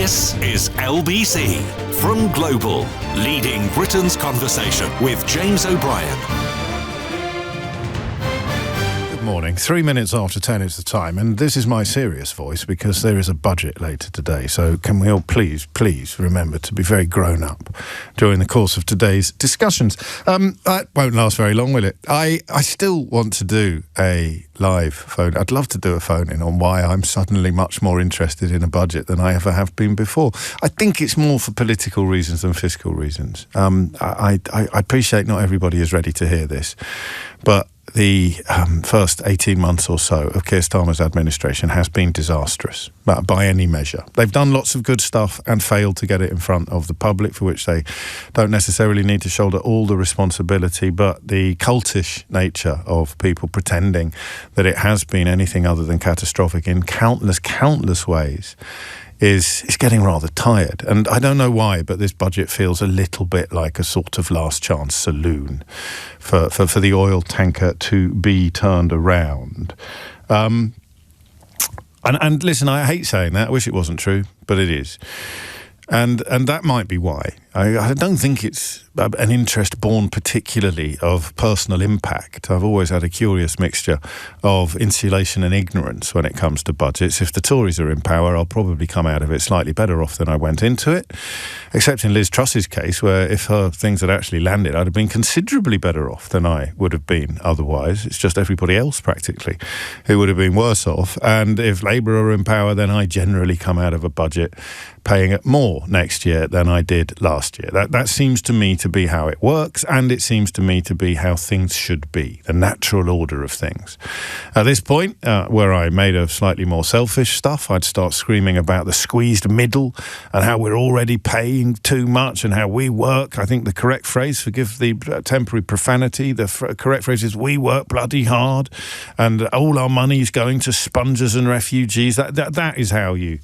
This is LBC from Global, leading Britain's conversation with James O'Brien. Morning. 3 minutes after 10 is the time, and this is my serious voice because there is a budget later today. So can we all please remember to be very grown up during the course of today's discussions. That won't last very long, will it? I still want to do a live phone. I'd love to do a phone-in on why I'm suddenly much more interested in a budget than I ever have been before. I think it's more for political reasons than fiscal reasons. I appreciate not everybody is ready to hear this, but the first 18 months or so of Keir Starmer's administration has been disastrous by any measure. They've done lots of good stuff and failed to get it in front of the public, for which they don't necessarily need to shoulder all the responsibility, but the cultish nature of people pretending that it has been anything other than catastrophic in countless ways is getting rather tired. And I don't know why, but this budget feels a little bit like a sort of last chance saloon for the oil tanker to be turned around. And listen, I hate saying that. I wish it wasn't true, but it is. And that might be why. I don't think it's an interest born particularly of personal impact. I've always had a curious mixture of insulation and ignorance when it comes to budgets. If the Tories are in power, I'll probably come out of it slightly better off than I went into it, except in Liz Truss's case, where if her things had actually landed, I'd have been considerably better off than I would have been otherwise. It's just everybody else, practically, who would have been worse off. And if Labour are in power, then I generally come out of a budget paying it more next year than I did last year. That seems to me to be how it works, and it seems to me to be how things should be, the natural order of things. At this point, where I made a slightly more selfish stuff, I'd start screaming about the squeezed middle and how we're already paying too much and how we work. I think the correct phrase, forgive the temporary profanity, the correct phrase is we work bloody hard and all our money is going to spongers and refugees. That is how you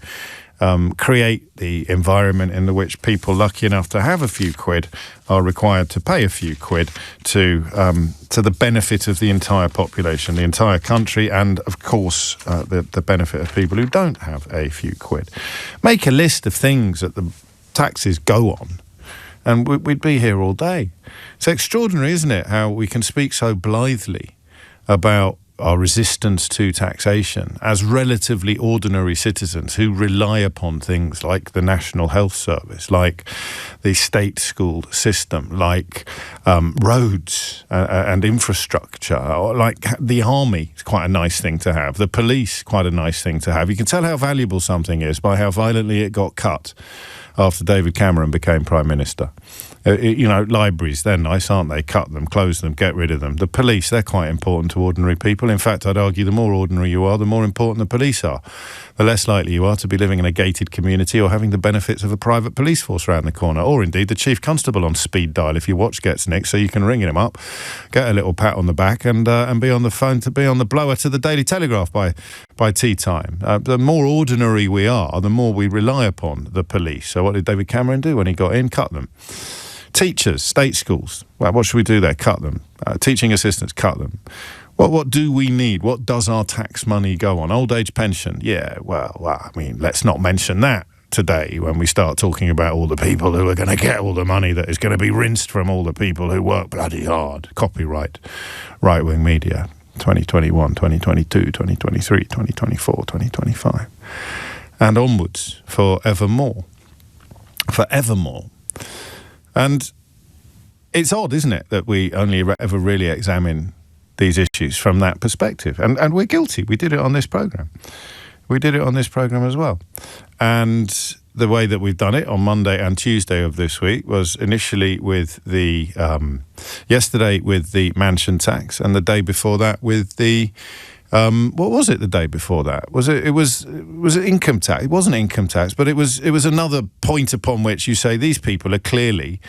create the environment in which people lucky enough to have a few quid are required to pay a few quid to the benefit of the entire population, the entire country, and of course the benefit of people who don't have a few quid. Make a list of things that the taxes go on, and we'd be here all day. It's extraordinary, isn't it, how we can speak so blithely about our resistance to taxation as relatively ordinary citizens who rely upon things like the National Health Service, like the state school system, like roads and infrastructure, or like the army. It's quite a nice thing to have. The police, quite a nice thing to have. You can tell how valuable something is by how violently it got cut after David Cameron became Prime Minister. Libraries, they're nice, aren't they? Cut them, close them, get rid of them. The police, they're quite important to ordinary people. In fact, I'd argue the more ordinary you are, the more important the police are. The less likely you are to be living in a gated community or having the benefits of a private police force around the corner, or indeed the chief constable on speed dial if your watch gets nicked, so you can ring him up, get a little pat on the back and be on the phone to be on the blower to the Daily Telegraph by tea time. The more ordinary we are, the more we rely upon the police. So what did David Cameron do when he got in? Cut them. Teachers, state schools, well, what should we do there? Cut them. Teaching assistants, cut them. What do we need? What does our tax money go on? Old age pension? Yeah, well, I mean, let's not mention that today when we start talking about all the people who are going to get all the money that is going to be rinsed from all the people who work bloody hard. Copyright, right-wing media, 2021, 2022, 2023, 2024, 2025, and onwards forevermore. Forevermore. And it's odd, isn't it, that we only ever really examine these issues from that perspective. And we're guilty. We did it on this programme. We did it on this programme as well. And the way that we've done it on Monday and Tuesday of this week was initially with the, yesterday with the mansion tax, and the day before that with the, what was it the day before that? Was it income tax? It wasn't income tax, but it was another point upon which you say these people are clearly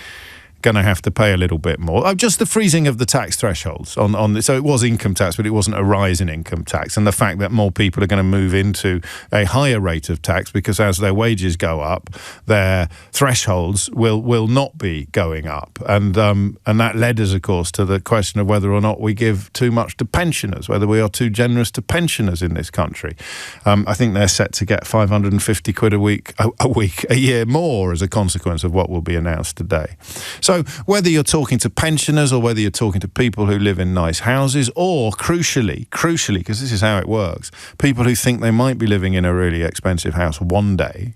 going to have to pay a little bit more. Just the freezing of the tax thresholds on so it was income tax, but it wasn't a rise in income tax, and the fact that more people are going to move into a higher rate of tax because as their wages go up, their thresholds will not be going up, and that led us, of course, to the question of whether or not we give too much to pensioners, whether we are too generous to pensioners in this country. I think they're set to get 550 quid a year more as a consequence of what will be announced today. So whether you're talking to pensioners or whether you're talking to people who live in nice houses, or crucially, because this is how it works, people who think they might be living in a really expensive house one day,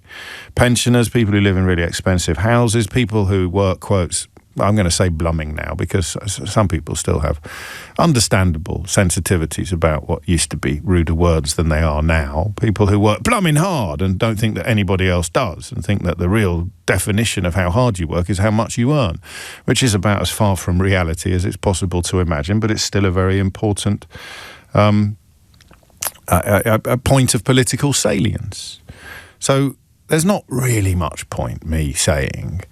pensioners, people who live in really expensive houses, people who work, quotes, I'm going to say blumming now because some people still have understandable sensitivities about what used to be ruder words than they are now. People who work blumming hard and don't think that anybody else does, and think that the real definition of how hard you work is how much you earn, which is about as far from reality as it's possible to imagine, but it's still a very important a point of political salience. So there's not really much point me saying,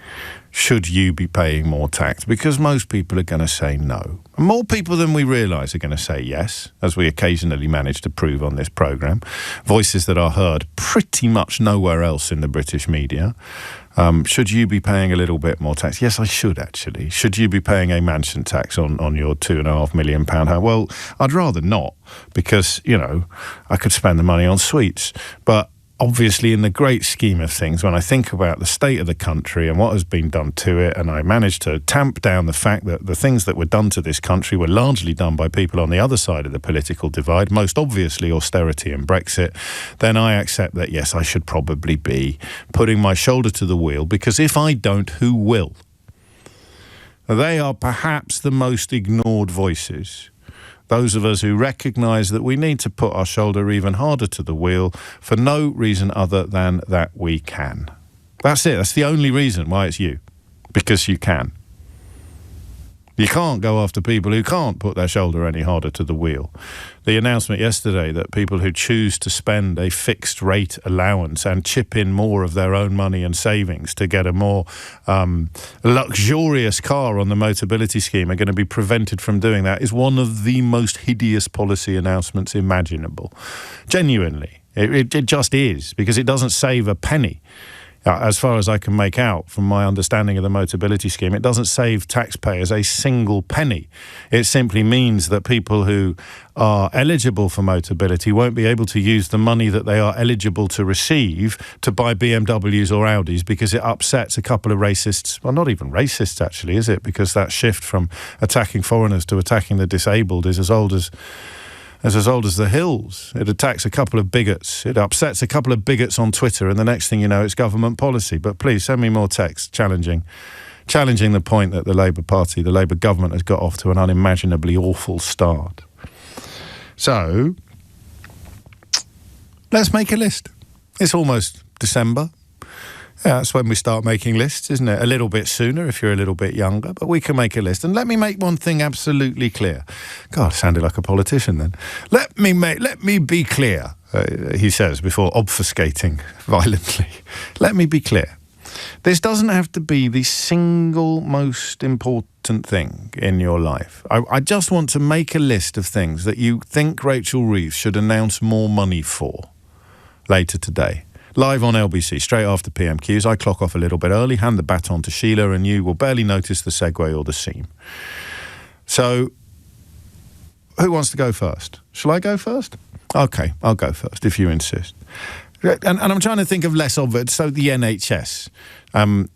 should you be paying more tax? Because most people are going to say no. And more people than we realise are going to say yes, as we occasionally manage to prove on this programme. Voices that are heard pretty much nowhere else in the British media. Should you be paying a little bit more tax? Yes, I should, actually. Should you be paying a mansion tax on your £2.5 million home? Well, I'd rather not, because, I could spend the money on sweets. But obviously, in the great scheme of things, when I think about the state of the country and what has been done to it, and I managed to tamp down the fact that the things that were done to this country were largely done by people on the other side of the political divide, most obviously austerity and Brexit, then I accept that, yes, I should probably be putting my shoulder to the wheel, because if I don't, who will? They are perhaps the most ignored voices. Those of us who recognise that we need to put our shoulder even harder to the wheel for no reason other than that we can. That's it. That's the only reason why it's you. Because you can. You can't go after people who can't put their shoulder any harder to the wheel. The announcement yesterday that people who choose to spend a fixed rate allowance and chip in more of their own money and savings to get a more luxurious car on the Motability scheme are going to be prevented from doing that is one of the most hideous policy announcements imaginable. Genuinely. It just is, because it doesn't save a penny. As far as I can make out from my understanding of the Motability scheme, it doesn't save taxpayers a single penny. It simply means that people who are eligible for Motability won't be able to use the money that they are eligible to receive to buy BMWs or Audis, because it upsets a couple of racists. Well, not even racists, actually, is it? Because that shift from attacking foreigners to attacking the disabled is as old as the hills. It attacks a couple of bigots. It upsets a couple of bigots on Twitter, and the next thing you know, it's government policy. But please send me more texts challenging the point that the Labour Party, the Labour government, has got off to an unimaginably awful start. So, let's make a list. It's almost December. Yeah, that's when we start making lists, isn't it? A little bit sooner if you're a little bit younger, but we can make a list. And let me make one thing absolutely clear. God, I sounded like a politician then. Let me be clear, he says, before obfuscating violently. Let me be clear. This doesn't have to be the single most important thing in your life. I just want to make a list of things that you think Rachel Reith should announce more money for later today. Live on LBC, straight after PMQs. I clock off a little bit early, hand the baton to Sheila, and you will barely notice the segue or the seam. So, who wants to go first? Shall I go first? Okay, I'll go first, if you insist. And I'm trying to think of less obvious. So, the NHS,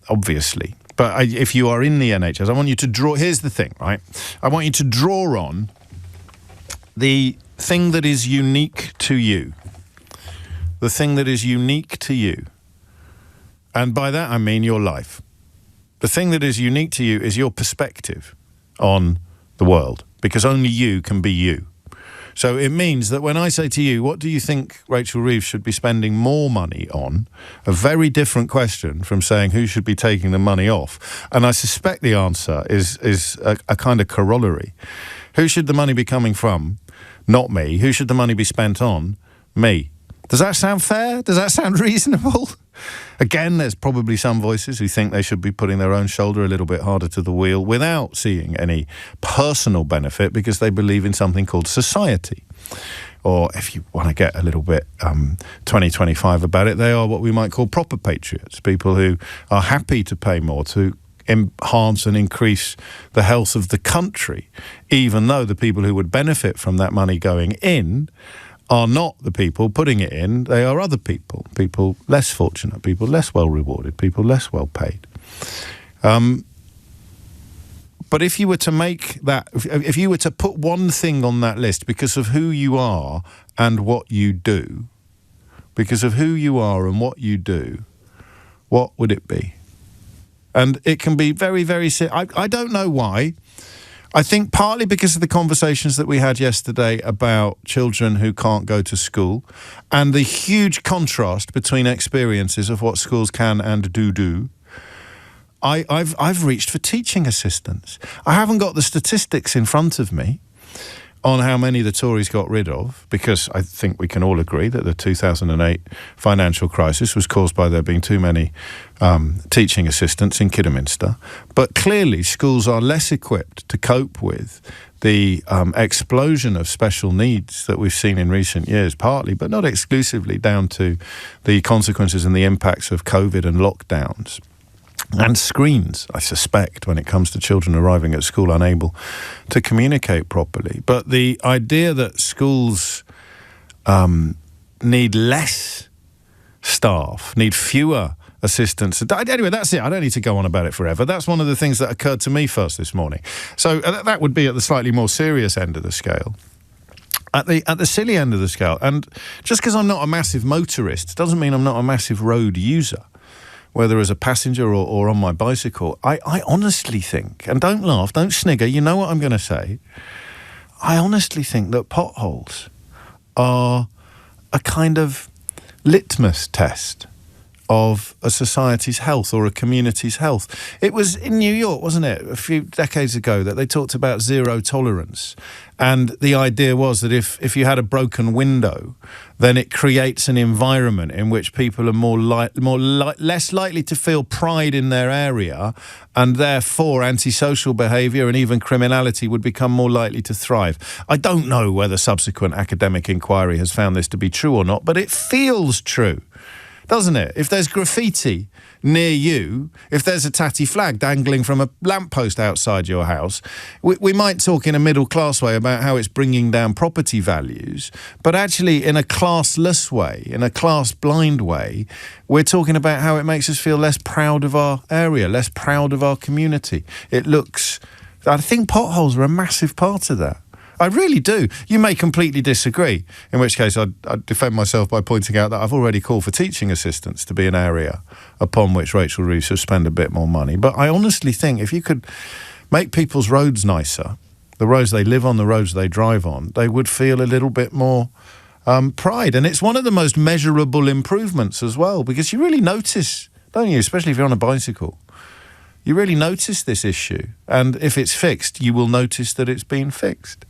obviously. But if you are in the NHS, I want you to draw... Here's the thing, right? I want you to draw on the thing that is unique to you. The thing that is unique to you. And by that I mean your life. The thing that is unique to you is your perspective on the world, because only you can be you. So it means that when I say to you, what do you think Rachel Reith should be spending more money on? A very different question from saying who should be taking the money off. And I suspect the answer is a kind of corollary. Who should the money be coming from? Not me. Who should the money be spent on? Me. Does that sound fair? Does that sound reasonable? Again, there's probably some voices who think they should be putting their own shoulder a little bit harder to the wheel without seeing any personal benefit because they believe in something called society. Or if you want to get a little bit 2025 about it, they are what we might call proper patriots, people who are happy to pay more to enhance and increase the health of the country, even though the people who would benefit from that money going in are not the people putting it in, they are other people less fortunate, people less well rewarded, people less well paid. But if you were to make that, if you were to put one thing on that list because of who you are and what you do, because of who you are and what you do, what would it be? And it can be very, very I don't know why. I think partly because of the conversations that we had yesterday about children who can't go to school and the huge contrast between experiences of what schools can and do. I've reached for teaching assistants. I haven't got the statistics in front of me on how many the Tories got rid of, because I think we can all agree that the 2008 financial crisis was caused by there being too many teaching assistants in Kidderminster. But clearly schools are less equipped to cope with the explosion of special needs that we've seen in recent years, partly, but not exclusively, down to the consequences and the impacts of COVID and lockdowns. And screens, I suspect, when it comes to children arriving at school unable to communicate properly. But the idea that schools need less staff, need fewer assistants. Anyway, that's it. I don't need to go on about it forever. That's one of the things that occurred to me first this morning. So that would be at the slightly more serious end of the scale. At the silly end of the scale. And just because I'm not a massive motorist doesn't mean I'm not a massive road user, whether as a passenger or on my bicycle. I honestly think, and don't laugh, don't snigger, you know what I'm going to say, I honestly think that potholes are a kind of litmus test of a society's health or a community's health. It was in New York, wasn't it, a few decades ago, that they talked about zero tolerance. And the idea was that if you had a broken window, then it creates an environment in which people are less likely to feel pride in their area, and therefore antisocial behaviour and even criminality would become more likely to thrive. I don't know whether subsequent academic inquiry has found this to be true or not, but it feels true, doesn't it? If there's graffiti near you, if there's a tatty flag dangling from a lamppost outside your house, we might talk in a middle-class way about how it's bringing down property values, but actually in a classless way, in a class-blind way, we're talking about how it makes us feel less proud of our area, less proud of our community. I think potholes are a massive part of that. I really do. You may completely disagree, in which case I'd defend myself by pointing out that I've already called for teaching assistants to be an area upon which Rachel Reith should spend a bit more money. But I honestly think if you could make people's roads nicer, the roads they live on, the roads they drive on, they would feel a little bit more pride. And it's one of the most measurable improvements as well, because you really notice, don't you, especially if you're on a bicycle, you really notice this issue. And if it's fixed, you will notice that it's been fixed.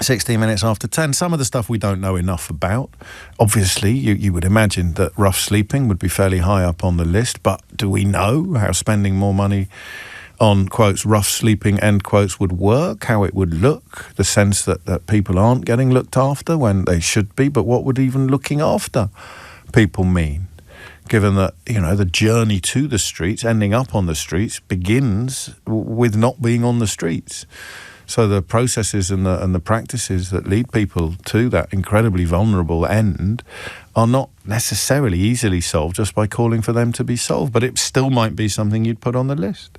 16 minutes after 10. Some of the stuff we don't know enough about. Obviously, you would imagine that rough sleeping would be fairly high up on the list. But do we know how spending more money on, quotes, rough sleeping, end quotes, would work? How it would look? The sense that people aren't getting looked after when they should be. But what would even looking after people mean? Given that, the journey to the streets, ending up on the streets, begins with not being on the streets. So the processes and the practices that lead people to that incredibly vulnerable end are not necessarily easily solved just by calling for them to be solved. But it still might be something you'd put on the list.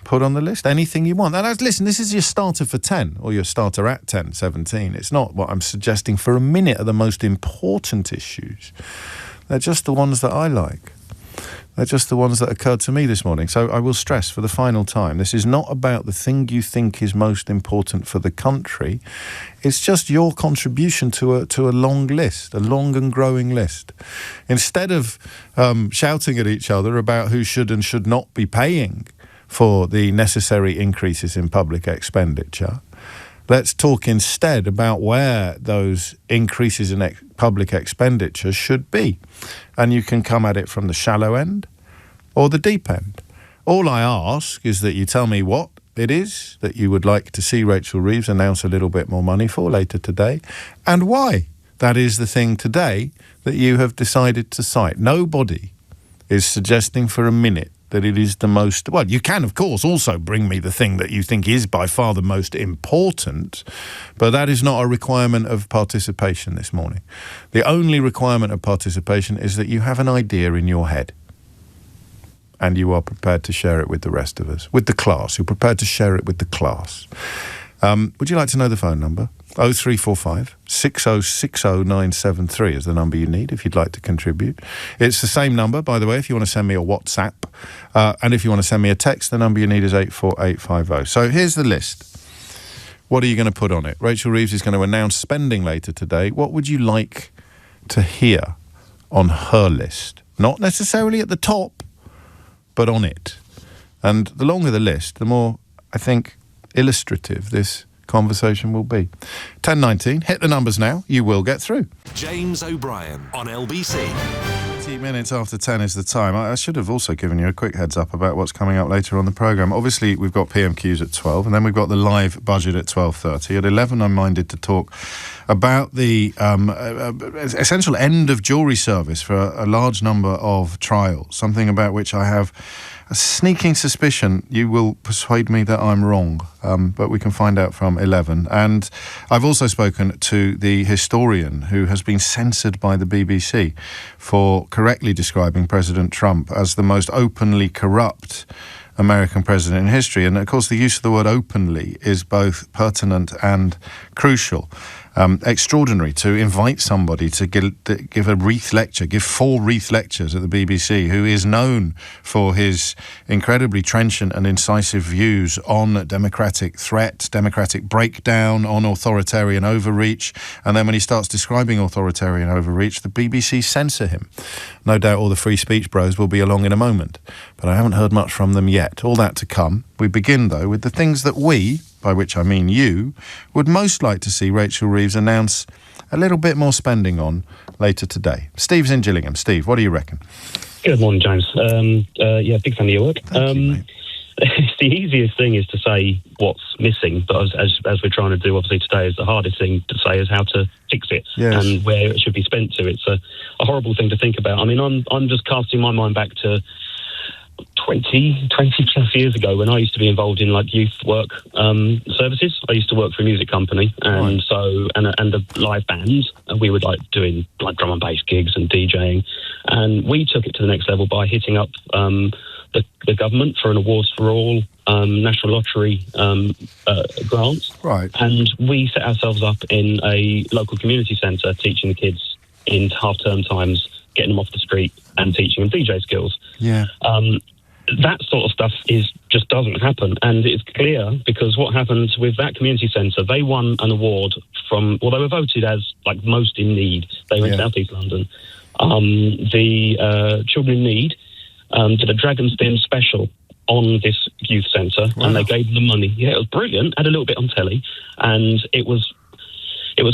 Put on the list anything you want. And listen, this is your starter for 10, or your starter at 10:17. It's not what I'm suggesting for a minute are the most important issues. They're just the ones that I like. They're just the ones that occurred to me this morning. So I will stress for the final time, this is not about the thing you think is most important for the country. It's just your contribution to a long list, a long and growing list. Instead of shouting at each other about who should and should not be paying for the necessary increases in public expenditure, Let's talk instead about where those increases in public expenditure should be. And you can come at it from the shallow end or the deep end. All I ask is that you tell me what it is that you would like to see Rachel Reeves announce a little bit more money for later today, and why that is the thing today that you have decided to cite. Nobody is suggesting for a minute that it is the most... Well, you can, of course, also bring me the thing that you think is by far the most important, but that is not a requirement of participation this morning. The only requirement of participation is that you have an idea in your head and you are prepared to share it with the rest of us, with the class. You're prepared to share it with the class. Would you like to know the phone number? 0345 6060 973 is the number you need if you'd like to contribute. It's the same number, by the way, if you want to send me a WhatsApp. And if you want to send me a text, the number you need is 84850. So here's the list. What are you going to put on it? Rachel Reeves is going to announce spending later today. What would you like to hear on her list? Not necessarily at the top, but on it. And the longer the list, the more, I think, illustrative this conversation will be. 10:19, hit the numbers now, you will get through. James O'Brien on LBC. 20 minutes after 10 is the time. I should have also given you a quick heads up about what's coming up later on the programme. Obviously, we've got PMQs at 12, and then we've got the live budget at 12:30. At 11, I'm minded to talk about the essential end of jury service for a large number of trials, something about which I have a sneaking suspicion you will persuade me that I'm wrong, but we can find out from 11. And I've also spoken to the historian who has been censored by the BBC for correctly describing President Trump as the most openly corrupt American president in history. And of course, the use of the word openly is both pertinent and crucial. Extraordinary to invite somebody to give a Reith lecture, give 4 Reith lectures at the BBC, who is known for his incredibly trenchant and incisive views on democratic threat, democratic breakdown, on authoritarian overreach. And then when he starts describing authoritarian overreach, the BBC censor him. No doubt all the free speech bros will be along in a moment, but I haven't heard much from them yet. All that to come. We begin, though, with the things that we, by which I mean you, would most like to see Rachel Reeves announce a little bit more spending on later today. Steve's in Gillingham. Steve, what do you reckon? Good morning, James. Yeah, big fan of your work. Thank you, mate. The easiest thing is to say what's missing, but as we're trying to do obviously today, is the hardest thing to say is how to fix it. Yes. And where it should be spent to. It's a horrible thing to think about. I mean, I'm just casting my mind back to 20 plus years ago when I used to be involved in like youth work services. I used to work for a music company, and Right. so and a live band, and we were like doing like drum and bass gigs and DJing, and we took it to the next level by hitting up the government for an Awards for All National Lottery grant. Right. And we set ourselves up in a local community centre, teaching the kids in half-term times, getting them off the street and teaching them DJ skills. Yeah. That sort of stuff just doesn't happen. And it's clear because what happened with that community centre, they won an award they were voted as like most in need. They were in South East London. The Children in Need did a Dragon's Den special on this youth centre, and they gave them the money. Yeah, it was brilliant. Had a little bit on telly, and it was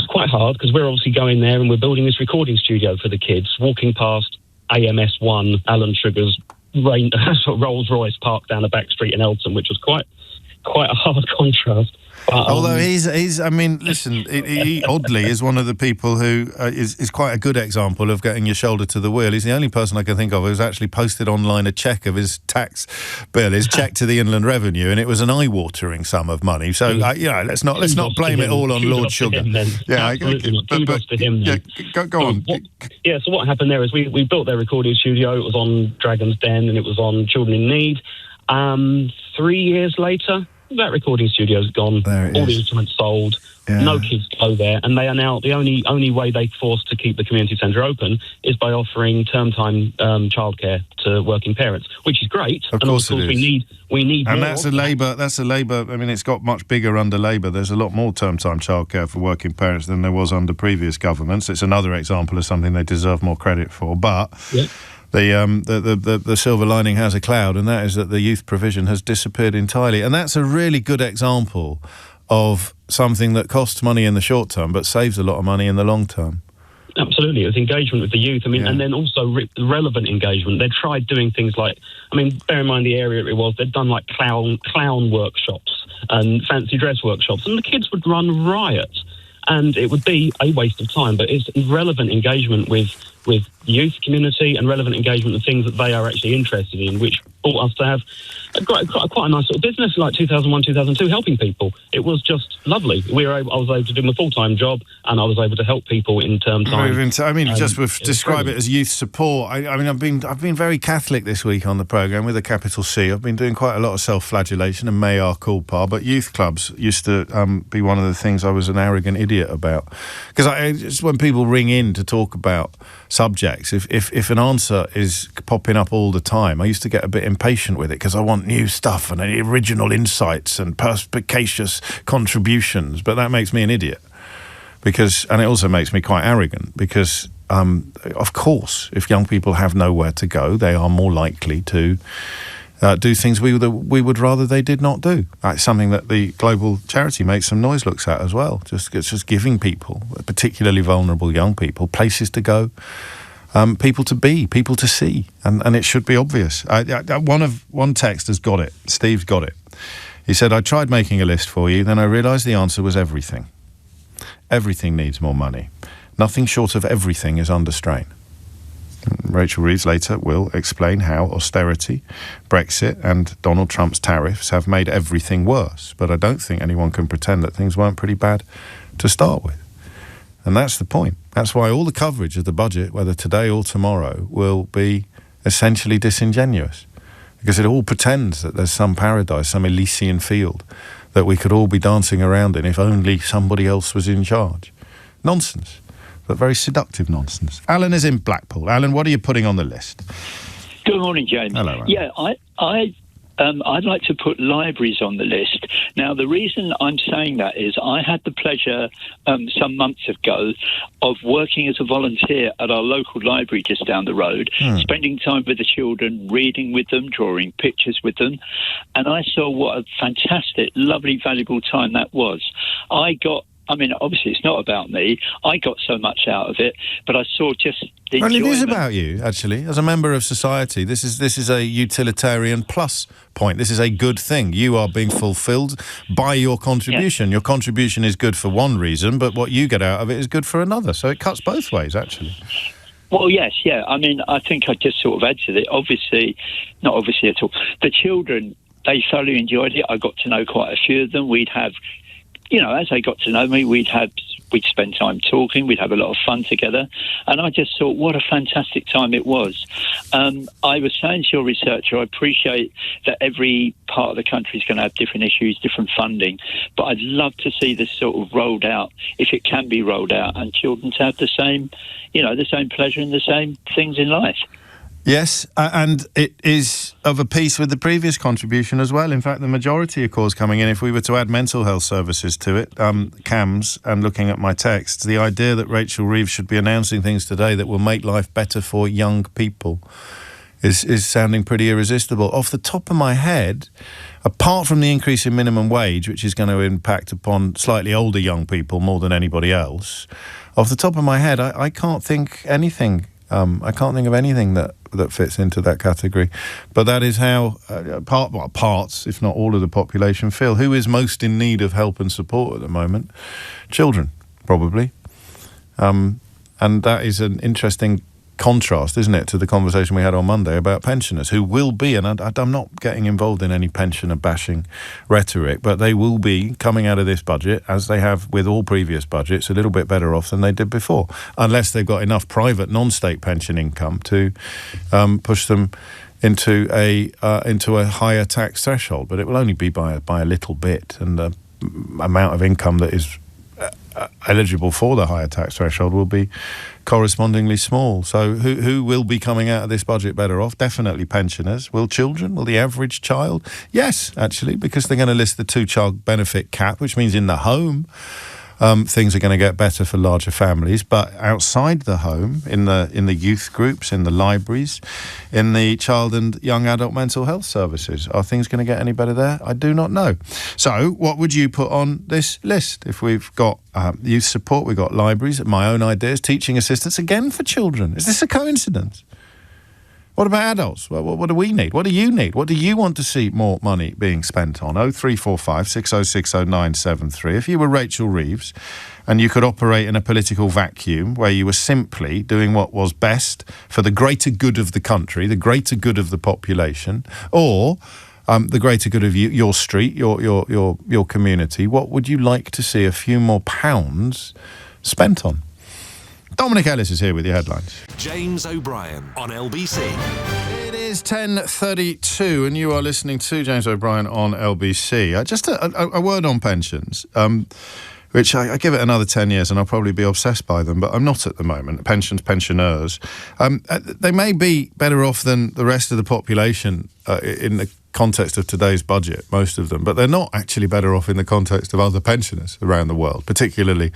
quite hard because we're obviously going there and we're building this recording studio for the kids, walking past AMS1, Alan Sugar's Rolls Royce parked down a back street in Elton, which was quite a hard contrast. But, although he's, I mean, listen, he oddly is one of the people who is quite a good example of getting your shoulder to the wheel. He's the only person I can think of who's actually posted online a cheque of his tax bill, his cheque to the Inland Revenue, and it was an eye-watering sum of money. So, let's not blame it all on Lord Sugar. Yeah, absolutely. Kudos to him. Yeah, go on. So what happened there is we built their recording studio. It was on Dragon's Den and it was on Children in Need. 3 years later, that recording studio's gone. All the instruments sold. Yeah. No kids go there, and they are now the only way they're forced to keep the community centre open is by offering term time childcare to working parents, which is great. Of course, we need. And that's a Labour. I mean, it's got much bigger under Labour. There's a lot more term time childcare for working parents than there was under previous governments. It's another example of something they deserve more credit for, but. Yeah. The silver lining has a cloud, and that is that the youth provision has disappeared entirely. And that's a really good example of something that costs money in the short term but saves a lot of money in the long term. Absolutely. It was engagement with the youth. I mean, and then also relevant engagement. They tried doing things like, I mean, bear in mind the area it was, they'd done like clown workshops and fancy dress workshops, and the kids would run riot. And it would be a waste of time, but it's relevant engagement with youth community and relevant engagement with things that they are actually interested in, which brought us to have quite a nice sort of business like 2001, 2002, helping people. It was just lovely. I was able to do my full-time job, and I was able to help people in term time. Describe it as youth support. I mean, I've been very Catholic this week on the programme with a capital C. I've been doing quite a lot of self-flagellation and mea culpa, but youth clubs used to be one of the things I was an arrogant idiot about. Because just when people ring in to talk about subjects, if an answer is popping up all the time, I used to get a bit impatient with it because I want new stuff and original insights and perspicacious contributions, but that makes me an idiot and it also makes me quite arrogant because of course if young people have nowhere to go, they are more likely to do things we would rather they did not do. It's something that the global charity Make Some Noise looks at as well. It's just giving people, particularly vulnerable young people, places to go, people to be, people to see, and it should be obvious. One text has got it. Steve's got it. He said, "I tried making a list for you, then I realised the answer was everything. Everything needs more money. Nothing short of everything is under strain." Rachel Reith later will explain how austerity, Brexit and Donald Trump's tariffs have made everything worse. But I don't think anyone can pretend that things weren't pretty bad to start with. And that's the point. That's why all the coverage of the budget, whether today or tomorrow, will be essentially disingenuous. Because it all pretends that there's some paradise, some Elysian field that we could all be dancing around in if only somebody else was in charge. Nonsense. But very seductive nonsense. Alan is in Blackpool. Alan, what are you putting on the list? Good morning, James. Hello, Alan. Yeah, I'd like to put libraries on the list. Now, the reason I'm saying that is I had the pleasure some months ago of working as a volunteer at our local library just down the road, spending time with the children, reading with them, drawing pictures with them, and I saw what a fantastic, lovely, valuable time that was. Obviously, it's not about me. I got so much out of it, but I saw just the enjoyment. Well, it is about you, actually. As a member of society, this is a utilitarian plus point. This is a good thing. You are being fulfilled by your contribution. Yeah. Your contribution is good for one reason, but what you get out of it is good for another. So it cuts both ways, actually. Well, yes, yeah. I mean, I think I just sort of added it. Obviously, not obviously at all. The children, they thoroughly enjoyed it. I got to know quite a few of them. We'd have... as they got to know me, we'd spend time talking, we'd have a lot of fun together, and I just thought, what a fantastic time it was. I was saying to your researcher, I appreciate that every part of the country is going to have different issues, different funding, but I'd love to see this sort of rolled out, if it can be rolled out, and children to have the same pleasure and the same things in life. Yes, and it is of a piece with the previous contribution as well. In fact, the majority of calls coming in, if we were to add mental health services to it, CAMS, and looking at my texts, the idea that Rachel Reith should be announcing things today that will make life better for young people is sounding pretty irresistible. Off the top of my head, apart from the increase in minimum wage, which is going to impact upon slightly older young people more than anybody else, off the top of my head, I can't think anything. I can't think of anything that fits into that category. But that is how parts, if not all of the population, feel. Who is most in need of help and support at the moment? Children, probably. And that is an interesting contrast, isn't it, to the conversation we had on Monday about pensioners, who will be, and I'm not getting involved in any pensioner bashing rhetoric, but they will be coming out of this budget, as they have with all previous budgets, a little bit better off than they did before, unless they've got enough private non-state pension income to push them into a higher tax threshold. But it will only be by a little bit, and the amount of income that is eligible for the higher tax threshold will be correspondingly small. So who will be coming out of this budget better off? Definitely pensioners. Will children? Will the average child? Yes, actually, because they're going to list the 2-child benefit cap, which means in the home, things are going to get better for larger families. But outside the home, in the youth groups, in the libraries, in the child and young adult mental health services, are things going to get any better there? I do not know. So what would you put on this list? If we've got youth support, we've got libraries, my own ideas, teaching assistants, again for children. Is this a coincidence? What about adults? Well, what do we need? What do you need? What do you want to see more money being spent on? 0345 6060 973. If you were Rachel Reeves and you could operate in a political vacuum where you were simply doing what was best for the greater good of the country, the greater good of the population, or the greater good of your street, your community, what would you like to see a few more pounds spent on? Dominic Ellis is here with your headlines. James O'Brien on LBC. It is 10:32 and you are listening to James O'Brien on LBC. Just a word on pensions, which I give it another 10 years and I'll probably be obsessed by them, but I'm not at the moment. Pensioners. They may be better off than the rest of the population in the context of today's budget, most of them, but they're not actually better off in the context of other pensioners around the world, particularly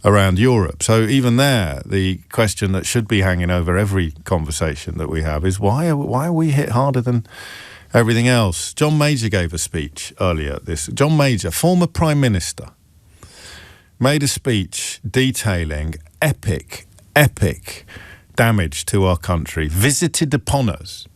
around Europe. So even there, the question that should be hanging over every conversation that we have is why are we hit harder than everything else? John Major gave a speech earlier. John Major, former Prime Minister, made a speech detailing epic damage to our country visited upon us.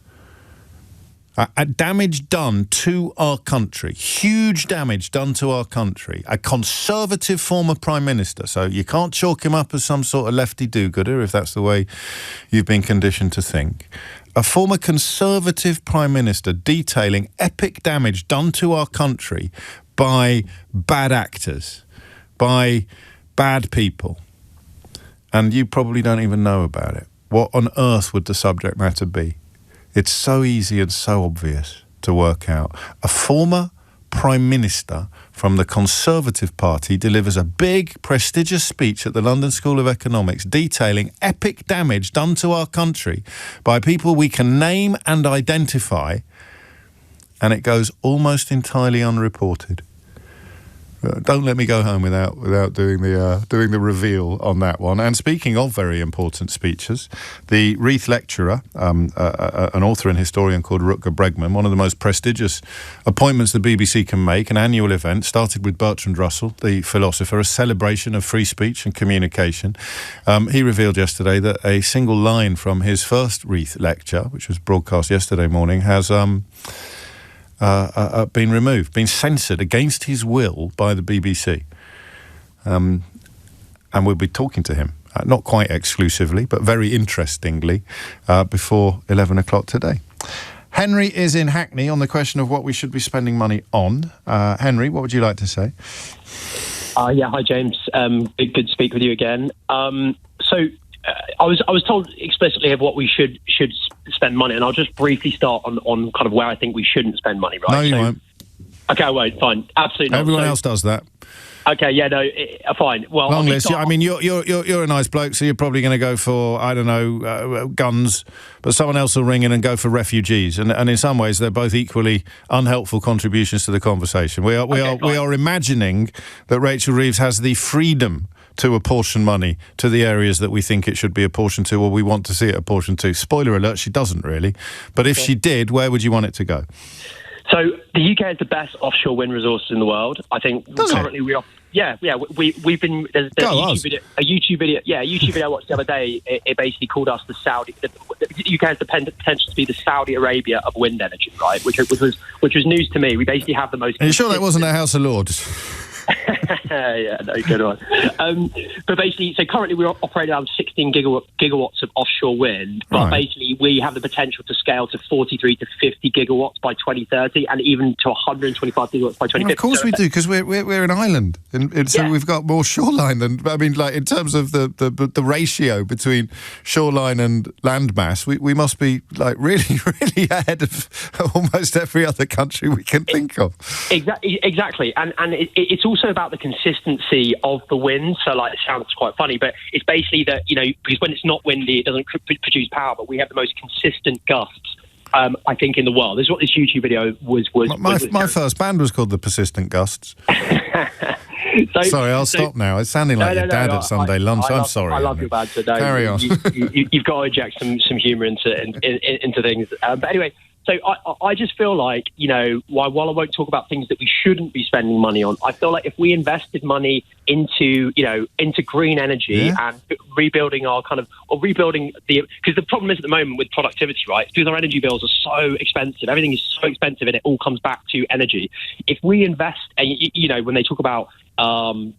Damage done to our country, huge damage done to our country. A conservative former Prime Minister, so you can't chalk him up as some sort of lefty do-gooder if that's the way you've been conditioned to think. A former conservative Prime Minister detailing epic damage done to our country by bad actors, by bad people. And you probably don't even know about it. What on earth would the subject matter be? It's so easy and so obvious to work out. A former Prime Minister from the Conservative Party delivers a big, prestigious speech at the London School of Economics detailing epic damage done to our country by people we can name and identify, and it goes almost entirely unreported. Don't let me go home without doing the reveal on that one. And speaking of very important speeches, the Reith lecturer, an author and historian called Rutger Bregman, one of the most prestigious appointments the BBC can make, an annual event, started with Bertrand Russell, the philosopher, a celebration of free speech and communication. He revealed yesterday that a single line from his first Reith lecture, which was broadcast yesterday morning, has been removed, been censored against his will by the BBC. And we'll be talking to him, not quite exclusively, but very interestingly, before 11 o'clock today. Henry is in Hackney on the question of what we should be spending money on. Henry, what would you like to say? Hi, James. Good to speak with you again. I was told explicitly of what we should spend money, and I'll just briefly start on kind of where I think we shouldn't spend money. Right? No, you won't. Okay, I won't. Fine, absolutely not. Everyone else does that. Okay, yeah, no, fine. Well, long list. I mean, you're a nice bloke, so you're probably going to go for guns, but someone else will ring in and go for refugees, and in some ways they're both equally unhelpful contributions to the conversation. We are imagining that Rachel Reeves has the freedom to apportion money to the areas that we think it should be apportioned to, or we want to see it apportioned to. Spoiler alert, she doesn't really. But if she did, where would you want it to go? So the UK has the best offshore wind resources in the world. I think currently we are. Yeah. We've been. There's a YouTube video I watched the other day. It basically called us the Saudi. The UK has the potential to be the Saudi Arabia of wind energy, right? Which was news to me. We basically have the most. Are you sure that wasn't a House of Lords? Yeah, no, good one. But basically, so currently we're operating around 16 gigawatts of offshore wind, but basically we have the potential to scale to 43 to 50 gigawatts by 2030, and even to 125 gigawatts by 2050. Well, of course we do, because we're an island, so we've got more shoreline than, I mean, like in terms of the ratio between shoreline and landmass, we must be like really, really ahead of almost every other country we can think of. Exactly, and it's also about the consistency of the wind. So, like, it sounds quite funny, but it's basically that, because when it's not windy, it doesn't produce power, but we have the most consistent gusts, I think, in the world. This is what this YouTube video was. My first band was called the Persistent Gusts. Sorry, I'll stop now. It's sounding like your dad at Sunday lunch. I'm sorry. I love your banter. No, carry on. You've got to inject some humour into things. But anyway, so I just feel like, while I won't talk about things that we shouldn't be spending money on, I feel like if we invested money into green energy and rebuilding because the problem is at the moment with productivity, right? Because our energy bills are so expensive, everything is so expensive, and it all comes back to energy. If we invest, and when they talk about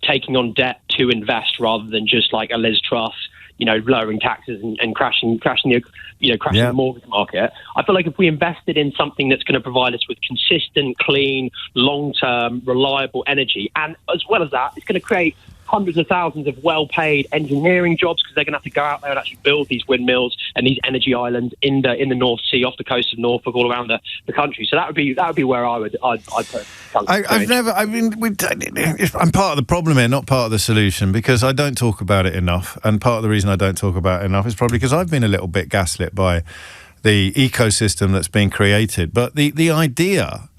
taking on debt to invest rather than just like a Liz Truss, lowering taxes and crashing the mortgage market. I feel like if we invested in something that's going to provide us with consistent, clean, long-term, reliable energy, and as well as that, it's going to create hundreds of thousands of well-paid engineering jobs, because they're going to have to go out there and actually build these windmills and these energy islands in the North Sea, off the coast of Norfolk, all around the country. So that would be where I'd put. I'm part of the problem here, not part of the solution, because I don't talk about it enough. And part of the reason I don't talk about it enough is probably because I've been a little bit gaslit by the ecosystem that's been created. But the idea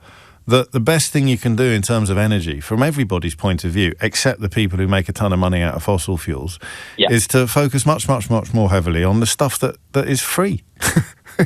that the best thing you can do in terms of energy, from everybody's point of view, except the people who make a ton of money out of fossil fuels, is to focus much, much, much more heavily on the stuff that is free. I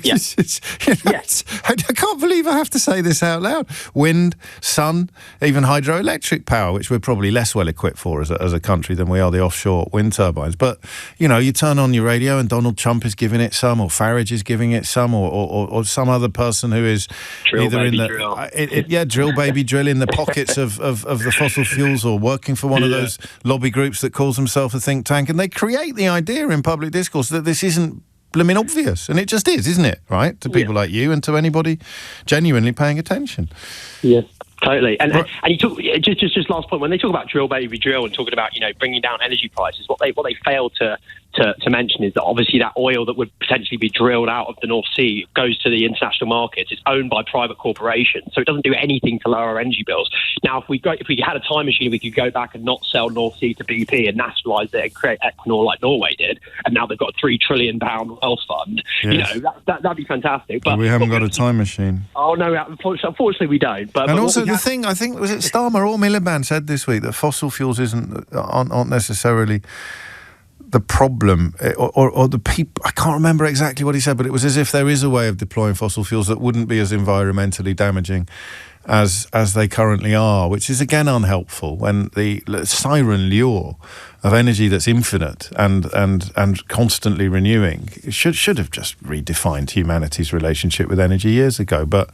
can't believe I have to say this out loud. Wind, sun, even hydroelectric power, which we're probably less well equipped for as a country than we are the offshore wind turbines. But, you turn on your radio and Donald Trump is giving it some, or Farage is giving it some, or some other person who is drill baby drill in the pockets of the fossil fuels, or working for one of those lobby groups that calls themselves a think tank. And they create the idea in public discourse that this isn't blooming obvious, and it just is, isn't it? Right, to people like you and to anybody genuinely paying attention. Yes, totally. And you talk just last point, when they talk about drill baby drill and talking about bringing down energy prices, what they fail to mention is that obviously that oil that would potentially be drilled out of the North Sea goes to the international markets. It's owned by private corporations, so it doesn't do anything to lower our energy bills. Now, if we had a time machine, we could go back and not sell North Sea to BP and nationalise it and create Equinor like Norway did, and now they've got a £3 trillion wealth fund. Yes. That'd be fantastic. But we haven't got a time machine. Oh no, unfortunately we don't. And also the thing, I think, was it Starmer or Miliband said this week that fossil fuels aren't necessarily the problem, or the people. I can't remember exactly what he said, but it was as if there is a way of deploying fossil fuels that wouldn't be as environmentally damaging as they currently are, which is again unhelpful when the siren lure of energy that's infinite and constantly renewing should have just redefined humanity's relationship with energy years ago. But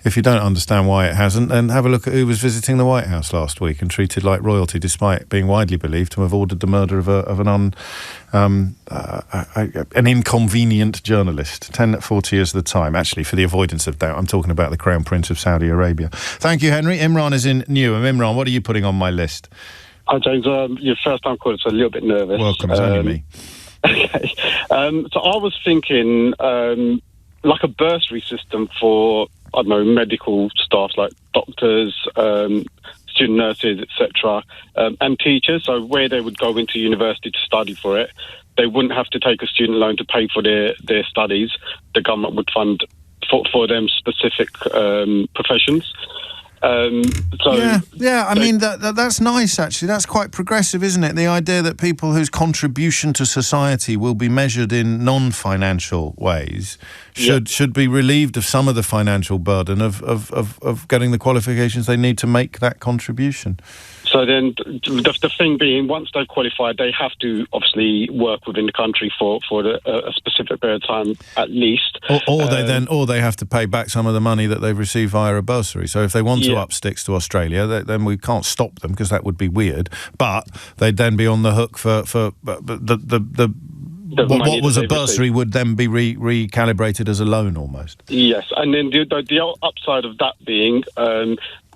if you don't understand why it hasn't, then have a look at who was visiting the White House last week and treated like royalty, despite being widely believed to have ordered the murder of an inconvenient journalist. 10:40 is the time. Actually, for the avoidance of doubt, I'm talking about the Crown Prince of Saudi Arabia. Thank you, Henry. Imran is in Newham. Imran, what are you putting on my list? Hi, James. Your first time caller, so a little bit nervous. Welcome, it's only me. Okay. So I was thinking like a bursary system for, I don't know, medical staff like doctors, student nurses, etc., and teachers. So where they would go into university to study for it, they wouldn't have to take a student loan to pay for their studies. The government would fund for them specific professions. I mean that's nice, actually. That's quite progressive, isn't it? The idea that people whose contribution to society will be measured in non-financial ways should be relieved of some of the financial burden of getting the qualifications they need to make that contribution. So then the thing being, once they've qualified, they have to obviously work within the country for a specific period of time at least. Or they have to pay back some of the money that they've received via a bursary. So if they want to up sticks to Australia, then we can't stop them, because that would be weird. But they'd then be on the hook for what was a bursary would then be recalibrated as a loan almost. Yes, and then the upside of that being,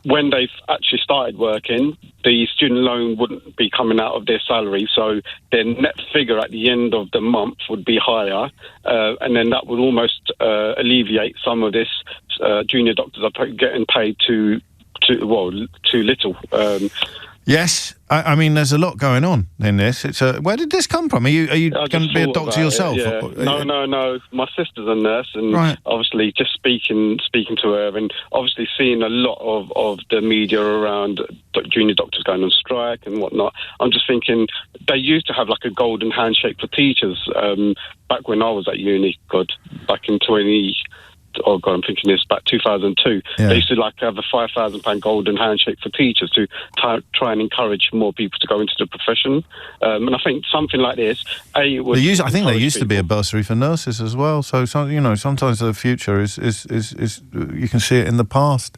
when they've actually started working, the student loan wouldn't be coming out of their salary, so their net figure at the end of the month would be higher, and then that would almost alleviate some of this. Junior doctors are getting paid too little. Yes, I mean, there's a lot going on in this. Where did this come from? Are you going to be a doctor yourself? No. My sister's a nurse, and obviously just speaking to her, and obviously seeing a lot of the media around junior doctors going on strike and whatnot. I'm just thinking they used to have like a golden handshake for teachers back when I was at uni. Back in I'm thinking this back 2002. Yeah. They used to have a £5,000 golden handshake for teachers to try and encourage more people to go into the profession. And I think something like this, I think there used to be a bursary for nurses as well. So sometimes the future is you can see it in the past.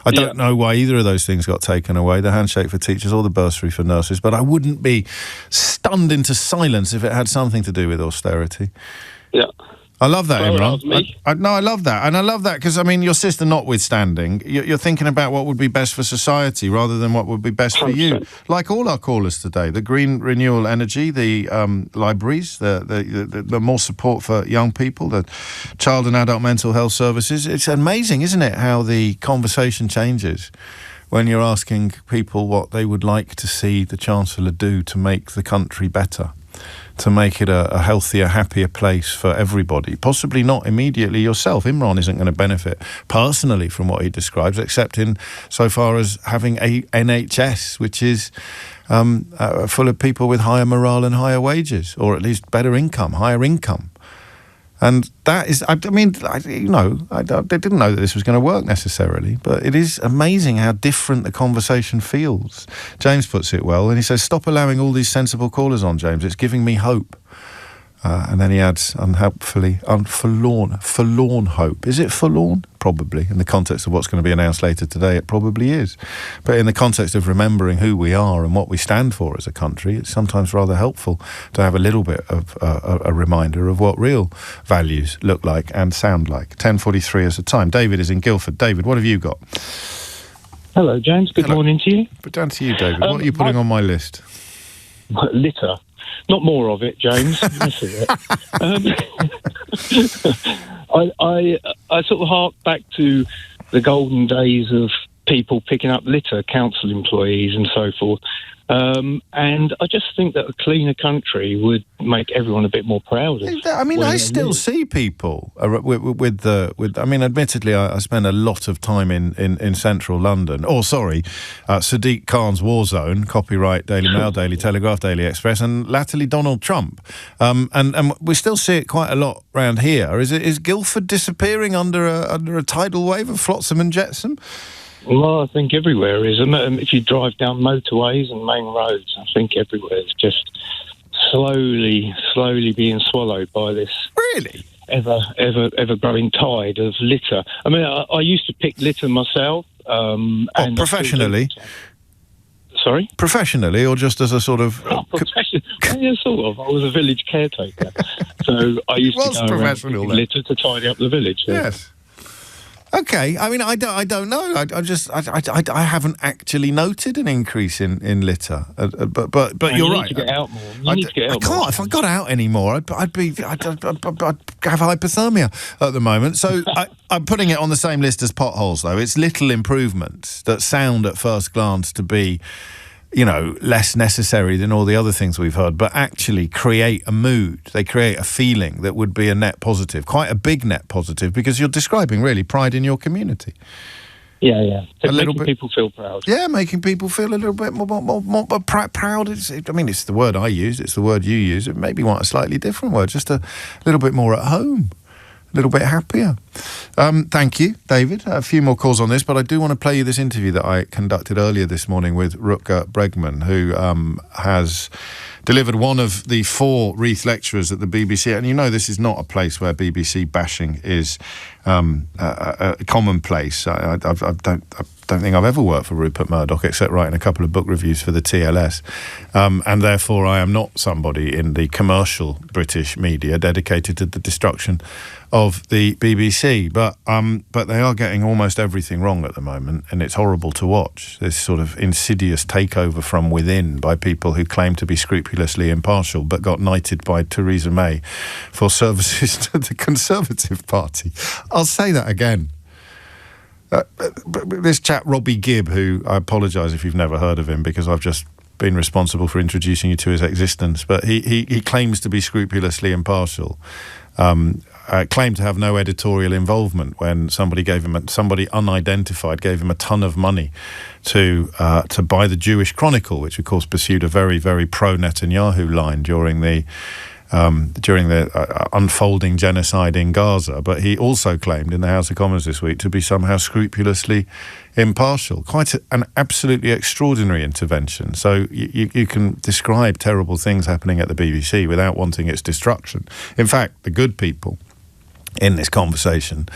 I don't know why either of those things got taken away, the handshake for teachers or the bursary for nurses, but I wouldn't be stunned into silence if it had something to do with austerity. Yeah. I love that, Imran. I love that. And I love that because, I mean, your sister notwithstanding, you're thinking about what would be best for society rather than what would be best 100%. For you. Like all our callers today, the green renewal energy, the libraries, the more support for young people, the child and adult mental health services. It's amazing, isn't it, how the conversation changes when you're asking people what they would like to see the Chancellor do to make the country better, to make it a healthier, happier place for everybody. Possibly not immediately yourself. Imran isn't going to benefit personally from what he describes, except in so far as having a NHS, which is full of people with higher morale and higher wages, or at least better income, higher income. And that is, I didn't know that this was going to work necessarily, but it is amazing how different the conversation feels. James puts it well, and he says, stop allowing all these sensible callers on, James. It's giving me hope. And then he adds, unhelpfully, forlorn hope. Is it forlorn? Probably. In the context of what's going to be announced later today, it probably is. But in the context of remembering who we are and what we stand for as a country, it's sometimes rather helpful to have a little bit of a reminder of what real values look like and sound like. 10:43 is the time. David is in Guildford. David, what have you got? Hello, James. Good morning to you. But down to you, David. What are you putting on my list? Litter. Not more of it, James. Less of it. I sort of hark back to the golden days of people picking up litter, council employees and so forth. And I just think that a cleaner country would make everyone a bit more proud of. I mean, I still see people admittedly, I spend a lot of time in central London. Sadiq Khan's war zone, copyright Daily Mail, Daily Telegraph, Daily Express, and latterly Donald Trump. And we still see it quite a lot around here. Is Guildford disappearing under a tidal wave of flotsam and jetsam? Well, I think everywhere is. If you drive down motorways and main roads, I think everywhere is just slowly being swallowed by this really ever growing tide of litter. I mean, I used to pick litter myself. And professionally? Sorry? Professionally, or just as a sort of... professionally. Well, yeah, sort of. I was a village caretaker. So I used to go around picking litter to tidy up the village. So. Yes. Okay, I mean, I don't know. I haven't actually noted an increase in litter, but you're right. You need to get out more. I can't. If I got out anymore, I'd have hypothermia at the moment. So I'm putting it on the same list as potholes, though. It's little improvements that sound at first glance to be, less necessary than all the other things we've heard, but actually create a mood. They create a feeling that would be a net positive, quite a big net positive, because you're describing really pride in your community. Yeah. Making people feel proud. Yeah, making people feel a little bit more proud. It's the word I use. It's the word you use. It maybe want a slightly different word, just a little bit more at home. A little bit happier. Thank you, David. A few more calls on this, but I do want to play you this interview that I conducted earlier this morning with Rutger Bregman, who has delivered one of the 4 Reith lecturers at the BBC. And this is not a place where BBC bashing is a commonplace. I don't think I've ever worked for Rupert Murdoch except writing a couple of book reviews for the TLS, and therefore I am not somebody in the commercial British media dedicated to the destruction of the BBC. But they are getting almost everything wrong at the moment, and it's horrible to watch this sort of insidious takeover from within by people who claim to be scrupulously impartial but got knighted by Theresa May for services to the Conservative Party. I'll say that again. This chap, Robbie Gibb, who I apologise if you've never heard of him because I've just been responsible for introducing you to his existence, but he claims to be scrupulously impartial. Claimed to have no editorial involvement when somebody unidentified gave him a ton of money to buy the Jewish Chronicle, which of course pursued a very, very pro-Netanyahu line during the unfolding genocide in Gaza. But he also claimed in the House of Commons this week to be somehow scrupulously impartial. Quite an absolutely extraordinary intervention. So you can describe terrible things happening at the BBC without wanting its destruction. In fact, the good people in this conversation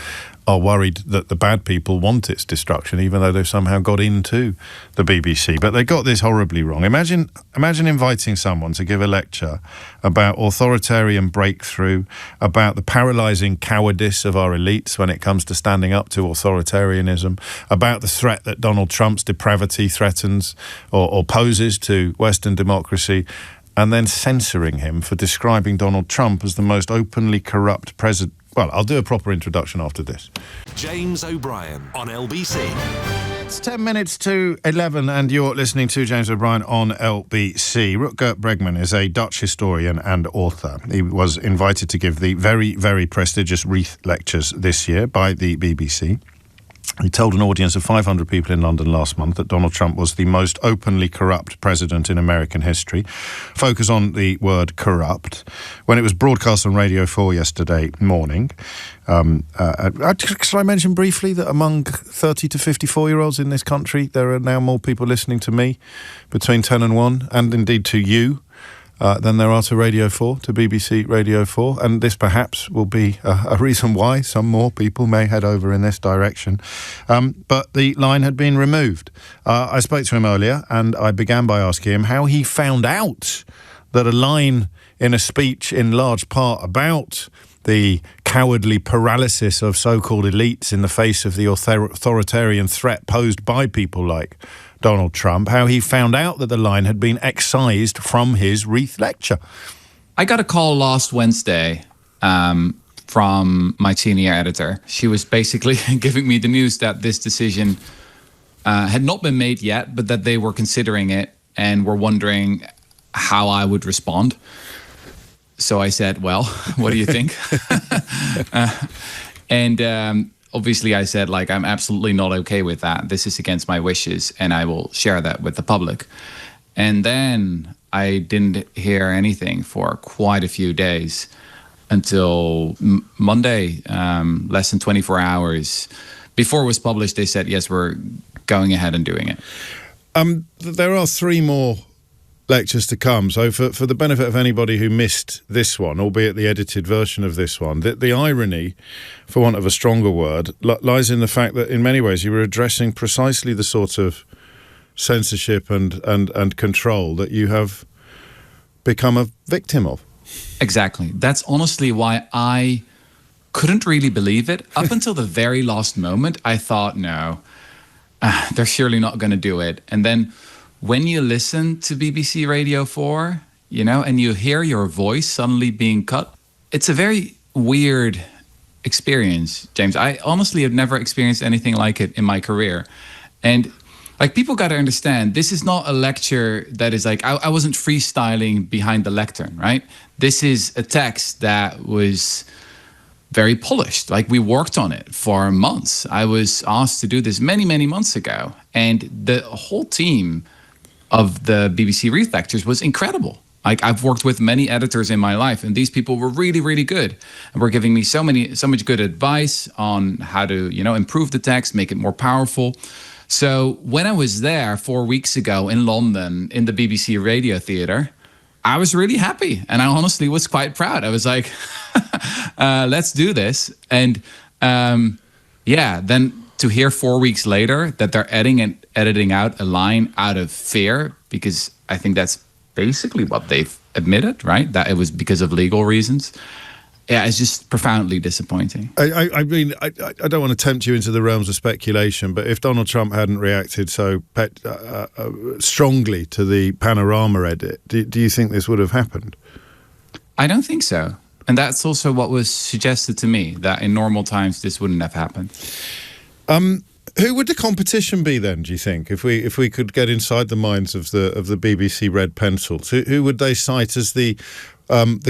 are worried that the bad people want its destruction, even though they've somehow got into the BBC. But they got this horribly wrong. Imagine inviting someone to give a lecture about authoritarian breakthrough, about the paralysing cowardice of our elites when it comes to standing up to authoritarianism, about the threat that Donald Trump's depravity threatens or poses to Western democracy, and then censoring him for describing Donald Trump as the most openly corrupt president. Well, I'll do a proper introduction after this. James O'Brien on LBC. It's 10 minutes to 11 and you're listening to James O'Brien on LBC. Rutger Bregman is a Dutch historian and author. He was invited to give the very, very prestigious Reith lectures this year by the BBC. He told an audience of 500 people in London last month that Donald Trump was the most openly corrupt president in American history. Focus on the word corrupt. When it was broadcast on Radio 4 yesterday morning, shall I mention briefly that among 30 to 54-year-olds in this country, there are now more people listening to me between 10 and 1, and indeed to you, than there are to Radio 4, to BBC Radio 4, and this perhaps will be a reason why some more people may head over in this direction. But the line had been removed. I spoke to him earlier, and I began by asking him how he found out that a line in a speech in large part about the cowardly paralysis of so-called elites in the face of the authoritarian threat posed by people like Donald Trump, how he found out that the line had been excised from his Reith lecture. I got a call last Wednesday from my senior editor. She was basically giving me the news that this decision had not been made yet, but that they were considering it and were wondering how I would respond. So I said, well, what do you think? Obviously, I said, I'm absolutely not okay with that. This is against my wishes, and I will share that with the public. And then I didn't hear anything for quite a few days until Monday, less than 24 hours. Before it was published, they said, yes, we're going ahead and doing it. There are 3 more lectures to come. So for the benefit of anybody who missed this one, albeit the edited version of this one, the irony, for want of a stronger word, lies in the fact that in many ways you were addressing precisely the sort of censorship and control that you have become a victim of. Exactly. That's honestly why I couldn't really believe it. Up until the very last moment, I thought, no, they're surely not going to do it. And then when you listen to BBC Radio 4, and you hear your voice suddenly being cut, it's a very weird experience, James. I honestly have never experienced anything like it in my career. And people got to understand, this is not a lecture that is I wasn't freestyling behind the lectern, right? This is a text that was very polished. We worked on it for months. I was asked to do this many, many months ago. And the whole team of the BBC Reith lectures was incredible. I've worked with many editors in my life, and these people were really, really good, and were giving me so much good advice on how to, improve the text, make it more powerful. So when I was there 4 weeks ago in London in the BBC Radio Theatre, I was really happy, and I honestly was quite proud. I was like, let's do this. And then to hear 4 weeks later that they're editing out a line out of fear, because I think that's basically what they've admitted, right? That it was because of legal reasons. Yeah, it's just profoundly disappointing. I mean, I don't want to tempt you into the realms of speculation, but if Donald Trump hadn't reacted so strongly to the Panorama edit, do you think this would have happened? I don't think so. And that's also what was suggested to me, that in normal times this wouldn't have happened. Who would the competition be then, do you think, if we could get inside the minds of the BBC Red Pencils? Who would they cite as the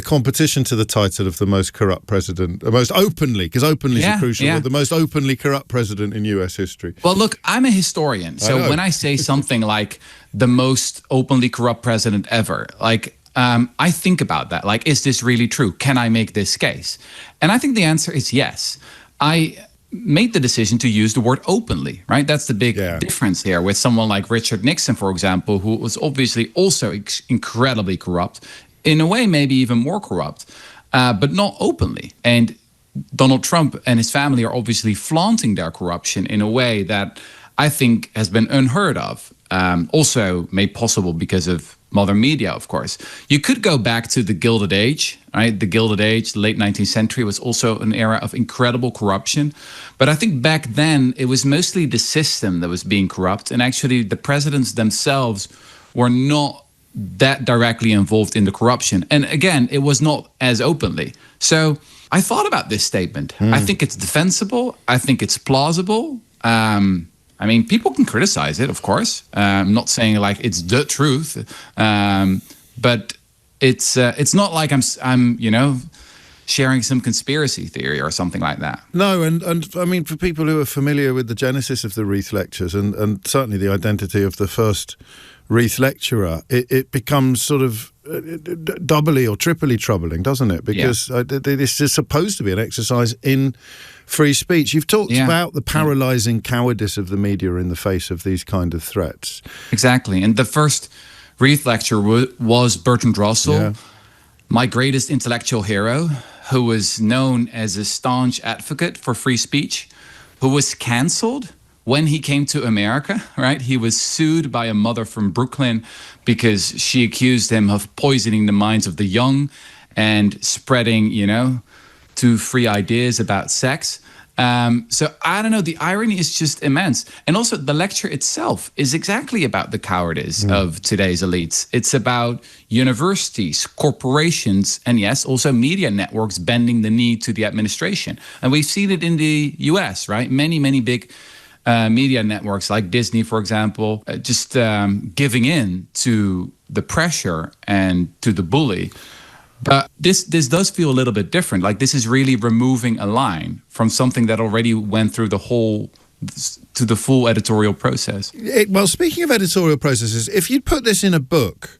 competition to the title of the most corrupt president, the most openly, because openly is a crucial word, the most openly corrupt president in US history? Well, look, I'm a historian, so when I say something like the most openly corrupt president ever, like I think about that. Like, is this really true? Can I make this case? And I think the answer is yes. I made the decision to use the word openly, right? That's the big difference here with someone like Richard Nixon, for example, who was obviously also incredibly corrupt, in a way maybe even more corrupt, but not openly. And Donald Trump and his family are obviously flaunting their corruption in a way that I think has been unheard of, also made possible because of modern media, of course. You could go back to the Gilded Age, right? The Gilded Age, late 19th century, was also an era of incredible corruption. But I think back then, it was mostly the system that was being corrupt. And actually, the presidents themselves were not that directly involved in the corruption. And again, it was not as openly. So I thought about this statement. I think it's defensible. I think it's plausible. I mean, people can criticize it, of course. I'm not saying like it's the truth, but it's not like I'm sharing some conspiracy theory or something like that. No, and I mean, for people who are familiar with the genesis of the Reith lectures and certainly the identity of the first Reith lecturer, it becomes sort of doubly or triply troubling, doesn't it? Because this is supposed to be an exercise in free speech. You've talked about the paralysing cowardice of the media in the face of these kind of threats. Exactly. And the first Reith lecturer was Bertrand Russell, my greatest intellectual hero, who was known as a staunch advocate for free speech, who was cancelled when he came to America, right? He was sued by a mother from Brooklyn because she accused him of poisoning the minds of the young and spreading, too free ideas about sex. So I don't know, the irony is just immense. And also the lecture itself is exactly about the cowardice of today's elites. It's about universities, corporations, and yes, also media networks bending the knee to the administration. And we've seen it in the US, right? Many, many big media networks like Disney, for example, just giving in to the pressure and to the bully. But this does feel a little bit different. Like this is really removing a line from something that already went through the full editorial process. Well, speaking of editorial processes, if you'd put this in a book,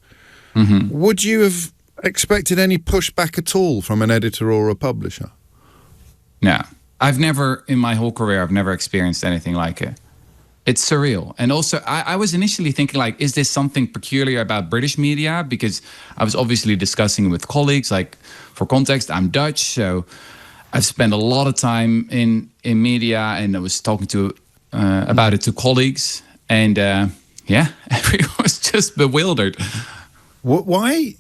would you have expected any pushback at all from an editor or a publisher? No. I've never, in my whole career, I've never experienced anything like it. It's surreal. And also, I was initially thinking, like, is this something peculiar about British media? Because I was obviously discussing with colleagues, like, for context, I'm Dutch, so I've spent a lot of time in media, and I was talking about it to colleagues. And, everyone was just bewildered. Why?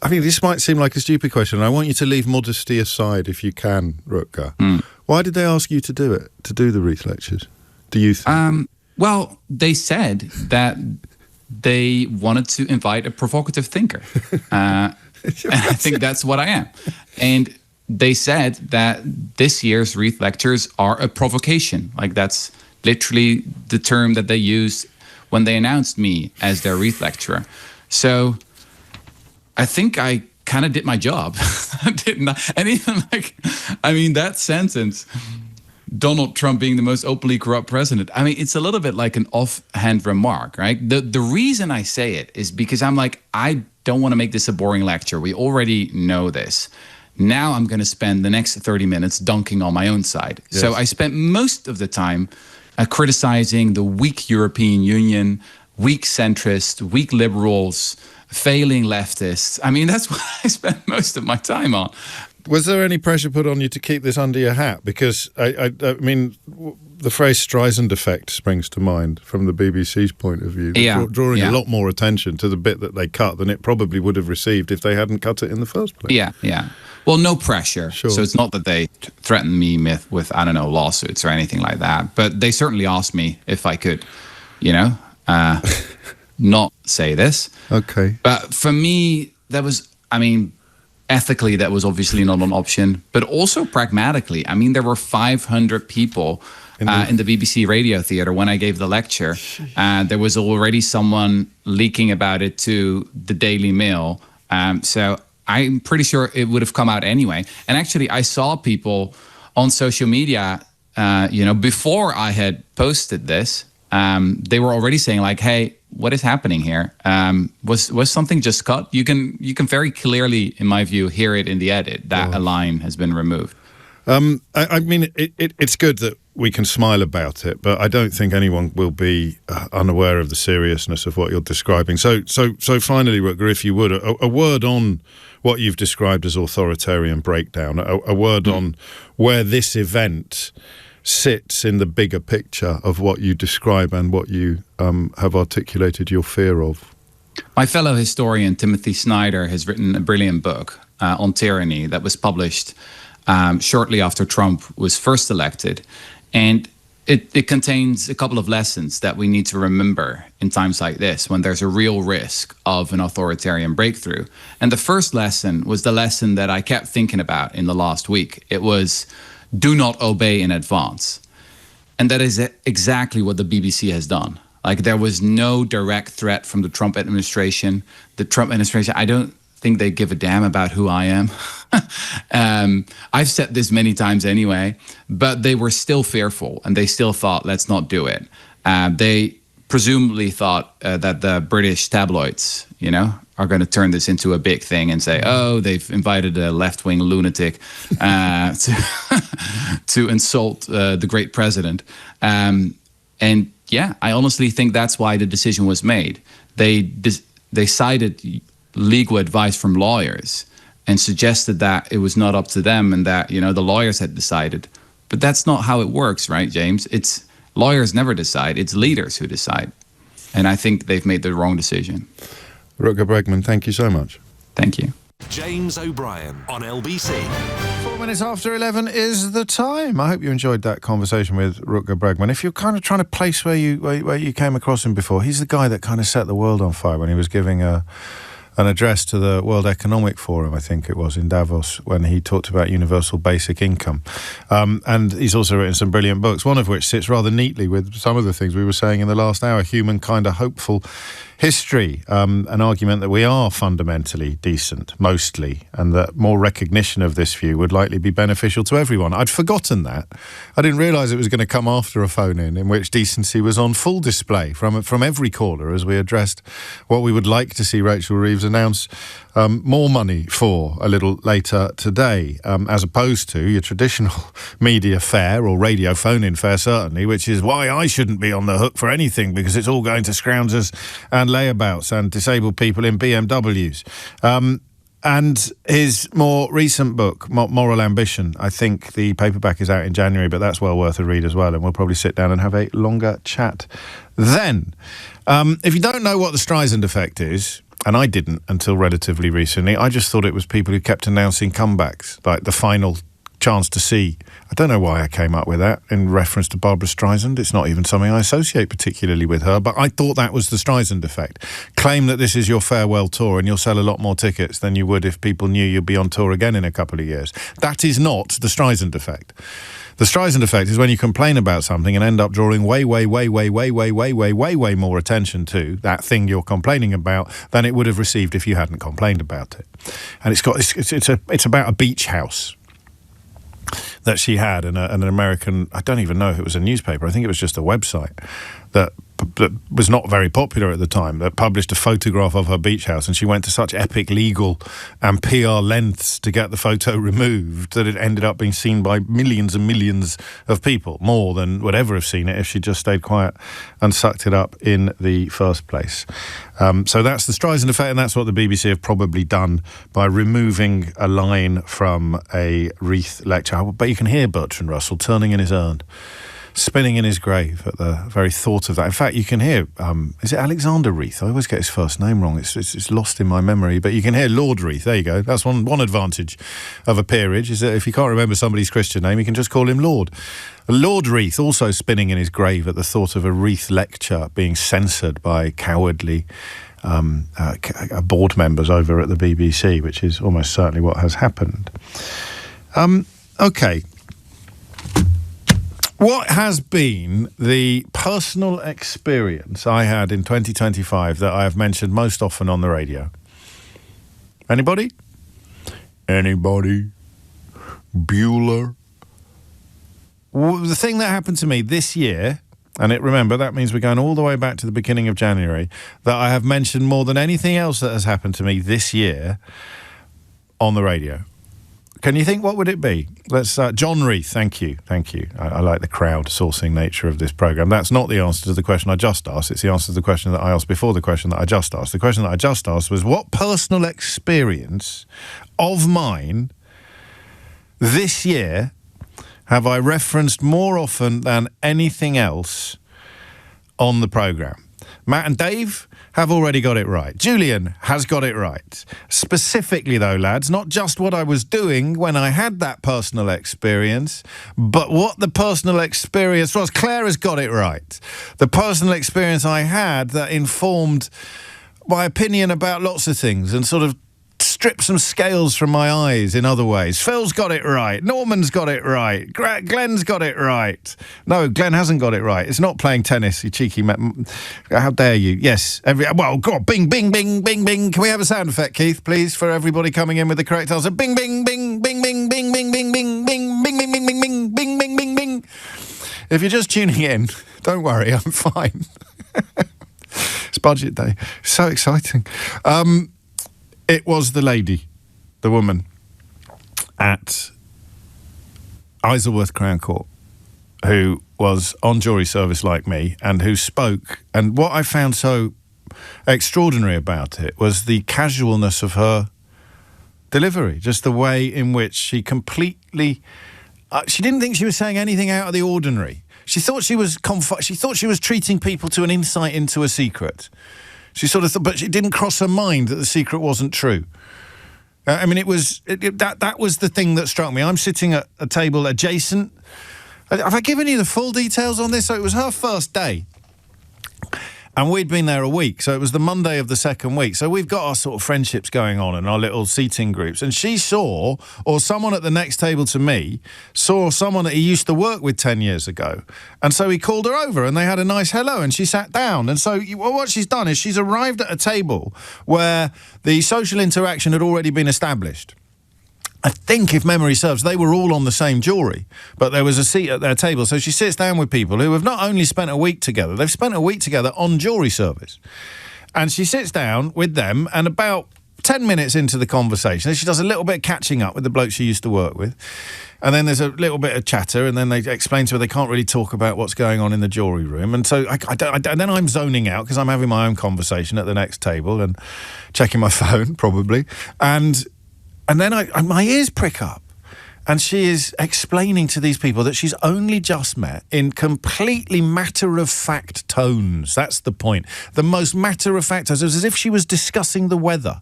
I mean, this might seem like a stupid question, and I want you to leave modesty aside if you can, Rutger. Why did they ask you to do it, to do the Reith lectures, do you think? Well, they said that they wanted to invite a provocative thinker. And I think that's what I am. And they said that this year's Reith lectures are a provocation. Like that's literally the term that they used when they announced me as their Reith lecturer. So I think I kind of did my job, didn't I? And even that sentence, Donald Trump being the most openly corrupt president, I mean, it's a little bit like an offhand remark, right? The reason I say it is because I'm like, I don't want to make this a boring lecture. We already know this. Now I'm going to spend the next 30 minutes dunking on my own side. Yes. So I spent most of the time criticizing the weak European Union, weak centrists, weak liberals, failing leftists. I mean, that's what I spent most of my time on. Was there any pressure put on you to keep this under your hat? Because, I mean, the phrase Streisand effect springs to mind from the BBC's point of view, drawing a lot more attention to the bit that they cut than it probably would have received if they hadn't cut it in the first place. Yeah. Well, no pressure. Sure. So it's not that they threatened me with, I don't know, lawsuits or anything like that. But they certainly asked me if I could, not say this. Okay. But for me, that was, I mean, ethically, that was obviously not an option, but also pragmatically. I mean, there were 500 people in the BBC Radio Theatre when I gave the lecture. There was already someone leaking about it to the Daily Mail. So I'm pretty sure it would have come out anyway. And actually, I saw people on social media, before I had posted this, they were already saying like, "Hey, what is happening here? Was something just cut?" You can very clearly, in my view, hear it in the edit that a line has been removed. I mean, it's good that we can smile about it, but I don't think anyone will be unaware of the seriousness of what you're describing. So finally, Rutger, if you would, a word on what you've described as authoritarian breakdown, a word on where this event sits in the bigger picture of what you describe and what you have articulated your fear of. My fellow historian, Timothy Snyder, has written a brilliant book on tyranny that was published shortly after Trump was first elected. And it contains a couple of lessons that we need to remember in times like this, when there's a real risk of an authoritarian breakthrough. And the first lesson was the lesson that I kept thinking about in the last week. It was, do not obey in advance. And that is exactly what the BBC has done. Like, there was no direct threat from the Trump administration. The Trump administration, I don't think they give a damn about who I am. I've said this many times anyway, but they were still fearful and they still thought, let's not do it. They presumably thought that the British tabloids, are going to turn this into a big thing and say, oh, they've invited a left-wing lunatic to insult the great president. And yeah, I honestly think that's why the decision was made. They cited legal advice from lawyers and suggested that it was not up to them and that, the lawyers had decided. But that's not how it works, right, James? It's lawyers never decide. It's leaders who decide. And I think they've made the wrong decision. Rutger Bregman, thank you so much. Thank you. James O'Brien on LBC. 4 minutes after 11 is the time. I hope you enjoyed that conversation with Rutger Bregman. If you're kind of trying to place where you came across him before, he's the guy that kind of set the world on fire when he was giving an address to the World Economic Forum, I think it was, in Davos, when he talked about universal basic income. And he's also written some brilliant books, one of which sits rather neatly with some of the things we were saying in the last hour. Humankind, a Hopeful History, an argument that we are fundamentally decent, mostly, and that more recognition of this view would likely be beneficial to everyone. I'd forgotten that. I didn't realise it was going to come after a phone-in in which decency was on full display from every caller as we addressed what we would like to see Rachel Reeves announce more money for a little later today, as opposed to your traditional media fare or radio phone-in fare, certainly, which is why I shouldn't be on the hook for anything, because it's all going to scroungers and layabouts and disabled people in BMWs. And his more recent book, Moral Ambition, I think the paperback is out in January, but that's well worth a read as well, and we'll probably sit down and have a longer chat then. If you don't know what the Streisand effect is, and I didn't until relatively recently, I just thought it was people who kept announcing comebacks, like the final chance to see. I don't know why I came up with that in reference to Barbara Streisand. It's not even something I associate particularly with her, but I thought that was the Streisand effect. Claim that this is your farewell tour and you'll sell a lot more tickets than you would if people knew you'd be on tour again in a couple of years. That is not the Streisand effect. The Streisand effect is when you complain about something and end up drawing way more attention to that thing you're complaining about than it would have received if you hadn't complained about it. And it's about a beach house that she had in an American, I don't even know if it was a newspaper, I think it was just a website that was not very popular at the time, that published a photograph of her beach house, and she went to such epic legal and PR lengths to get the photo removed that it ended up being seen by millions and millions of people, more than would ever have seen it if she just stayed quiet and sucked it up in the first place. So that's the Streisand effect, and that's what the BBC have probably done by removing a line from a Reith lecture. But you can hear Bertrand Russell turning in his urn, spinning in his grave at the very thought of that. In fact, you can hear, is it Alexander Reith? I always get his first name wrong. It's lost in my memory. But you can hear Lord Reith. There you go. That's one advantage of a peerage, is that if you can't remember somebody's Christian name, you can just call him Lord. Lord Reith also spinning in his grave at the thought of a Reith lecture being censored by cowardly board members over at the BBC, which is almost certainly what has happened. Okay. What has been the personal experience I had in 2025 that I have mentioned most often on the radio? Anybody? Bueller? Well, the thing that happened to me this year, and remember, that means we're going all the way back to the beginning of January, that I have mentioned more than anything else that has happened to me this year on the radio. Can you think what would it be? Let's John Reith, thank you. I like the crowd-sourcing nature of this programme. That's not the answer to the question I just asked. It's the answer to the question that I asked before the question that I just asked. The question that I just asked was, what personal experience of mine this year have I referenced more often than anything else on the programme? Matt and Dave have already got it right. Julian has got it right. Specifically, though, lads, not just what I was doing when I had that personal experience, but what the personal experience was. Claire has got it right. The personal experience I had that informed my opinion about lots of things and sort of stripped some scales from my eyes in other ways. Phil's got it right. Norman's got it right. Glenn's got it right. No, Glenn hasn't got it right. It's not playing tennis, you cheeky... How dare you? Yes. Well, God, bing, bing, bing, bing, bing. Can we have a sound effect, Keith, please, for everybody coming in with the correct answer? Bing, bing, bing, bing, bing, bing, bing, bing, bing, bing, bing, bing, bing, bing, bing, bing, bing, bing, bing. If you're just tuning in, don't worry, I'm fine. It's budget day. So exciting. It was the lady, the woman, at Isleworth Crown Court, who was on jury service like me and who spoke. And what I found so extraordinary about it was the casualness of her delivery, just the way in which she completely... she didn't think she was saying anything out of the ordinary. She thought she was treating people to an insight into a secret. She sort of thought, but it didn't cross her mind that the secret wasn't true. I mean, that was the thing that struck me. I'm sitting at a table adjacent. Have I given you the full details on this? So it was her first day. And we'd been there a week, so it was the Monday of the second week. So we've got our sort of friendships going on and our little seating groups. And she saw, or someone at the next table to me, saw someone that he used to work with 10 years ago. And so he called her over and they had a nice hello and she sat down. And so what she's done is she's arrived at a table where the social interaction had already been established. I think, if memory serves, they were all on the same jury, but there was a seat at their table. So she sits down with people who have not only spent a week together, they've spent a week together on jury service. And she sits down with them, and about 10 minutes into the conversation, she does a little bit of catching up with the bloke she used to work with. And then there's a little bit of chatter, and then they explain to her they can't really talk about what's going on in the jury room. And so and then I'm zoning out because I'm having my own conversation at the next table and checking my phone, probably. And then my ears prick up, and she is explaining to these people that she's only just met in completely matter-of-fact tones. That's the point. The most matter-of-fact tones. It was as if she was discussing the weather.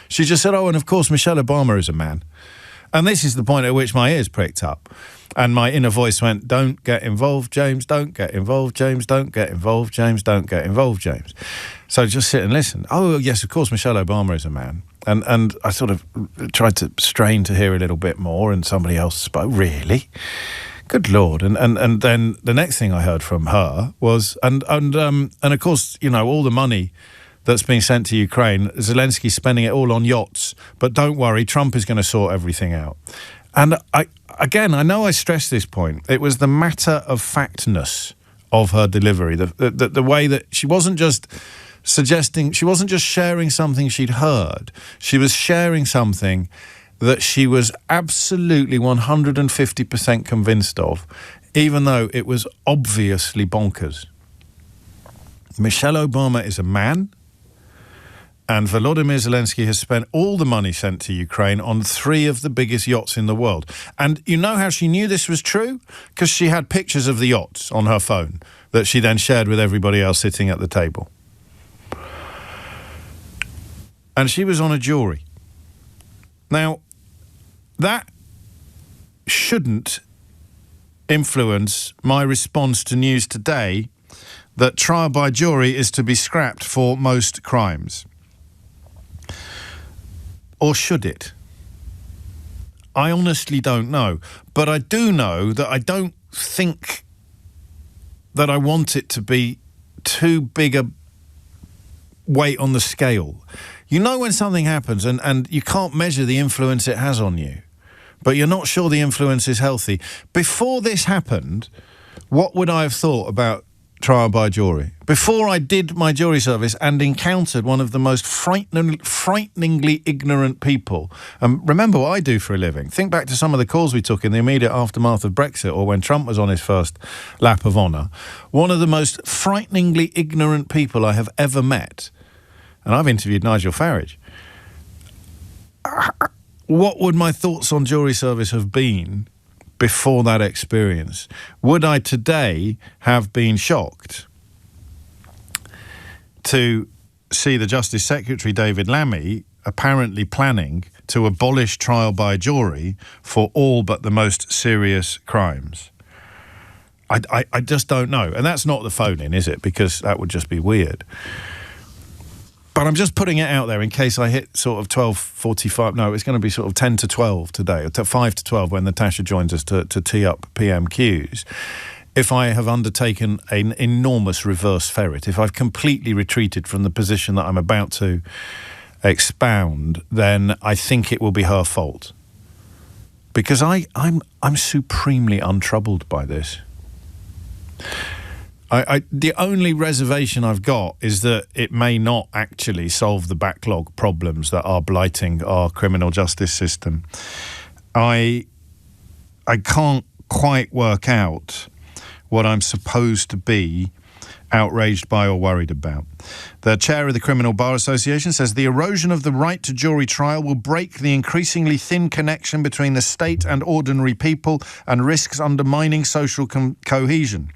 She just said, and of course, Michelle Obama is a man. And this is the point at which my ears pricked up. And my inner voice went, don't get involved, James, don't get involved, James, don't get involved, James, don't get involved, James. So just sit and listen. Oh, yes, of course, Michelle Obama is a man. And I sort of tried to strain to hear a little bit more, and somebody else spoke. Really? Good Lord. And then the next thing I heard from her was, and of course, you know, all the money that's being sent to Ukraine, Zelensky's spending it all on yachts. But don't worry, Trump is going to sort everything out. And I know I stressed this point. It was the matter-of-factness of her delivery, the way that she wasn't just suggesting, she wasn't just sharing something she'd heard. She was sharing something that she was absolutely 150% convinced of, even though it was obviously bonkers. Michelle Obama is a man, and Volodymyr Zelensky has spent all the money sent to Ukraine on 3 of the biggest yachts in the world. And you know how she knew this was true? Because she had pictures of the yachts on her phone that she then shared with everybody else sitting at the table. And she was on a jury. Now, that shouldn't influence my response to news today that trial by jury is to be scrapped for most crimes? Or should it? I honestly don't know. But I do know that I don't think that I want it to be too big a weight on the scale. You know when something happens and you can't measure the influence it has on you, but you're not sure the influence is healthy. Before this happened, what would I have thought about trial by jury? Before I did my jury service and encountered one of the most frighteningly ignorant people. Remember what I do for a living. Think back to some of the calls we took in the immediate aftermath of Brexit or when Trump was on his first lap of honour. One of the most frighteningly ignorant people I have ever met. And I've interviewed Nigel Farage. What would my thoughts on jury service have been before that experience? Would I today have been shocked to see the Justice Secretary, David Lammy, apparently planning to abolish trial by jury for all but the most serious crimes? I just don't know. And that's not the phone-in, is it? Because that would just be weird. But I'm just putting it out there in case I hit sort of 12:45. No, it's going to be sort of 10 to 12 today, or 5 to 12 when Natasha joins us to tee up PMQs. If I have undertaken an enormous reverse ferret, if I've completely retreated from the position that I'm about to expound, then I think it will be her fault. Because I'm supremely untroubled by this. The only reservation I've got is that it may not actually solve the backlog problems that are blighting our criminal justice system. I can't quite work out what I'm supposed to be outraged by or worried about. The chair of the Criminal Bar Association says the erosion of the right to jury trial will break the increasingly thin connection between the state and ordinary people and risks undermining social cohesion.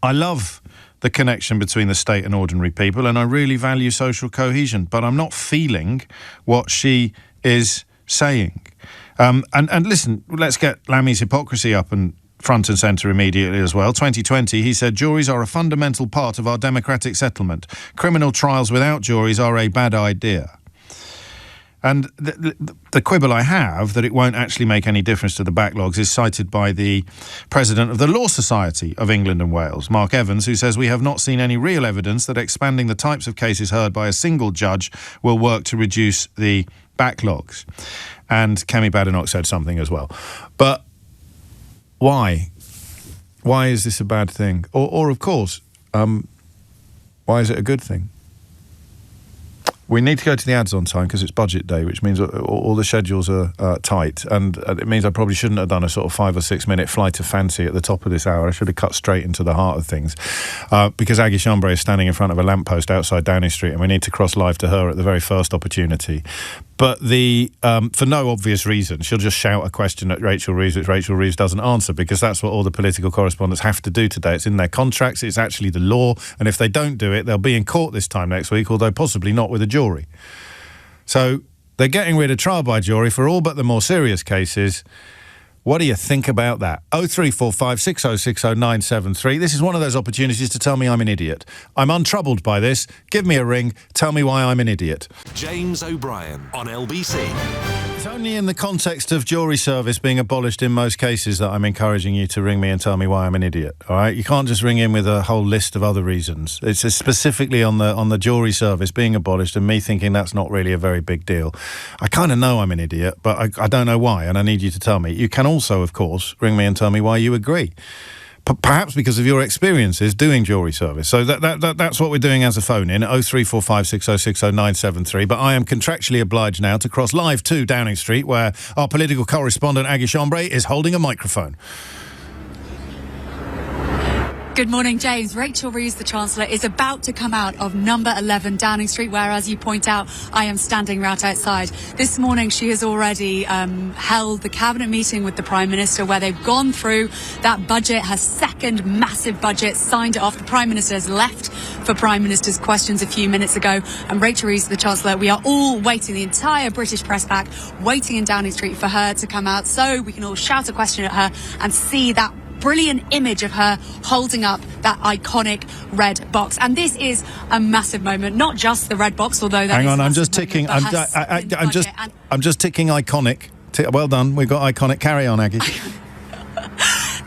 I love the connection between the state and ordinary people, and I really value social cohesion, but I'm not feeling what she is saying. And listen, let's get Lammy's hypocrisy up and front and centre immediately as well. 2020, he said, juries are a fundamental part of our democratic settlement. Criminal trials without juries are a bad idea. And the quibble I have that it won't actually make any difference to the backlogs is cited by the president of the Law Society of England and Wales, Mark Evans, who says we have not seen any real evidence that expanding the types of cases heard by a single judge will work to reduce the backlogs. And Kemi Badenoch said something as well. But why? Why is this a bad thing? Or of course, why is it a good thing? We need to go to the ads on time because it's budget day, which means all the schedules are tight. And it means I probably shouldn't have done a sort of 5 or 6 minute flight of fancy at the top of this hour. I should have cut straight into the heart of things. Because Aggie Chambre is standing in front of a lamppost outside Downing Street and we need to cross live to her at the very first opportunity. But for no obvious reason, she'll just shout a question at Rachel Reeves, which Rachel Reeves doesn't answer, because that's what all the political correspondents have to do today. It's in their contracts, it's actually the law, and if they don't do it, they'll be in court this time next week, although possibly not with a jury. So they're getting rid of trial by jury for all but the more serious cases. What do you think about that? 0345 6060 973. This is one of those opportunities to tell me I'm an idiot. I'm untroubled by this. Give me a ring. Tell me why I'm an idiot. James O'Brien on LBC. It's only in the context of jury service being abolished in most cases that I'm encouraging you to ring me and tell me why I'm an idiot. All right? You can't just ring in with a whole list of other reasons. It's specifically on the jury service being abolished and me thinking that's not really a very big deal. I kind of know I'm an idiot, but I don't know why, and I need you to tell me. You can also, of course, ring me and tell me why you agree. Perhaps because of your experiences doing jury service. So that's what we're doing as a phone-in, 0345 6060 973. But I am contractually obliged now to cross live to Downing Street, where our political correspondent, Aggie Chambre, is holding a microphone. Good morning, James. Rachel Reeves, the Chancellor, is about to come out of number 11 Downing Street, where, as you point out, I am standing right outside. This morning, she has already held the cabinet meeting with the Prime Minister, where they've gone through that budget, her second massive budget, signed it off. The Prime Minister has left for Prime Minister's questions a few minutes ago. And Rachel Reeves, the Chancellor, we are all waiting, the entire British press pack, waiting in Downing Street for her to come out so we can all shout a question at her and see that brilliant image of her holding up that iconic red box. And this is a massive moment, not just the red box, although that Hang is on, a I'm just massive ticking. moment, I'm just ticking iconic. Well done. We've got iconic. Carry on, Aggie.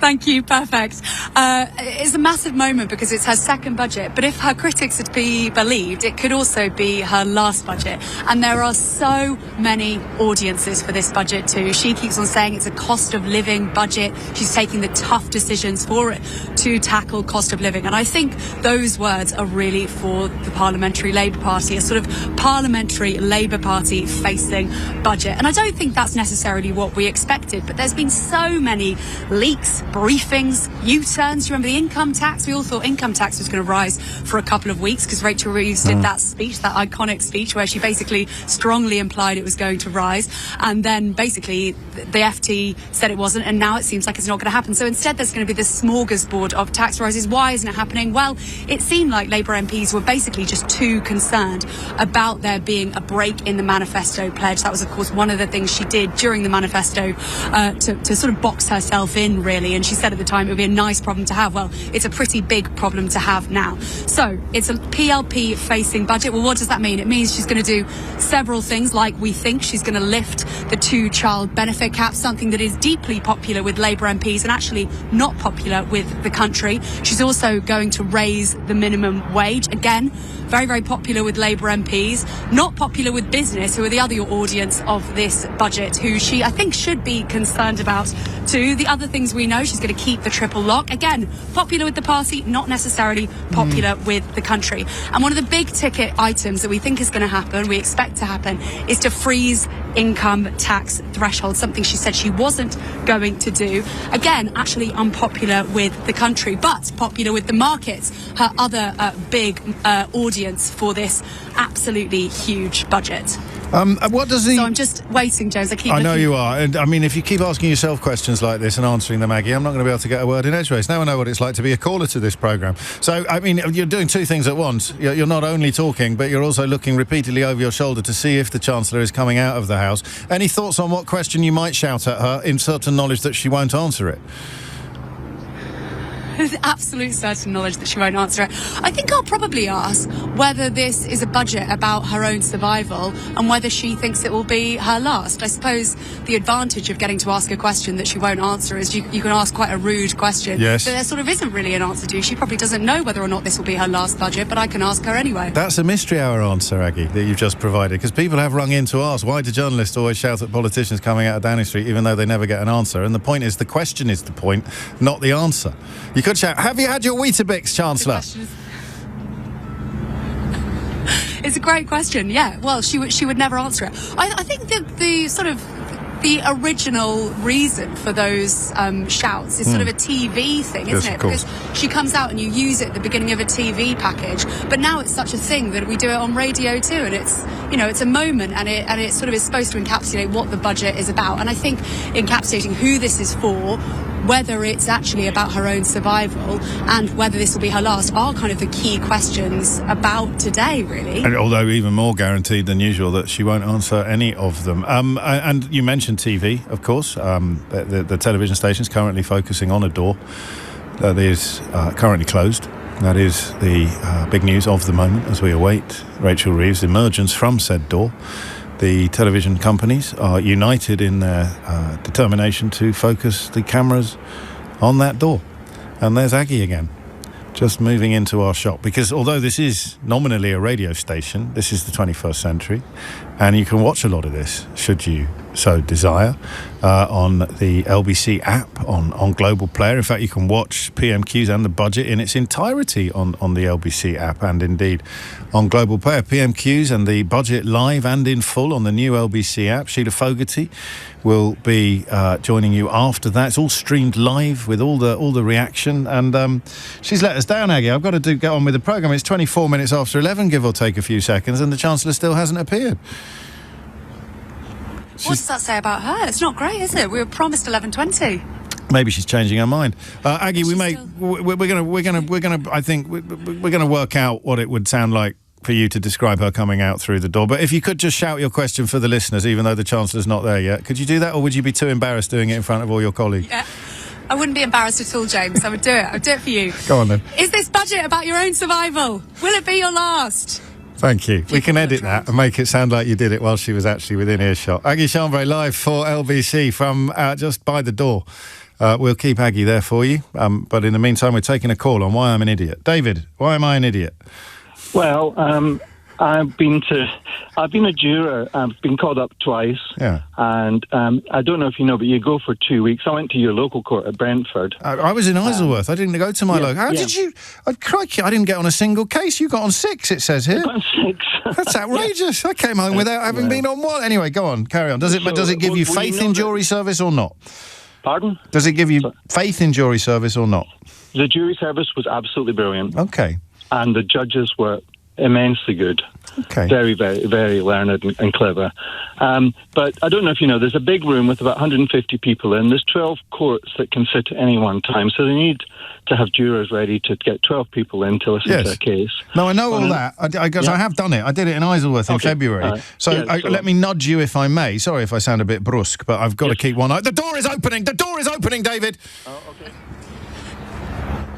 Thank you. Perfect. It's a massive moment because it's her second budget. But if her critics are to be believed, it could also be her last budget. And there are so many audiences for this budget too. She keeps on saying it's a cost of living budget. She's taking the tough decisions for it to tackle cost of living. And I think those words are really for the Parliamentary Labour Party, a sort of Parliamentary Labour Party facing budget. And I don't think that's necessarily what we expected. But there's been so many leaks, briefings, U-turns. You remember the income tax? We all thought income tax was going to rise for a couple of weeks because Rachel Reith did that speech, that iconic speech where she basically strongly implied it was going to rise. And then basically the FT said it wasn't, and now it seems like it's not going to happen. So instead there's going to be this smorgasbord of tax rises. Why isn't it happening? Well, it seemed like Labour MPs were basically just too concerned about there being a break in the manifesto pledge. That was, of course, one of the things she did during the manifesto to sort of box herself in, really. And she said at the time it would be a nice problem to have. Well, it's a pretty big problem to have now. So it's a PLP facing budget. Well, what does that mean? It means she's going to do several things, like we think she's going to lift the 2-child benefit cap, something that is deeply popular with Labour MPs and actually not popular with the country. She's also going to raise the minimum wage. Again, very, very popular with Labour MPs, not popular with business, who are the other audience of this budget, who she, I think, should be concerned about too. The other things we know, she's going to keep the triple lock. Again, popular with the party, not necessarily popular with the country. And one of the big ticket items that we think is going to happen, we expect to happen, is to freeze income tax threshold, something she said she wasn't going to do. Again, actually unpopular with the country, but popular with the markets, her other big audience for this absolutely huge budget. What does he... So I'm just waiting, James. I know you are. And I mean, if you keep asking yourself questions like this and answering them, Aggie, I'm not going to be able to get a word in edgeways. Now I know what it's like to be a caller to this programme. So, I mean, you're doing two things at once. You're not only talking, but you're also looking repeatedly over your shoulder to see if the Chancellor is coming out of the House. Any thoughts on what question you might shout at her in certain knowledge that she won't answer it? There's absolute certain knowledge that she won't answer it. I think I'll probably ask whether this is a budget about her own survival and whether she thinks it will be her last. I suppose the advantage of getting to ask a question that she won't answer is you can ask quite a rude question. Yes. But there sort of isn't really an answer to. She probably doesn't know whether or not this will be her last budget, but I can ask her anyway. That's a mystery hour answer, Aggie, that you've just provided, because people have rung in to ask, why do journalists always shout at politicians coming out of Downing Street even though they never get an answer? And the point is, the question is the point, not the answer. You could shout, have you had your Weetabix, Chancellor? It's a great question, yeah. Well, she would never answer it. I think that the sort of the original reason for those shouts is sort of a TV thing, isn't it? Because she comes out and you use it at the beginning of a TV package, but now it's such a thing that we do it on radio too, and it's, you know, it's a moment, and it sort of is supposed to encapsulate what the budget is about. And I think encapsulating who this is for, whether it's actually about her own survival and whether this will be her last, are kind of the key questions about today, really. And although even more guaranteed than usual that she won't answer any of them. And you mentioned TV, of course. The television station is currently focusing on a door that is currently closed. That is the big news of the moment as we await Rachel Reith's emergence from said door. The television companies are united in their determination to focus the cameras on that door. And there's Aggie again, just moving into our shop. Because although this is nominally a radio station, this is the 21st century, and you can watch a lot of this, should you so desire, on the LBC app, on Global Player. In fact, you can watch PMQs and the budget in its entirety on the LBC app, and indeed on Global Player. PMQs and the budget live and in full on the new LBC app. Sheila Fogarty will be joining you after that. It's all streamed live with all the reaction, and she's let us down, Aggie. I've got to get on with the programme. It's 24 minutes after 11, give or take a few seconds, and the Chancellor still hasn't appeared. What does that say about her? It's not great, is it? We were promised 11:20. Maybe she's changing her mind. Aggie, we're gonna work out what it would sound like for you to describe her coming out through the door. But if you could just shout your question for the listeners, even though the Chancellor's not there yet, could you do that, or would you be too embarrassed doing it in front of all your colleagues? Yeah. I wouldn't be embarrassed at all, James. I would do it. I'd do it for you. Go on then. Is this budget about your own survival? Will it be your last? Thank you. We can edit that and make it sound like you did it while she was actually within earshot. Aggie Chambre live for LBC from just by the door. We'll keep Aggie there for you. But in the meantime, we're taking a call on why I'm an idiot. David, why am I an idiot? Well, I've been a juror. I've been called up twice. Yeah. And I don't know if you know, but you go for 2 weeks. I went to your local court at Brentford. I was in Isleworth. I didn't go to my local. How did you? Crikey, I didn't get on a single case. You got on 6, it says here. I got on 6. That's outrageous. I came home without having been on 1. Anyway, go on, carry on. Does it give you faith in jury service or not? Pardon? Does it give you faith in jury service or not? The jury service was absolutely brilliant. Okay. And the judges were immensely good. Okay. Very, very, very learned and clever. But I don't know if you know, there's a big room with about 150 people in. There's 12 courts that can sit at any one time. So they need to have jurors ready to get 12 people in to listen to a case. No, I know all that, because I have done it. I did it in Isleworth in February. Let me nudge you if I may. Sorry if I sound a bit brusque, but I've got to keep one eye. The door is opening! The door is opening, David! Oh, okay.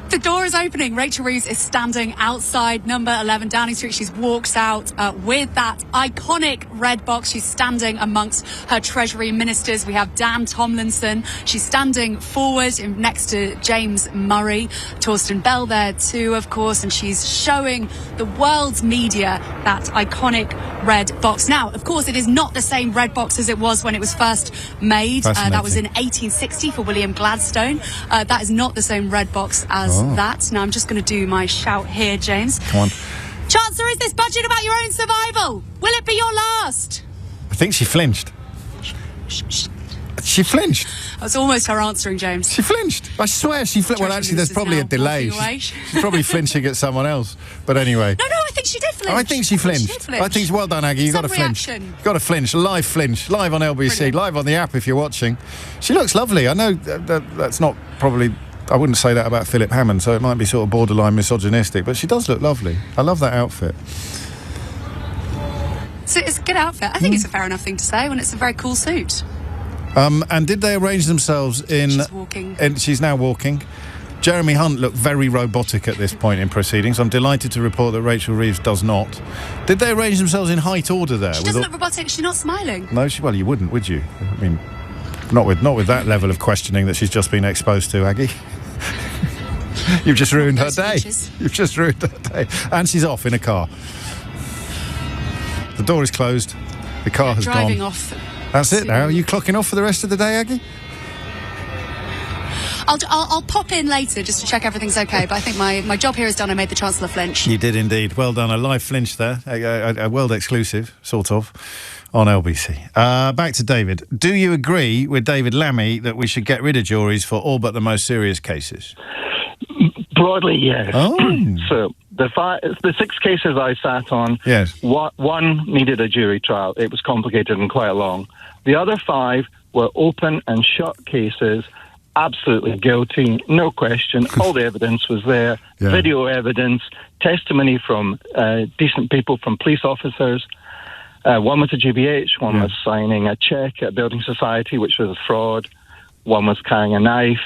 The door is opening. Rachel Reith is standing outside number 11 Downing Street. She's walked out with that iconic red box. She's standing amongst her Treasury ministers. We have Dan Tomlinson. She's standing forward next to James Murray. Torsten Bell there too, of course. And she's showing the world's media that iconic red box. Now, of course, it is not the same red box as it was when it was first made. That was in 1860 for William Gladstone. That is not the same red box as that. Now I'm just going to do my shout here, James. Come on. Chancellor, is this budget about your own survival? Will it be your last? I think she flinched. She flinched. That's almost her answering, James. She flinched. I swear she flinched. Well, actually, there's probably a delay. She's probably flinching at someone else. But anyway. No, I think she did flinch. I think she flinched. I think, well done, Aggie. You've got to flinch. You've got to flinch. Live on LBC. Brilliant. Live on the app if you're watching. She looks lovely. I know that's not probably... I wouldn't say that about Philip Hammond, so it might be sort of borderline misogynistic, but she does look lovely. I love that outfit. So it's a good outfit. I think it's a fair enough thing to say when it's a very cool suit. And did they arrange themselves in... She's walking. She's now walking. Jeremy Hunt looked very robotic at this point in proceedings. I'm delighted to report that Rachel Reeves does not. Did they arrange themselves in height order there? She doesn't look robotic. She's not smiling. No, well, you wouldn't, would you? I mean... Not with that level of questioning that she's just been exposed to, Aggie. You've just ruined her day. You've just ruined her day. And she's off in a car. The door is closed. The car has driving gone. Off. That's it now. Are you clocking off for the rest of the day, Aggie? I'll pop in later just to check everything's okay, but I think my job here is done. I made the Chancellor flinch. You did indeed. Well done. A live flinch there. A world exclusive, sort of, on LBC. Back to David. Do you agree with David Lammy that we should get rid of juries for all but the most serious cases? Broadly, yes. Oh. So the 6 cases I sat on, yes. One needed a jury trial. It was complicated and quite long. The other 5 were open and shut cases. Absolutely guilty, no question. All the evidence was there. Yeah. Video evidence, testimony from decent people, from police officers. One was a GBH, one was signing a cheque at a building society, which was a fraud. One was carrying a knife.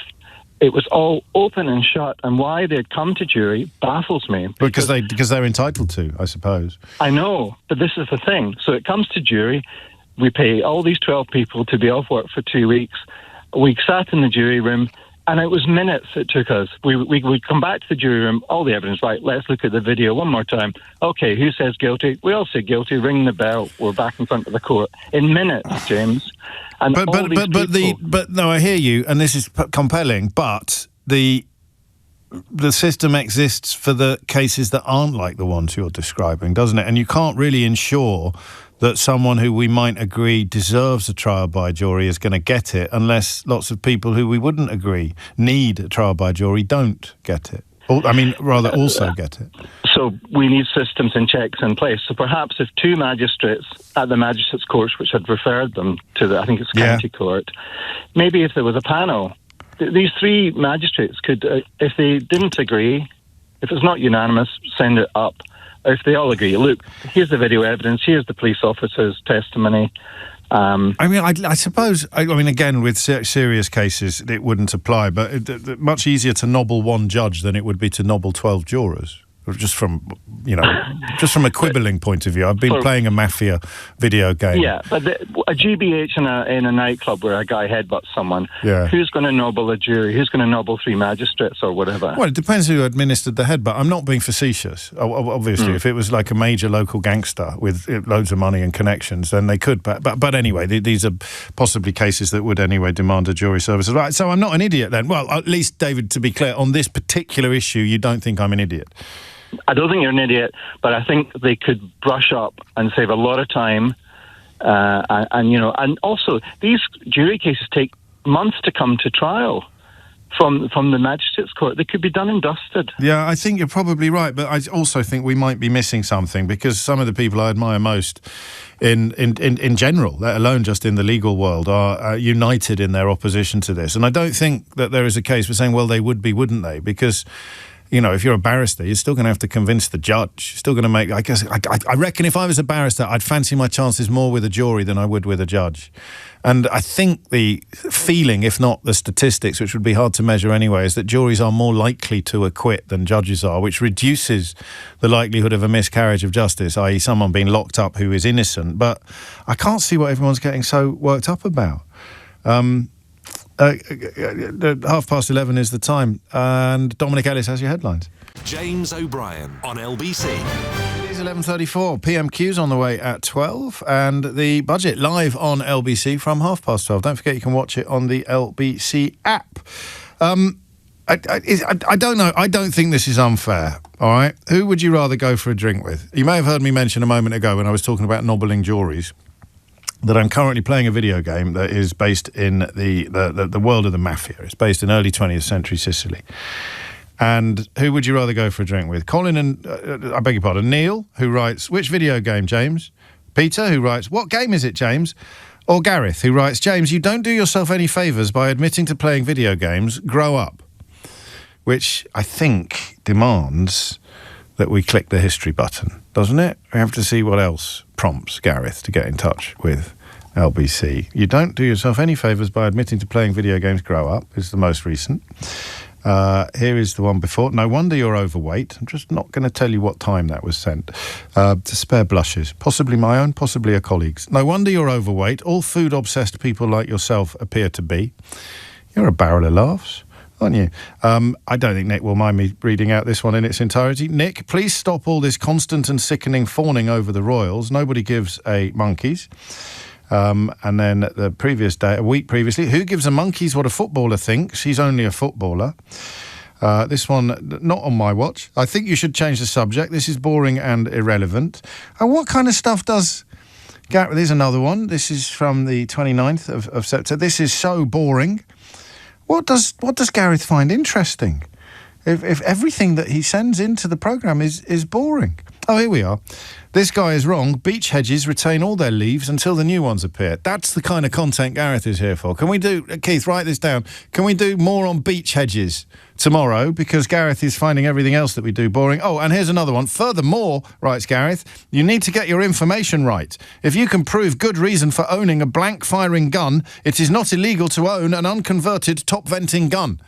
It was all open and shut, and why they'd come to jury baffles me. Because they're entitled to, I suppose. I know, but this is the thing. So it comes to jury. We pay all these 12 people to be off work for 2 weeks. We sat in the jury room, and it was minutes it took us. We'd come back to the jury room, all the evidence, right, let's look at the video one more time. Okay, who says guilty? We all say guilty, ring the bell, we're back in front of the court. In minutes, James. And but no, I hear you, and this is compelling, but the system exists for the cases that aren't like the ones you're describing, doesn't it? And you can't really ensure that someone who we might agree deserves a trial by jury is going to get it, unless lots of people who we wouldn't agree need a trial by jury don't get it. Also get it. So we need systems and checks in place. So perhaps if 2 magistrates at the magistrates' courts, which had referred them to I think it's county court, maybe if there was a panel, these 3 magistrates could, if they didn't agree, if it's not unanimous, send it up. If they all agree, look, here's the video evidence, here's the police officer's testimony, I mean, I suppose, again, with serious cases, it wouldn't apply, but much easier to nobble one judge than it would be to nobble 12 jurors. Just from a quibbling point of view. I've been playing a mafia video game. Yeah, but a GBH in a nightclub where a guy headbutts someone, who's going to nobble a jury? Who's going to nobble 3 magistrates or whatever? Well, it depends who administered the headbutt. I'm not being facetious. Obviously, if it was like a major local gangster with loads of money and connections, then they could. But anyway, these are possibly cases that would anyway demand a jury service. Right, so I'm not an idiot then. Well, at least, David, to be clear, on this particular issue, you don't think I'm an idiot? I don't think you're an idiot, but I think they could brush up and save a lot of time. And also these jury cases take months to come to trial from the magistrates' court. They could be done and dusted. Yeah, I think you're probably right, but I also think we might be missing something, because some of the people I admire most in general, let alone just in the legal world, are united in their opposition to this. And I don't think that there is a case for saying, well, they would be, wouldn't they? Because if you're a barrister, you're still going to have to convince the judge. You're still going to make... I reckon if I was a barrister, I'd fancy my chances more with a jury than I would with a judge. And I think the feeling, if not the statistics, which would be hard to measure anyway, is that juries are more likely to acquit than judges are, which reduces the likelihood of a miscarriage of justice, i.e. someone being locked up who is innocent. But I can't see what everyone's getting so worked up about. 11:30 is the time, and Dominic Ellis has your headlines. James O'Brien on LBC. It is 11:34. PMQs on the way at 12, and the budget live on LBC from 12:30. Don't forget you can watch it on the LBC app. I don't know. I don't think this is unfair. All right, who would you rather go for a drink with? You may have heard me mention a moment ago when I was talking about nobbling juries that I'm currently playing a video game that is based in the world of the mafia. It's based in early 20th century Sicily. And who would you rather go for a drink with? Colin and, I beg your pardon, Neil, who writes, which video game, James? Peter, who writes, what game is it, James? Or Gareth, who writes, James, you don't do yourself any favours by admitting to playing video games. Grow up. Which I think demands that we click the history button, doesn't it? We have to see what else prompts Gareth to get in touch with LBC. You don't do yourself any favours by admitting to playing video games. Grow up is the most recent. Here is the one before. No wonder you're overweight. I'm just not going to tell you what time that was sent. To spare blushes. Possibly my own, possibly a colleague's. No wonder you're overweight. All food-obsessed people like yourself appear to be. You're a barrel of laughs, aren't you? I don't think Nick will mind me reading out this one in its entirety. Nick, please stop all this constant and sickening fawning over the royals. Nobody gives a monkeys. And then the previous day, a week previously, who gives a monkeys what a footballer thinks? He's only a footballer. This one, not on my watch. I think you should change the subject. This is boring and irrelevant. And what kind of stuff does... There's another one. This is from the 29th of September. This is so boring. What does Gareth find interesting? If everything that he sends into the programme is boring. Oh, here we are. This guy is wrong. Beech hedges retain all their leaves until the new ones appear. That's the kind of content Gareth is here for. Can we do... Keith, write this down. Can we do more on beech hedges tomorrow? Because Gareth is finding everything else that we do boring. Oh, and here's another one. Furthermore, writes Gareth, you need to get your information right. If you can prove good reason for owning a blank-firing gun, it is not illegal to own an unconverted top-venting gun.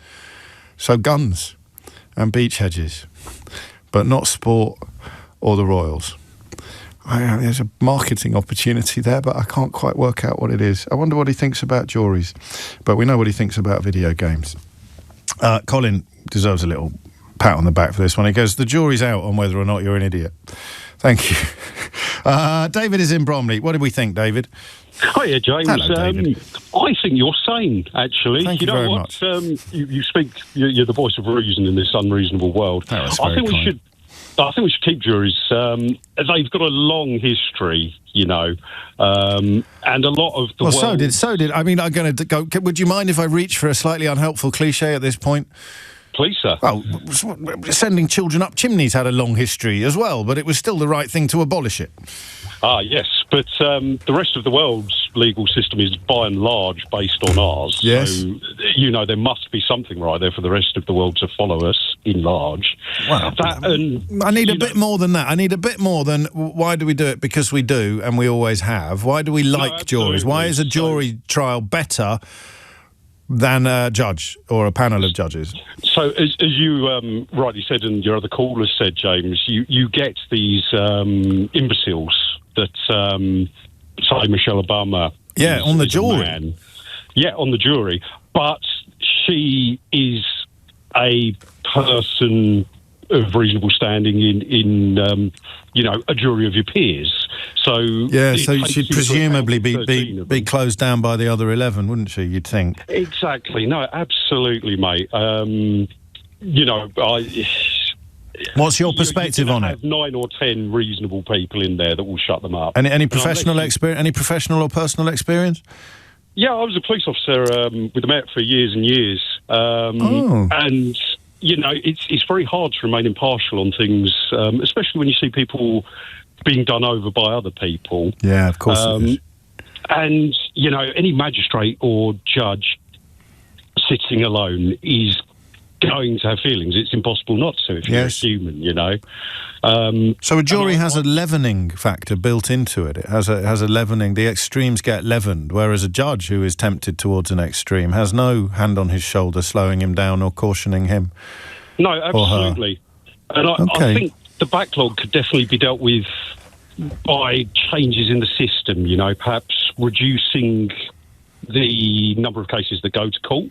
So guns and beech hedges, but not sport or the royals. There's a marketing opportunity there, but I can't quite work out what it is. I wonder what he thinks about juries, but we know what he thinks about video games. Colin deserves a little pat on the back for this one. He goes, the jury's out on whether or not you're an idiot. Thank you. David is in Bromley. What did we think, David? Hiya, James. Hello, David. I think you're sane, actually. Thank you know very what? much. You speak, you're the voice of reason in this unreasonable world. Oh, that's I think very kind. I think we should keep juries. They've got a long history, and a lot of the world... So did. I mean, I'm going to go... Would you mind if I reach for a slightly unhelpful cliche at this point? Please, sir. Well, sending children up chimneys had a long history as well, but it was still the right thing to abolish it. Yes, but the rest of the world's legal system is by and large based on ours. Yes. So, there must be something right there for the rest of the world to follow us. in large. Well, I need a bit more than that. I need a bit more than why do we do it? Because we do, and we always have. Why do we like juries? Why is a jury trial better than a judge or a panel of judges? So, as you rightly said, and your other callers said, James, you get these imbeciles that say Michelle Obama. Yeah, on the jury. Yeah, on the jury. But she is a person of reasonable standing in a jury of your peers. So yeah, so she'd presumably be closed down by the other 11, wouldn't she? You'd think. Exactly. No, absolutely, mate. What's your perspective on it? Have 9 or 10 reasonable people in there that will shut them up. Any professional experience? Any professional or personal experience? Yeah, I was a police officer with the Met for years and years, and it's very hard to remain impartial on things, especially when you see people being done over by other people. Yeah, of course. It is. And any magistrate or judge sitting alone is going to have feelings. It's impossible not to if you're a human, So a jury has a leavening factor built into it. It has a leavening. The extremes get leavened, whereas a judge who is tempted towards an extreme has no hand on his shoulder slowing him down or cautioning him. No, absolutely. And I think the backlog could definitely be dealt with by changes in the system, perhaps reducing the number of cases that go to court,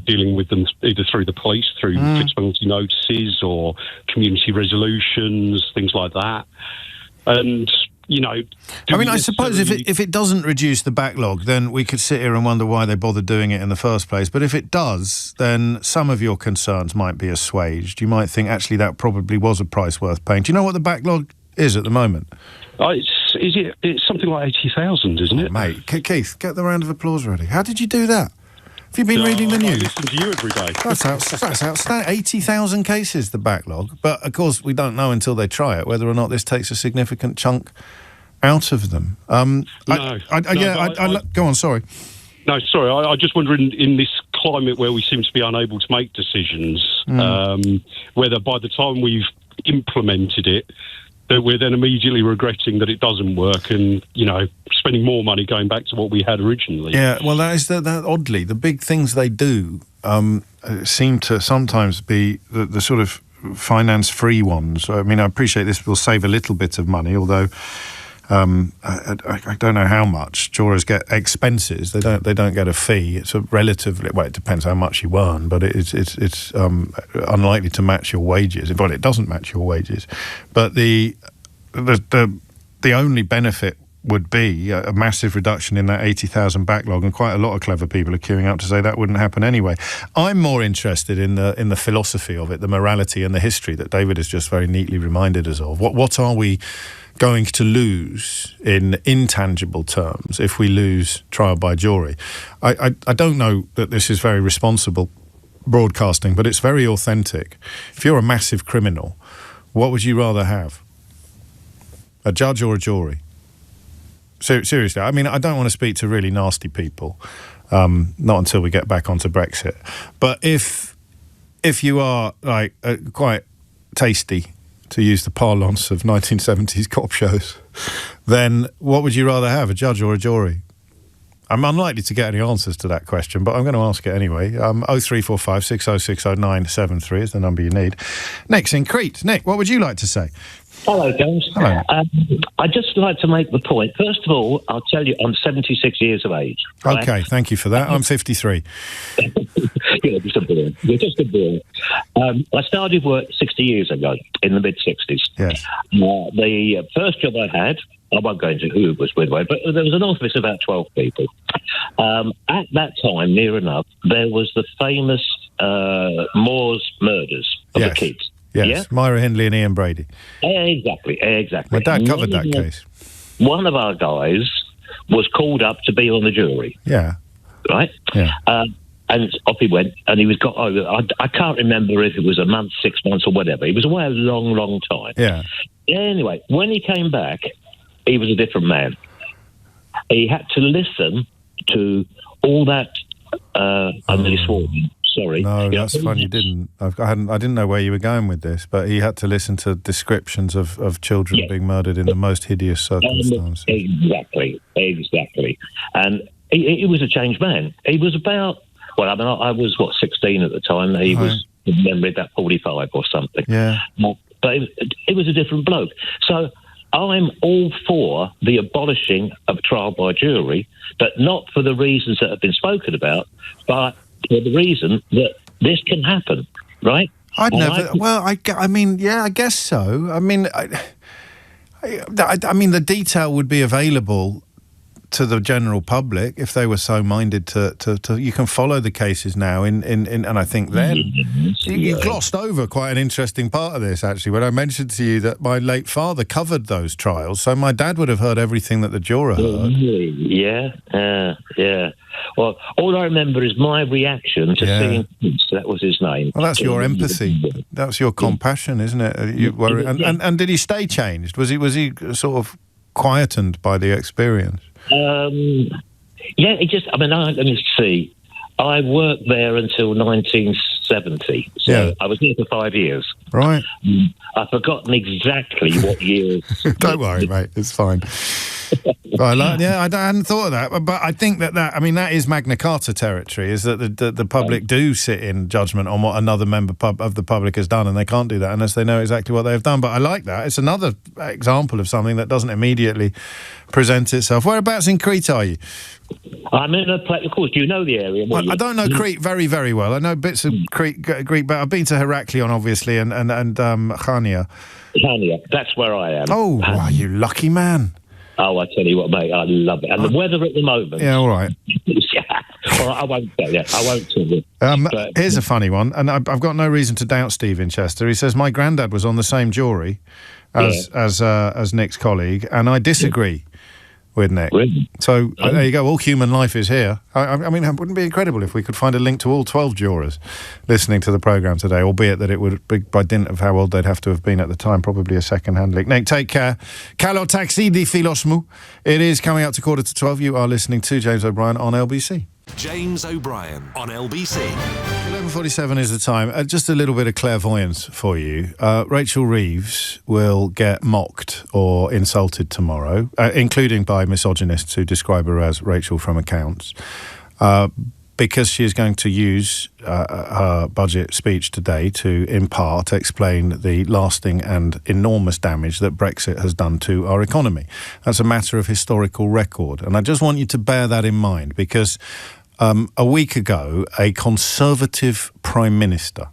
dealing with them either through the police, through fixed penalty notices or community resolutions, things like that. And, I suppose if it doesn't reduce the backlog, then we could sit here and wonder why they bothered doing it in the first place. But if it does, then some of your concerns might be assuaged. You might think, actually, that probably was a price worth paying. Do you know what the backlog is at the moment? It's something like 80,000, isn't it? Mate, Keith, get the round of applause ready. How did you do that? Have you been reading the news? I listen to you every day. That's outstanding. 80,000 cases, the backlog. But, of course, we don't know until they try it whether or not this takes a significant chunk out of them. Go on, sorry. No, sorry. I just wonder in this climate where we seem to be unable to make decisions, whether by the time we've implemented it, that we're then immediately regretting that it doesn't work and, spending more money going back to what we had originally. Yeah, well, that oddly, the big things they do seem to sometimes be the sort of finance-free ones. I mean, I appreciate this will save a little bit of money, although I don't know how much. Jurors get expenses. They don't get a fee. It's a relatively, well, it depends how much you earn, but it's unlikely to match your wages. Well, it doesn't match your wages. But the only benefit would be a massive reduction in that 80,000 backlog, and quite a lot of clever people are queuing up to say that wouldn't happen anyway. I'm more interested in the philosophy of it, the morality and the history that David has just very neatly reminded us of. What are we going to lose in intangible terms if we lose trial by jury? I don't know that this is very responsible broadcasting, but it's very authentic. If you're a massive criminal, what would you rather have? A judge or a jury? Seriously, I mean, I don't want to speak to really nasty people, not until we get back onto Brexit. But if you are like quite tasty, to use the parlance of 1970s cop shows, then what would you rather have, a judge or a jury? I'm unlikely to get any answers to that question, but I'm going to ask it anyway. 0345 6060973 is the number you need. Nick's in Crete. Nick, what would you like to say? Hello, James. Hello. I'd just like to make the point. First of all, I'll tell you, I'm 76 years of age. Right? Okay, thank you for that. I'm 53. You're just a boy. You're just a boy. I started work 60 years ago, in the mid-60s. Yes. The first job I had, I won't go into who it was with, but there was an office of about 12 people. At that time, near enough, there was the famous Moors murders of the kids. Yes, yeah? Myra Hindley and Ian Brady. Exactly. My dad covered that case. One of our guys was called up to be on the jury. Yeah. Right? Yeah. And off he went, and he was got over. I can't remember if it was a month, 6 months, or whatever. He was away a long, long time. Yeah. Anyway, when he came back, he was a different man. He had to listen to all that, I'm really sworn, sorry. No, that's fine. You didn't. I didn't know where you were going with this, but he had to listen to descriptions of children being murdered in the most hideous circumstances. Exactly. And he was a changed man. He was about, well, I mean, I was, 16 at the time. He was, remember, about 45 or something. Yeah. But it was a different bloke. So I'm all for the abolishing of trial by jury, but not for the reasons that have been spoken about, but for the reason that this can happen, right? I guess so. I mean, I mean, the detail would be available to the general public if they were so minded to you can follow the cases now and I think then you glossed over quite an interesting part of this, actually, when I mentioned to you that my late father covered those trials, so my dad would have heard everything that the juror heard. Yeah. Well, all I remember is my reaction to seeing that was his name. Well, that's your empathy. That's your compassion, isn't it? You worry. And did he stay changed? Was he sort of quietened by the experience? Let me see. I worked there until 1970, so I was there for 5 years. Right. I've forgotten exactly what year. Don't worry, mate. It's fine. I hadn't thought of that, but I think that is Magna Carta territory, is that the public do sit in judgment on what another member of the public has done, and they can't do that unless they know exactly what they've done. But I like that. It's another example of something that doesn't immediately present itself. Whereabouts in Crete are you? I'm in a place, of course, do you know the area? Well, I don't know Crete very, very well. I know bits of Crete, Greek, but I've been to Heraklion, obviously, and Chania. Chania, that's where I am. Oh, wow, you lucky man. Oh, I tell you what, mate, I love it. And the weather at the moment... Yeah, all right. Well, I won't tell you. Here's a funny one, and I've got no reason to doubt Steve in Chester. He says, my granddad was on the same jury as Nick's colleague, and I disagree with Nick. Really? So there you go, all human life is here. I mean, it wouldn't be incredible if we could find a link to all 12 jurors listening to the programme today, albeit that it would be, by dint of how old they'd have to have been at the time, probably a second-hand link. Nick, take care. Kalo taxi di filosmu. It is coming up to 11:45. You are listening to James O'Brien on LBC. James O'Brien on LBC. 11:47 is the time. Just a little bit of clairvoyance for you. Rachel Reeves will get mocked or insulted tomorrow, including by misogynists who describe her as Rachel from Accounts, because she is going to use her budget speech today to, in part, explain the lasting and enormous damage that Brexit has done to our economy. That's a matter of historical record. And I just want you to bear that in mind, because a week ago, a Conservative Prime Minister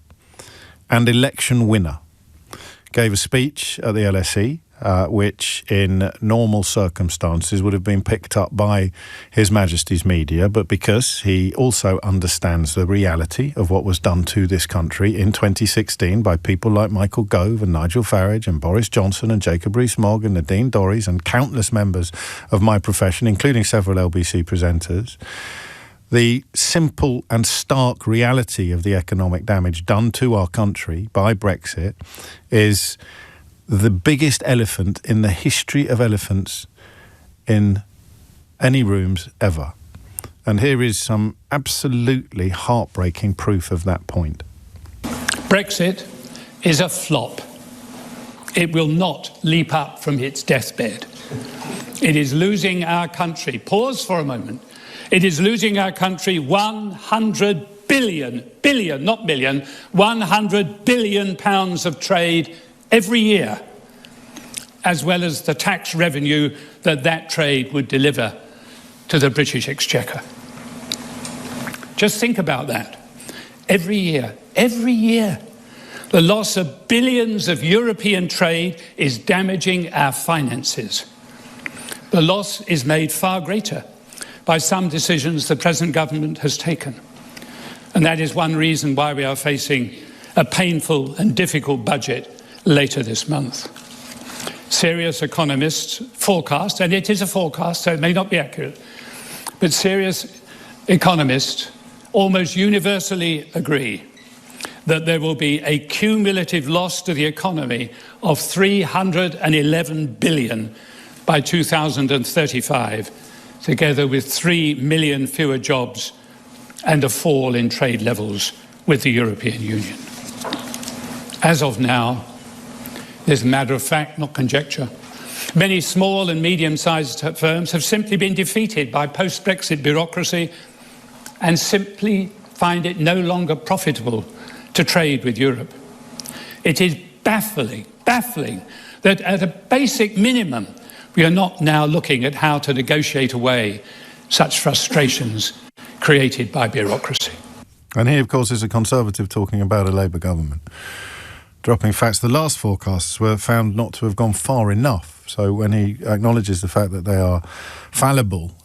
and election winner gave a speech at the LSE, which in normal circumstances would have been picked up by His Majesty's media, but because he also understands the reality of what was done to this country in 2016 by people like Michael Gove and Nigel Farage and Boris Johnson and Jacob Rees-Mogg and Nadine Dorries and countless members of my profession, including several LBC presenters, the simple and stark reality of the economic damage done to our country by Brexit is the biggest elephant in the history of elephants in any rooms ever. And here is some absolutely heartbreaking proof of that point. Brexit is a flop. It will not leap up from its deathbed. It is losing our country. Pause for a moment. It is losing our country 100 billion, not million, 100 billion pounds of trade every year, as well as the tax revenue that trade would deliver to the British Exchequer. Just think about that. Every year, the loss of billions of European trade is damaging our finances. The loss is made far greater by some decisions the present government has taken. And that is one reason why we are facing a painful and difficult budget later this month. Serious economists forecast, and it is a forecast, so it may not be accurate, but serious economists almost universally agree that there will be a cumulative loss to the economy of 311 billion by 2035, together with 3 million fewer jobs and a fall in trade levels with the European Union. As of now, this is a matter of fact, not conjecture. Many small and medium-sized firms have simply been defeated by post-Brexit bureaucracy and simply find it no longer profitable to trade with Europe. It is baffling that at a basic minimum, we are not now looking at how to negotiate away such frustrations created by bureaucracy. And he, of course, is a Conservative talking about a Labour government. Dropping facts, the last forecasts were found not to have gone far enough. So when he acknowledges the fact that they are fallible,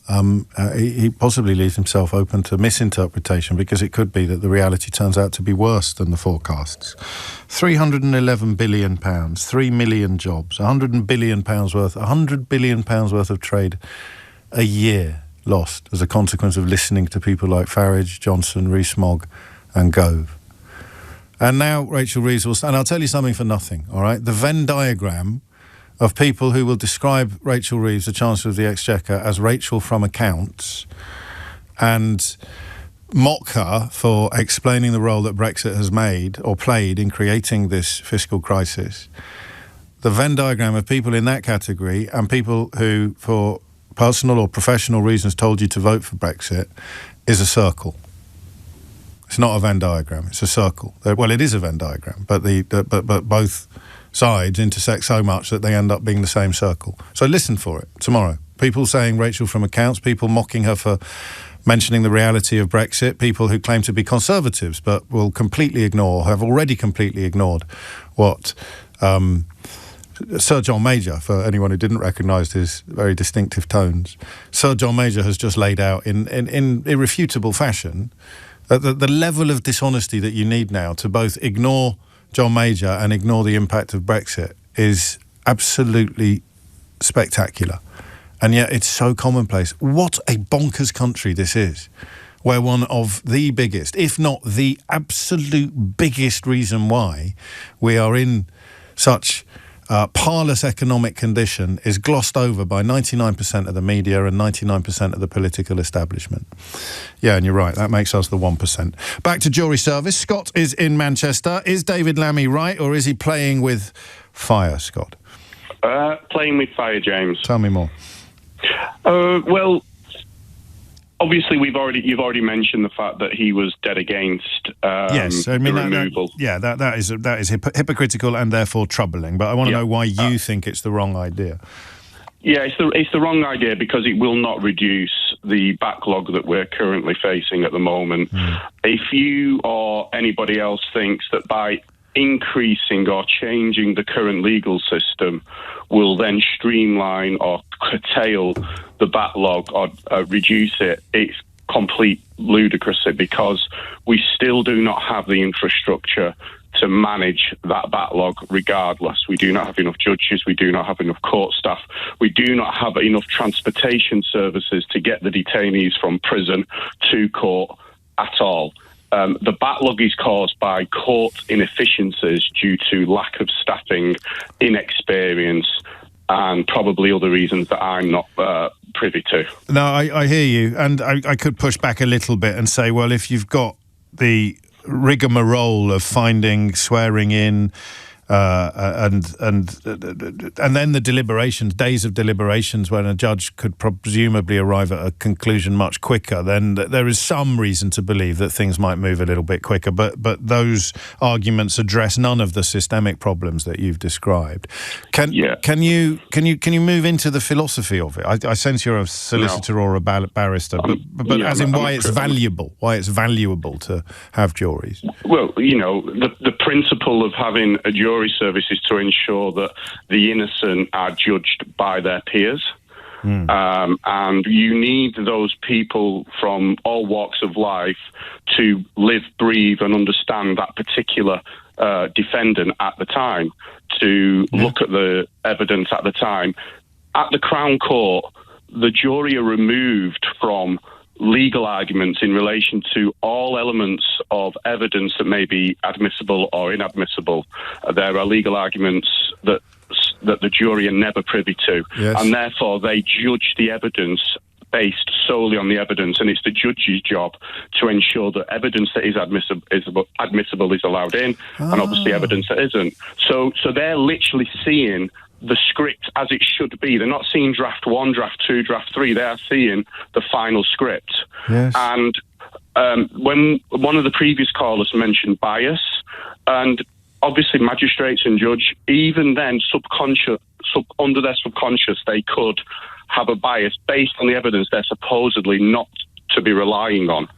he possibly leaves himself open to misinterpretation, because it could be that the reality turns out to be worse than the forecasts. £311 billion, 3 million jobs, £100 billion worth of trade a year lost as a consequence of listening to people like Farage, Johnson, Rees-Mogg and Gove. And now Rachel Reith will... And I'll tell you something for nothing, all right? The Venn diagram of people who will describe Rachel Reeves, the Chancellor of the Exchequer, as Rachel from accounts and mock her for explaining the role that Brexit has made or played in creating this fiscal crisis. The Venn diagram of people in that category and people who, for personal or professional reasons, told you to vote for Brexit is a circle. It's not a Venn diagram, it's a circle. Well, it is a Venn diagram, but but both sides intersect so much that they end up being the same circle. So listen for it tomorrow. People saying Rachel from accounts, people mocking her for mentioning the reality of Brexit, people who claim to be Conservatives but will completely ignore, have already completely ignored what Sir John Major, for anyone who didn't recognise his very distinctive tones, Sir John Major has just laid out in irrefutable fashion the level of dishonesty that you need now to both ignore John Major and ignore the impact of Brexit is absolutely spectacular. And yet it's so commonplace. What a bonkers country this is, where one of the biggest, if not the absolute biggest reason why we are in such parlous economic condition is glossed over by 99% of the media and 99% of the political establishment. Yeah, and you're right, that makes us the 1%. Back to jury service. Scott is in Manchester. Is David Lammy right, or is he playing with fire, Scott? Playing with fire, James. Tell me more. Well, obviously, you've already mentioned the fact that he was dead against yes, I mean, the removal. That is hypocritical and therefore troubling. But I want to know why you think it's the wrong idea. Yeah, it's the wrong idea because it will not reduce the backlog that we're currently facing at the moment. If you or anybody else thinks that by increasing or changing the current legal system will then streamline or curtail the backlog or reduce it, it's complete ludicrousy, because we still do not have the infrastructure to manage that backlog regardless. We do not have enough judges, we do not have enough court staff, we do not have enough transportation services to get the detainees from prison to court at all. The backlog is caused by court inefficiencies due to lack of staffing, inexperience, and probably other reasons that I'm not privy to. No, I hear you, and I could push back a little bit and say, well, if you've got the rigmarole of finding, swearing in, and then the deliberations, days of deliberations when a judge could presumably arrive at a conclusion much quicker, then there is some reason to believe that things might move a little bit quicker. But those arguments address none of the systemic problems that you've described. Can you move into the philosophy of it? I sense you're a solicitor or a barrister, but as in why it's valuable to have juries. Well, the principle of having a jury service is to ensure that the innocent are judged by their peers. And you need those people from all walks of life to live, breathe and understand that particular defendant at the time, to look at the evidence at the time. At the Crown Court, the jury are removed from legal arguments in relation to all elements of evidence that may be admissible or inadmissible. There are legal arguments that the jury are never privy to, and therefore they judge the evidence based solely on the evidence, and it's the judge's job to ensure that evidence that is admissible is allowed in, and obviously evidence that isn't. So they're literally seeing the script as it should be. They're not seeing draft 1, draft 2, draft 3. They are seeing the final script. Yes. And when one of the previous callers mentioned bias, and obviously magistrates and judge, even then, under their subconscious, they could have a bias based on the evidence they're supposedly not to be relying on.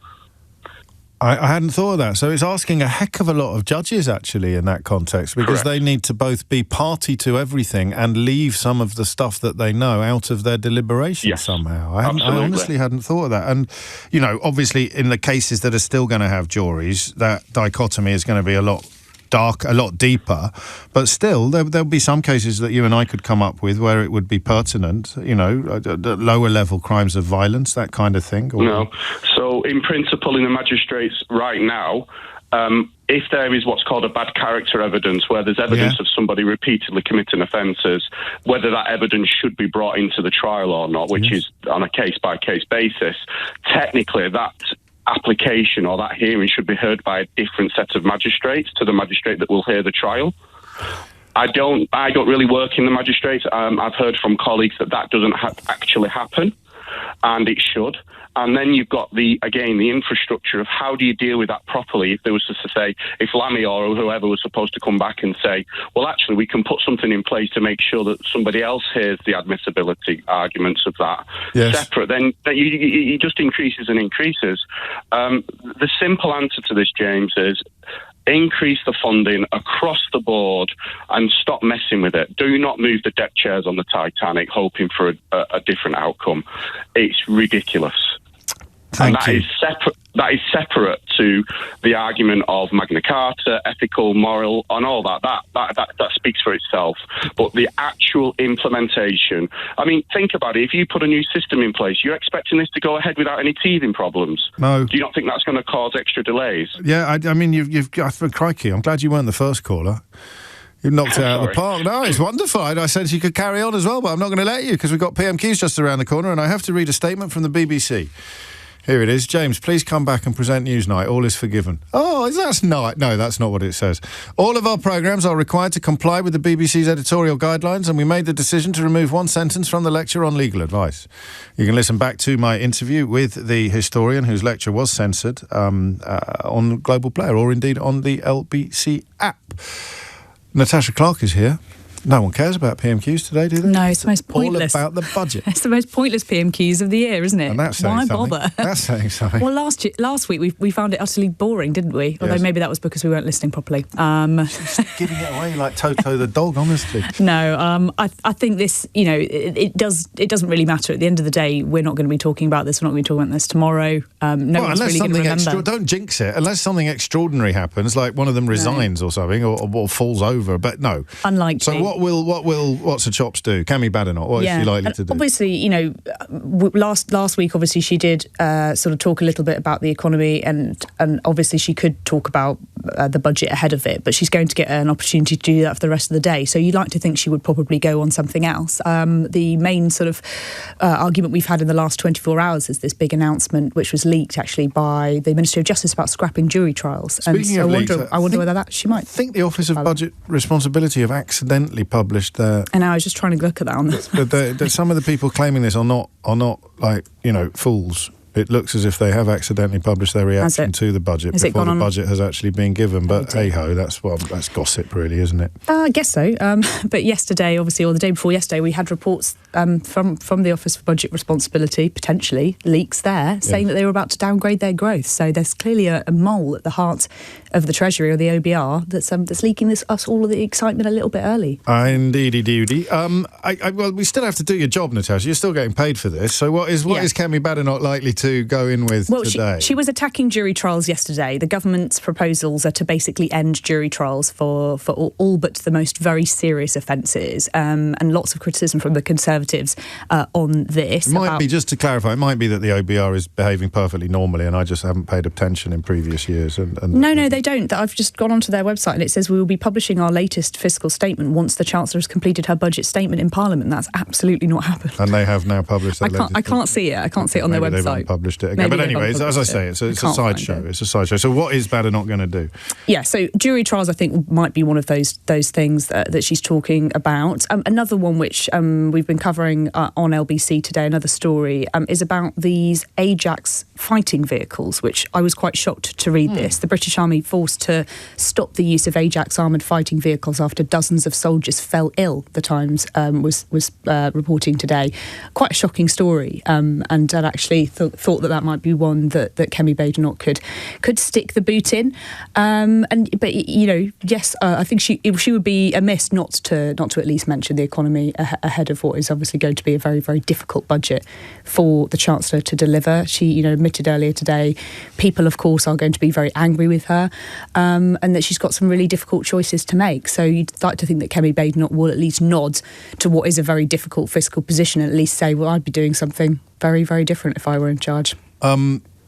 I hadn't thought of that. So it's asking a heck of a lot of judges, actually, in that context, because they need to both be party to everything and leave some of the stuff that they know out of their deliberation somehow. I honestly hadn't thought of that. And, you know, obviously, in the cases that are still going to have juries, that dichotomy is going to be a lot deeper, but still there'll be some cases that you and I could come up with where it would be pertinent, you know, lower level crimes of violence, that kind of thing. No. So in principle, in the magistrates right now, if there is what's called a bad character evidence, where there's evidence of somebody repeatedly committing offences, whether that evidence should be brought into the trial or not, which is on a case-by-case basis, technically that application or that hearing should be heard by a different set of magistrates to the magistrate that will hear the trial. I don't really work in the magistrates. I've heard from colleagues that doesn't actually happen, and it should. And then you've got the infrastructure of how do you deal with that properly. If there was to say, if Lammy or whoever was supposed to come back and say, well, actually, we can put something in place to make sure that somebody else hears the admissibility arguments of that separate, then it just increases and increases. The simple answer to this, James, is increase the funding across the board and stop messing with it. Do not move the deck chairs on the Titanic hoping for a different outcome. It's ridiculous. Thank you. That is separate to the argument of Magna Carta, ethical, moral, and all that. That speaks for itself. But the actual implementation, I mean, think about it. If you put a new system in place, you're expecting this to go ahead without any teething problems. No. Do you not think that's going to cause extra delays? Yeah, I mean, you've crikey, I'm glad you weren't the first caller. You knocked it out of the park. No, it's wonderful. I said you could carry on as well, but I'm not going to let you because we've got PMQs just around the corner and I have to read a statement from the BBC. Here it is. James, please come back and present Newsnight. All is forgiven. Oh, that's not... No, that's not what it says. All of our programmes are required to comply with the BBC's editorial guidelines and we made the decision to remove one sentence from the lecture on legal advice. You can listen back to my interview with the historian whose lecture was censored on Global Player or indeed on the LBC app. Natasha Clark is here. No one cares about PMQs today, do they? No, it's the most pointless. All about the budget. It's the most pointless PMQs of the year, isn't it? And that's saying something. Why bother? That's saying something. Well, last week we found it utterly boring, didn't we? Although maybe that was because we weren't listening properly. She's giving it away like Toto the dog, honestly. No, I think this, you know, it doesn't really matter. At the end of the day, we're not going to be talking about this. We're not going to be talking about this tomorrow. No one's really going to remember. Don't jinx it. Unless something extraordinary happens, like one of them resigns or something, or falls over. But no. Unlikely. So what's the chops do? Cami Badenoch, what is she likely to do? Obviously, you know, last week, obviously, she did sort of talk a little bit about the economy and obviously she could talk about the budget ahead of it, but she's going to get an opportunity to do that for the rest of the day. So you'd like to think she would probably go on something else. The main sort of argument we've had in the last 24 hours is this big announcement, which was leaked actually by the Ministry of Justice about scrapping jury trials. Speaking of leaks, I wonder whether she might. I think the Office of Budget Responsibility have accidentally published their... And I was just trying to look at that on this. Some of the people claiming this are not like, you know, fools. It looks as if they have accidentally published their reaction to the budget before the budget has actually been given. But hey-ho, that's gossip really, isn't it? I guess so. But yesterday, obviously, or the day before yesterday, we had reports from the Office for Budget Responsibility, potentially, leaks there, saying that they were about to downgrade their growth. So there's clearly a mole at the heart of the Treasury or the OBR that's leaking us all of the excitement a little bit early. Indeedy-doody. Well, we still have to do your job, Natasha. You're still getting paid for this. So what is Cami Badenoch likely to go in with today? She was attacking jury trials yesterday. The government's proposals are to basically end jury trials for all but the most very serious offences, and lots of criticism from the Conservative Conservatives on this. It might be, just to clarify, it might be that the OBR is behaving perfectly normally and I just haven't paid attention in previous years. No, they don't. I've just gone onto their website and it says we will be publishing our latest fiscal statement once the Chancellor has completed her budget statement in Parliament. That's absolutely not happened. And they have now published that I can't see it. I can't see it on their website. They haven't published it again. But anyway, as I say, it's a sideshow. It's a sideshow. So what is Badenoch not going to do? Yeah, so jury trials, I think, might be one of those things that she's talking about. Another one which we've been covering on LBC today, another story, is about these Ajax fighting vehicles, which I was quite shocked to read this. The British Army forced to stop the use of Ajax armoured fighting vehicles after dozens of soldiers fell ill, the Times was reporting today. Quite a shocking story, and I'd actually thought that might be one that Kemi Badenoch could stick the boot in. But you know, yes, I think she would be amiss not to at least mention the economy ahead of what is obviously going to be a very, very difficult budget for the Chancellor to deliver. She, admitted earlier today, people, of course, are going to be very angry with her, and that she's got some really difficult choices to make. So you'd like to think that Kemi Badenoch will at least nod to what is a very difficult fiscal position and at least say, well, I'd be doing something very, very different if I were in charge.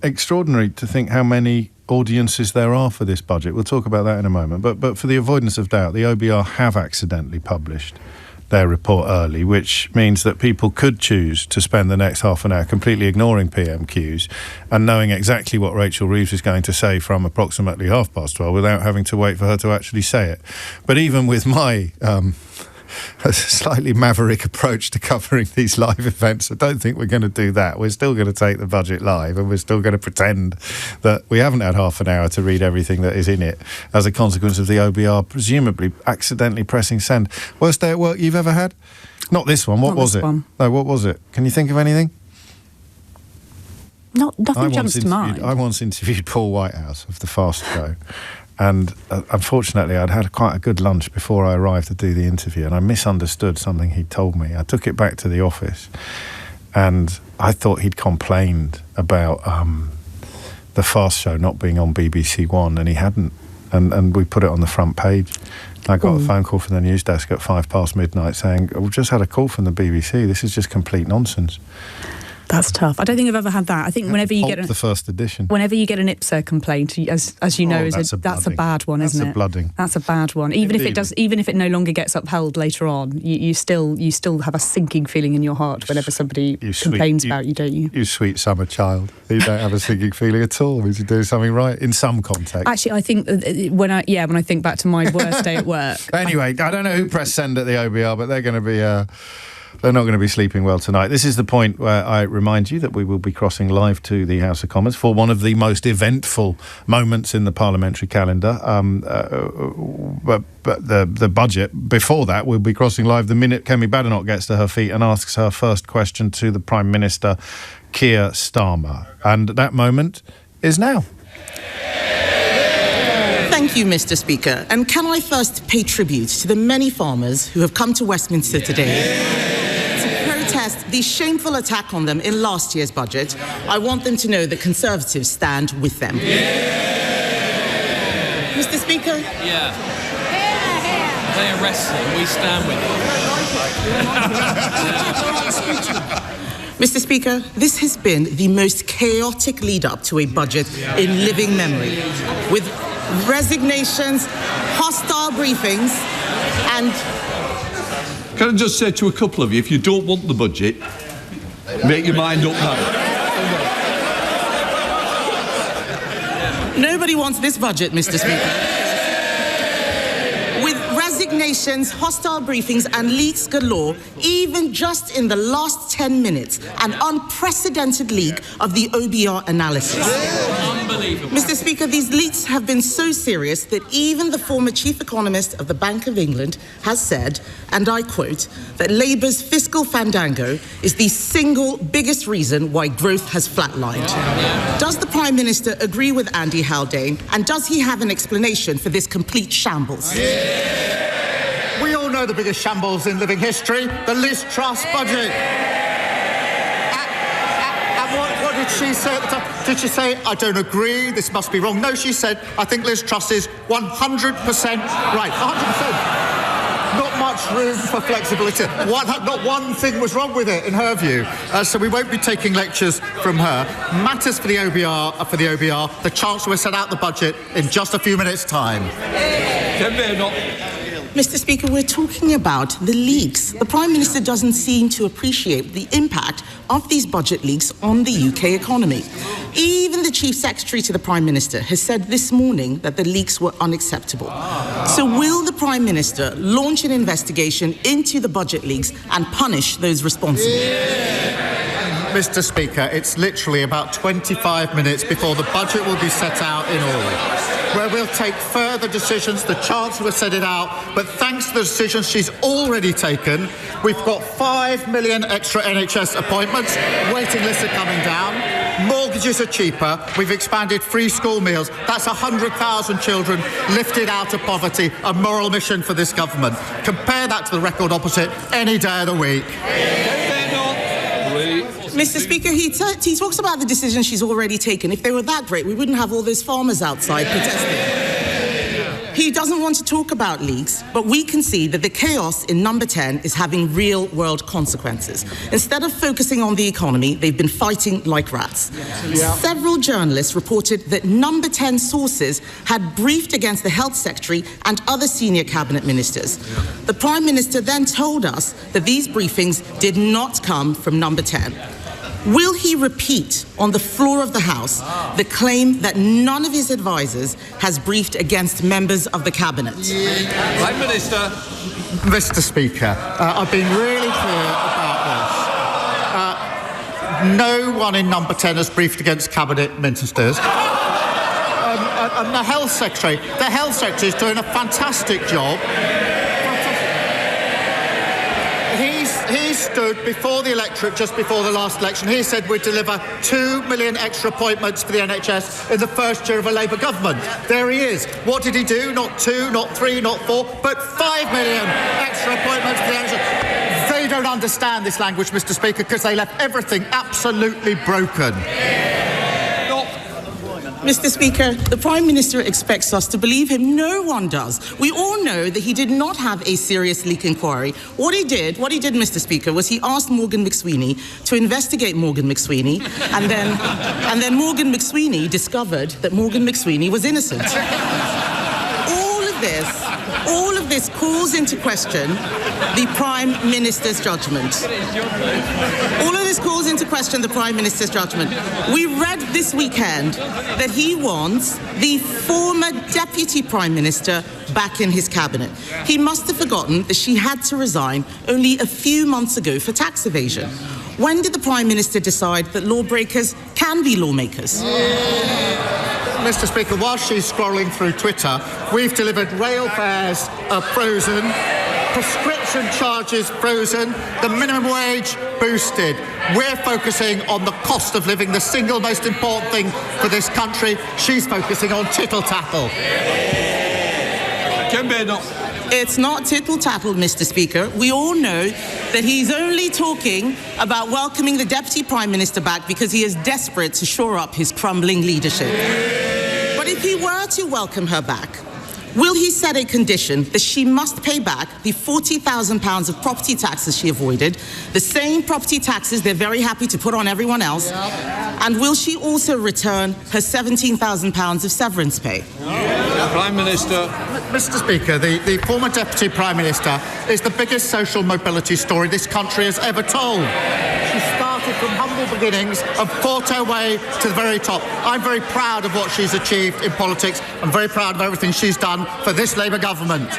Extraordinary to think how many audiences there are for this budget. We'll talk about that in a moment. But for the avoidance of doubt, the OBR have accidentally published their report early, which means that people could choose to spend the next half an hour completely ignoring PMQs and knowing exactly what Rachel Reeves is going to say from approximately 12:30 without having to wait for her to actually say it. But even with my a slightly maverick approach to covering these live events, I don't think we're going to do that. We're still going to take the budget live and we're still going to pretend that we haven't had half an hour to read everything that is in it as a consequence of the OBR presumably accidentally pressing send. Worst day at work you've ever had? Not this one. What was it? No, what was it? Can you think of anything? Nothing jumps to mind. I once interviewed Paul Whitehouse of the Fast Show. And unfortunately, I'd had quite a good lunch before I arrived to do the interview, and I misunderstood something he'd told me. I took it back to the office, and I thought he'd complained about the Fast Show not being on BBC One, and he hadn't. And we put it on the front page. I got a phone call from the news desk at midnight saying, "We've just had a call from the BBC. This is just complete nonsense." That's tough. I don't think I've ever had that. I think whenever you get the first edition, whenever you get an IPSO complaint, as you know, that's a bad one, isn't it? That's a blooding. That's a bad one. Even if it no longer gets upheld later on, you still have a sinking feeling in your heart whenever somebody complains about you, don't you? You sweet summer child. You don't have a sinking feeling at all. Means you're doing something right in some context. Actually, I think when I think back to my worst day at work. Anyway, I don't know who pressed send at the OBR, but they're going to be. They're not going to be sleeping well tonight. This is the point where I remind you that we will be crossing live to the House of Commons for one of the most eventful moments in the parliamentary calendar. But the budget, before that, we'll be crossing live the minute Kemi Badenoch gets to her feet and asks her first question to the Prime Minister, Keir Starmer. And that moment is now. Thank you, Mr. Speaker. And can I first pay tribute to the many farmers who have come to Westminster today to protest the shameful attack on them in last year's budget. I want them to know that Conservatives stand with them. Mr. Speaker? Yeah. They arrest them, we stand with them. Mr. Speaker, this has been the most chaotic lead-up to a budget in living memory, with resignations, hostile briefings, and... Can I just say to a couple of you, if you don't want the budget, make your mind up now. Nobody wants this budget, Mr. Speaker. With resignations, hostile briefings, and leaks galore, even just in the last 10 minutes, an unprecedented leak of the OBR analysis. Unbelievable. Mr. Speaker, these leaks have been so serious that even the former chief economist of the Bank of England has said, and I quote, that Labour's fiscal fandango is the single biggest reason why growth has flatlined. Does the Prime Minister agree with Andy Haldane, and does he have an explanation for this complete shambles? We all know the biggest shambles in living history, the Liz Truss budget. And what did she say at the time? Did she say, I don't agree, this must be wrong? No, she said, I think Liz Truss is 100% right. 100%. Not much room for flexibility. Not one thing was wrong with it, in her view. So we won't be taking lectures from her. Matters for the OBR. The Chancellor will set out the budget in just a few minutes' time. Mr. Speaker, we're talking about the leaks. The Prime Minister doesn't seem to appreciate the impact of these budget leaks on the UK economy. Even the Chief Secretary to the Prime Minister has said this morning that the leaks were unacceptable. So will the Prime Minister launch an investigation into the budget leaks and punish those responsible? Mr. Speaker, it's literally about 25 minutes before the budget will be set out in all, where we'll take further decisions. The Chancellor will set it out, but thanks to the decisions she's already taken, we've got 5 million extra NHS appointments, waiting lists are coming down, mortgages are cheaper, we've expanded free school meals. That's 100,000 children lifted out of poverty, a moral mission for this government. Compare that to the record opposite any day of the week. Mr. Speaker, he talks about the decisions she's already taken. If they were that great, we wouldn't have all those farmers outside protesting. He doesn't want to talk about leaks, but we can see that the chaos in Number 10 is having real-world consequences. Instead of focusing on the economy, they've been fighting like rats. Several journalists reported that Number 10 sources had briefed against the Health Secretary and other senior cabinet ministers. The Prime Minister then told us that these briefings did not come from Number 10. Will he repeat on the floor of the House the claim that none of his advisers has briefed against members of the Cabinet? Prime Minister. Mr. Speaker, I've been really clear about this. No one in Number 10 has briefed against Cabinet ministers. And the Health Secretary is doing a fantastic job. He stood before the electorate just before the last election. He said we'd deliver 2 million extra appointments for the NHS in the first year of a Labour government. There he is. What did he do? Not 2, not 3, not 4, but 5 million extra appointments for the NHS. They don't understand this language, Mr. Speaker, because they left everything absolutely broken. Mr. Speaker, the Prime Minister expects us to believe him. No one does. We all know that he did not have a serious leak inquiry. What he did, Mr. Speaker, was he asked Morgan McSweeney to investigate Morgan McSweeney, and then Morgan McSweeney discovered that Morgan McSweeney was innocent. All of this calls into question the Prime Minister's judgment. All of this calls into question the Prime Minister's judgment. We read this weekend that he wants the former Deputy Prime Minister back in his cabinet. He must have forgotten that she had to resign only a few months ago for tax evasion. When did the Prime Minister decide that lawbreakers can be lawmakers? Mr. Speaker, while she's scrolling through Twitter, we've delivered rail fares frozen, prescription charges frozen, the minimum wage boosted. We're focusing on the cost of living, the single most important thing for this country. She's focusing on tittle-tattle. It's not tittle-tattle, Mr. Speaker. We all know that he's only talking about welcoming the Deputy Prime Minister back because he is desperate to shore up his crumbling leadership. But if he were to welcome her back, will he set a condition that she must pay back the £40,000 of property taxes she avoided, the same property taxes they're very happy to put on everyone else, and will she also return her £17,000 of severance pay? Prime Minister. Mr. Speaker, the former Deputy Prime Minister is the biggest social mobility story this country has ever told. She started from humble beginnings and fought her way to the very top. I'm very proud of what she's achieved in politics. I'm very proud of everything she's done for this Labour government.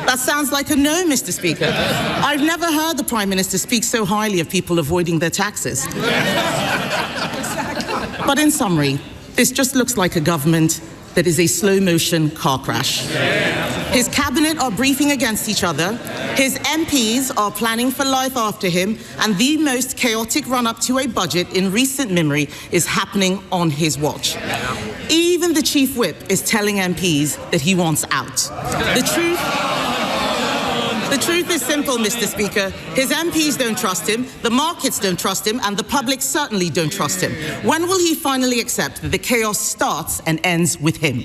That sounds like a no, Mr. Speaker. I've never heard the Prime Minister speak so highly of people avoiding their taxes. But in summary, this just looks like a government that is a slow-motion car crash. His cabinet are briefing against each other, his MPs are planning for life after him, and the most chaotic run-up to a budget in recent memory is happening on his watch. Even the Chief Whip is telling MPs that he wants out. The truth is simple, Mr. Speaker. His MPs don't trust him, the markets don't trust him, and the public certainly don't trust him. When will he finally accept that the chaos starts and ends with him?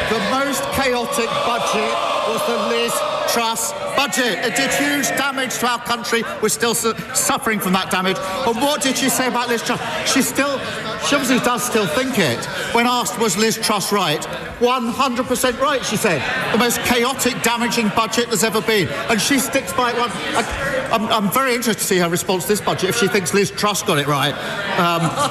The most chaotic budget was the Liz Truss budget. It did huge damage to our country. We're still suffering from that damage. And what did she say about Liz Truss? She obviously does still think it. When asked, was Liz Truss right? 100% right, she said. The most chaotic, damaging budget there's ever been. And she sticks by it. I'm very interested to see her response to this budget if she thinks Liz Truss got it right.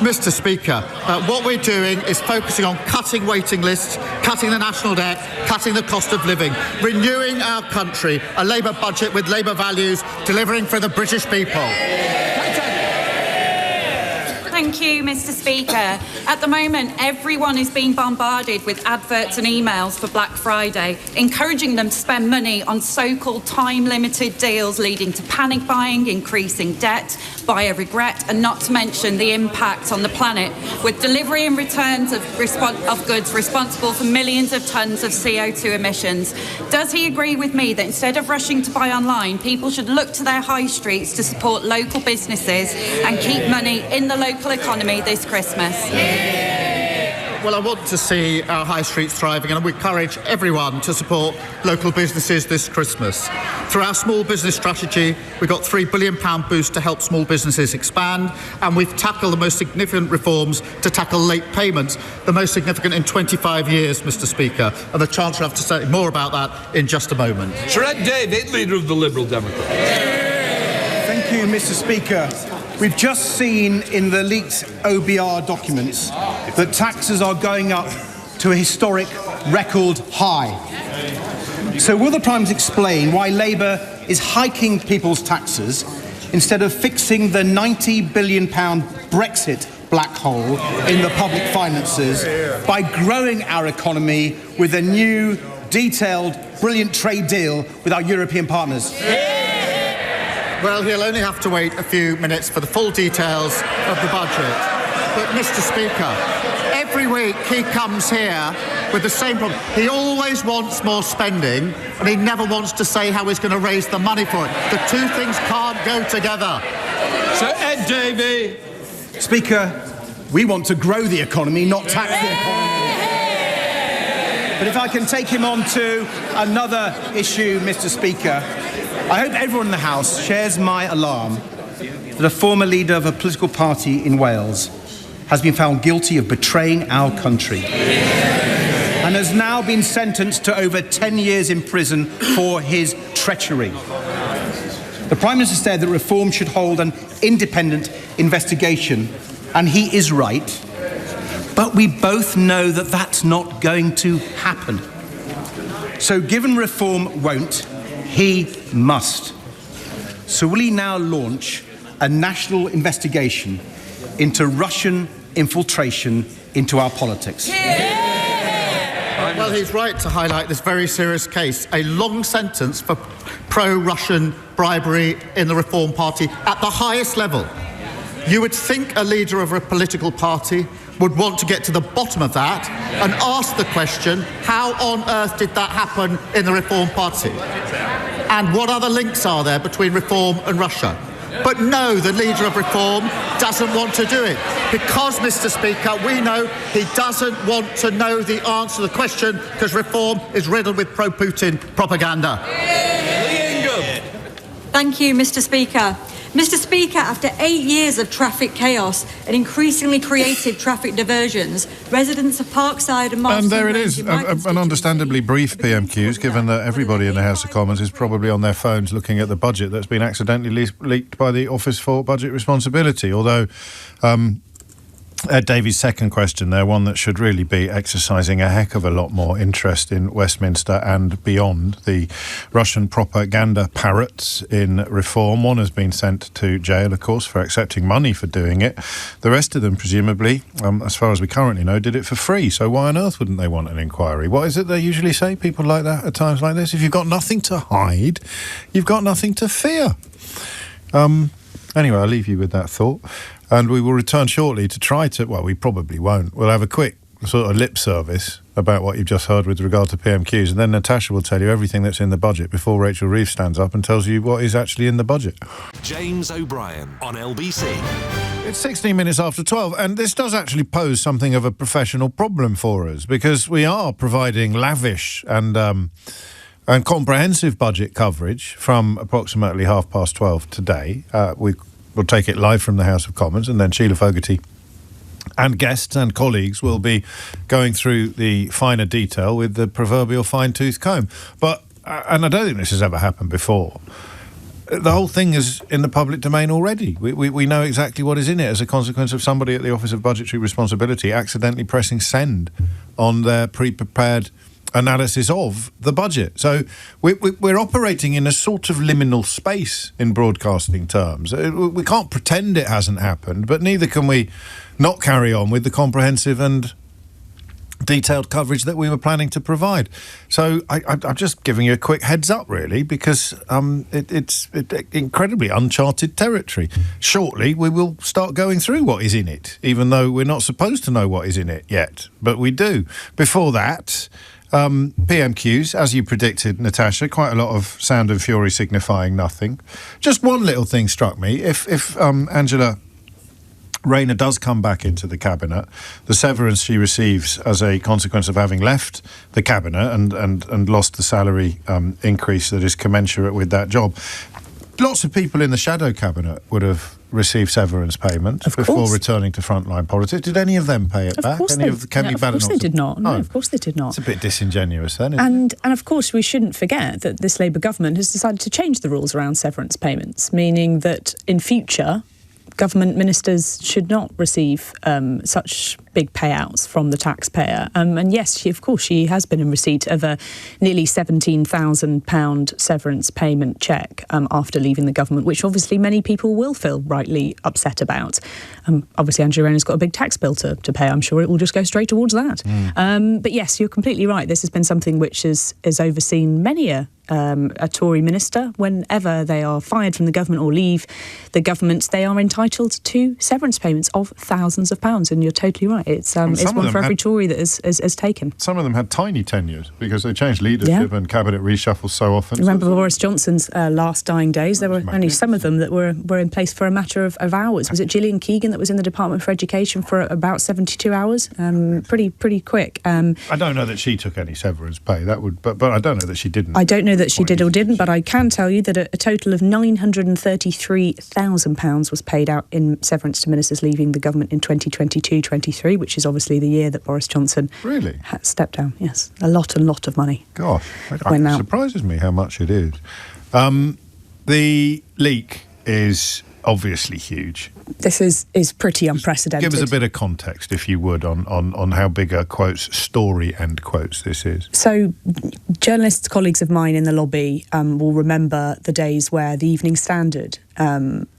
Mr. Speaker, what we're doing is focusing on cutting waiting lists, cutting the national debt, cutting the cost of living, renewing our country, a Labour budget with Labour values, delivering for the British people. Thank you, Mr. Speaker. At the moment, everyone is being bombarded with adverts and emails for Black Friday, encouraging them to spend money on so-called time-limited deals, leading to panic buying, increasing debt, buyer regret, and not to mention the impact on the planet, with delivery and returns of goods responsible for millions of tonnes of CO2 emissions. Does he agree with me that instead of rushing to buy online, people should look to their high streets to support local businesses and keep money in the local economy this Christmas? Well, I want to see our high streets thriving, and we encourage everyone to support local businesses this Christmas. Through our small business strategy, we've got £3 billion boost to help small businesses expand, and we've tackled the most significant reforms to tackle late payments, the most significant in 25 years, Mr. Speaker. And the Chancellor will have to say more about that in just a moment. Sir Ed David, Leader of the Liberal Democrats. Thank you, Mr. Speaker. We've just seen in the leaked OBR documents that taxes are going up to a historic record high. So will the Prime Minister explain why Labour is hiking people's taxes instead of fixing the £90 billion Brexit black hole in the public finances by growing our economy with a new, detailed, brilliant trade deal with our European partners? Well, he'll only have to wait a few minutes for the full details of the budget. But, Mr. Speaker, every week he comes here with the same problem. He always wants more spending, and he never wants to say how he's going to raise the money for it. The two things can't go together. Sir Ed Davey. Speaker, we want to grow the economy, not tax the economy. But if I can take him on to another issue, Mr. Speaker, I hope everyone in the House shares my alarm that a former leader of a political party in Wales has been found guilty of betraying our country and has now been sentenced to over 10 years in prison for his treachery. The Prime Minister said that Reform should hold an independent investigation, and he is right, but we both know that that's not going to happen. So given Reform won't, he must. So will he now launch a national investigation into Russian infiltration into our politics? Well, he's right to highlight this very serious case, a long sentence for pro-Russian bribery in the Reform Party at the highest level. You would think a leader of a political party would want to get to the bottom of that and ask the question, how on earth did that happen in the Reform Party? And what other links are there between Reform and Russia? But no, the leader of Reform doesn't want to do it. Because, Mr. Speaker, we know he doesn't want to know the answer to the question because Reform is riddled with pro-Putin propaganda. Thank you, Mr. Speaker. Mr. Speaker, after 8 years of traffic chaos and increasingly creative traffic diversions, residents of Parkside and Marston... And there it is, an understandably brief PMQs, given that everybody in the House of Commons is probably on their phones looking at the budget that's been accidentally leaked by the Office for Budget Responsibility, although... Ed Davies' second question there, one that should really be exercising a heck of a lot more interest in Westminster and beyond. The Russian propaganda parrots in Reform. One has been sent to jail, of course, for accepting money for doing it. The rest of them, presumably, as far as we currently know, did it for free. So why on earth wouldn't they want an inquiry? What is it they usually say, people like that, at times like this? If you've got nothing to hide, you've got nothing to fear. Anyway, I'll leave you with that thought. And we will return shortly to try to... Well, we probably won't. We'll have a quick sort of lip service about what you've just heard with regard to PMQs, and then Natasha will tell you everything that's in the budget before Rachel Reith stands up and tells you what is actually in the budget. James O'Brien on LBC. It's 16 minutes after 12, and this does actually pose something of a professional problem for us, because we are providing lavish and comprehensive budget coverage from approximately 12:30 today. We will take it live from the House of Commons, and then Sheila Fogarty and guests and colleagues will be going through the finer detail with the proverbial fine-tooth comb. But, and I don't think this has ever happened before, the whole thing is in the public domain already. We know exactly what is in it as a consequence of somebody at the Office of Budgetary Responsibility accidentally pressing send on their pre-prepared analysis of the budget. So we're operating in a sort of liminal space in broadcasting terms. We can't pretend it hasn't happened, but neither can we not carry on with the comprehensive and detailed coverage that we were planning to provide. So I'm just giving you a quick heads up, really, because it's incredibly uncharted territory. Shortly, we will start going through what is in it, even though we're not supposed to know what is in it yet, but we do. Before that, PMQs, as you predicted, Natasha, quite a lot of sound and fury signifying nothing. Just one little thing struck me. If Angela Rayner does come back into the cabinet, the severance she receives as a consequence of having left the cabinet and lost the salary increase that is commensurate with that job. Lots of people in the shadow cabinet would have received severance payments before returning to frontline politics. Did any of them pay it back? Of course they did not. No, of course they did not. It's a bit disingenuous then, isn't it? And of course we shouldn't forget that this Labour government has decided to change the rules around severance payments, meaning that in future government ministers should not receive such big payouts from the taxpayer. And yes, she has been in receipt of a nearly £17,000 severance payment cheque after leaving the government, which obviously many people will feel rightly upset about. Obviously, Angela Rayner's got a big tax bill to pay. I'm sure it will just go straight towards that. But yes, you're completely right. This has been something which has overseen many a Tory minister. Whenever they are fired from the government or leave the government, they are entitled to severance payments of thousands of pounds. And you're totally right. It's one for every Tory that has taken. Some of them had tiny tenures because they changed leadership and cabinet reshuffles so often. Remember Boris Johnson's last dying days? There were only some of them that were in place for a matter of hours. Was it Gillian Keegan that was in the Department for Education for about 72 hours? Pretty quick. I don't know that she took any severance pay. But I don't know that she didn't. I don't know that she did or didn't, but I can tell you that a total of £933,000 was paid out in severance to ministers leaving the government in 2022-23, which is obviously the year that Boris Johnson stepped down. Yes, a lot of money. Gosh, it surprises me how much it is. The leak is obviously huge. This is pretty unprecedented. Give us a bit of context, if you would, on how big a, quotes, story, end quotes, this is. So, journalists, colleagues of mine in the lobby will remember the days where the Evening Standard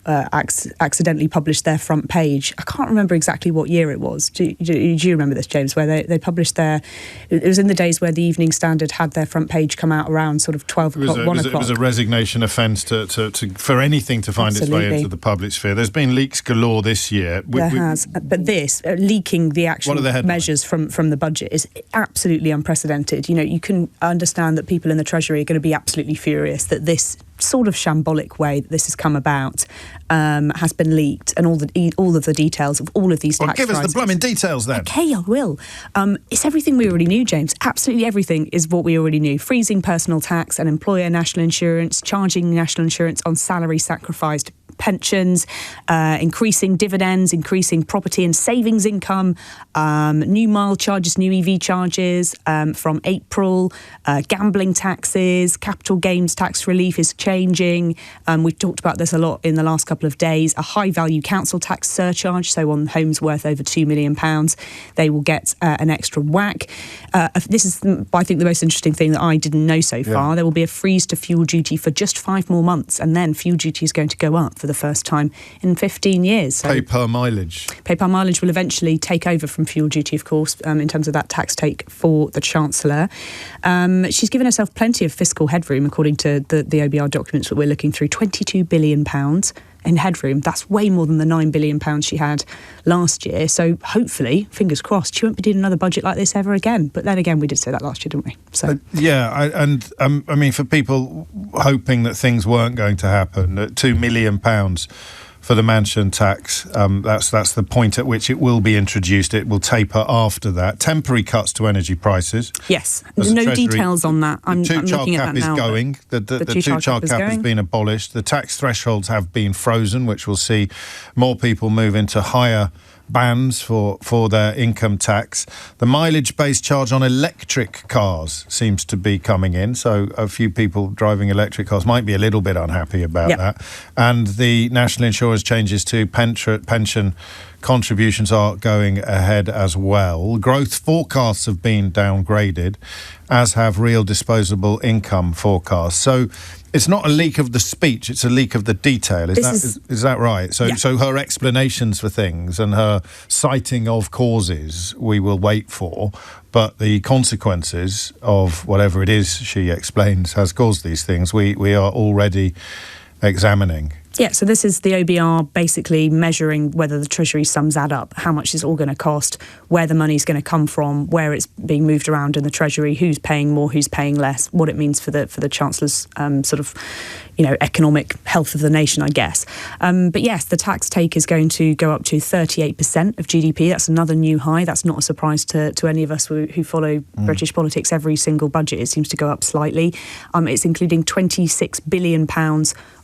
accidentally published their front page. I can't remember exactly what year it was. Do you remember this, James, where they published it was in the days where the Evening Standard had their front page come out around sort of 12 o'clock, 1 o'clock. It was a resignation offence for anything to find its way into the public sphere. There's been leaks galore this year. There has. But this, leaking the actual measures from the budget is absolutely unprecedented. You know, you can understand that people in the Treasury are going to be absolutely furious that this sort of shambolic way that this has come about has been leaked, and all of the details of all of these tax give us the blooming details then. Okay, I will. It's everything we already knew, James. Absolutely everything is what we already knew. Freezing personal tax and employer national insurance, charging national insurance on salary sacrificed pensions, increasing dividends, increasing property and savings income, new mile charges, new EV charges from April, gambling taxes, capital gains tax relief is changing. We've talked about this a lot in the last couple of days. A high value council tax surcharge, so on homes worth over £2 million, they will get an extra whack. This is, I think, the most interesting thing that I didn't know so far. Yeah. There will be a freeze to fuel duty for just 5 more months, and then fuel duty is going to go up for the first time in 15 years. So Pay per mileage will eventually take over from fuel duty, of course, in terms of that tax take for the Chancellor. She's given herself plenty of fiscal headroom, according to the OBR documents that we're looking through, £22 billion in headroom. That's way more than the £9 billion she had last year. So hopefully, fingers crossed, she won't be doing another budget like this ever again. But then again, we did say that last year, didn't we? So I mean, for people hoping that things weren't going to happen, £2 million for the mansion tax. That's the point at which it will be introduced. It will taper after that. Temporary cuts to energy prices. Yes, no details on that. I'm looking at that now. The two-child cap has been abolished. The tax thresholds have been frozen, which will see more people move into higher bands for their income tax. The mileage-based charge on electric cars seems to be coming in, so a few people driving electric cars might be a little bit unhappy about that. And the national insurance changes to pension contributions are going ahead as well. Growth forecasts have been downgraded, as have real disposable income forecasts. So it's not a leak of the speech, it's a leak of the detail. Is that right? So her explanations for things and her citing of causes we will wait for, but the consequences of whatever it is she explains has caused these things we are already examining. Yeah, so this is the OBR basically measuring whether the Treasury sums add up, how much it's all going to cost, where the money's going to come from, where it's being moved around in the Treasury, who's paying more, who's paying less, what it means for the Chancellor's economic health of the nation, I guess. But yes, the tax take is going to go up to 38% of GDP. That's another new high. That's not a surprise to any of us who follow British politics. Every single budget, it seems to go up slightly. It's including £26 billion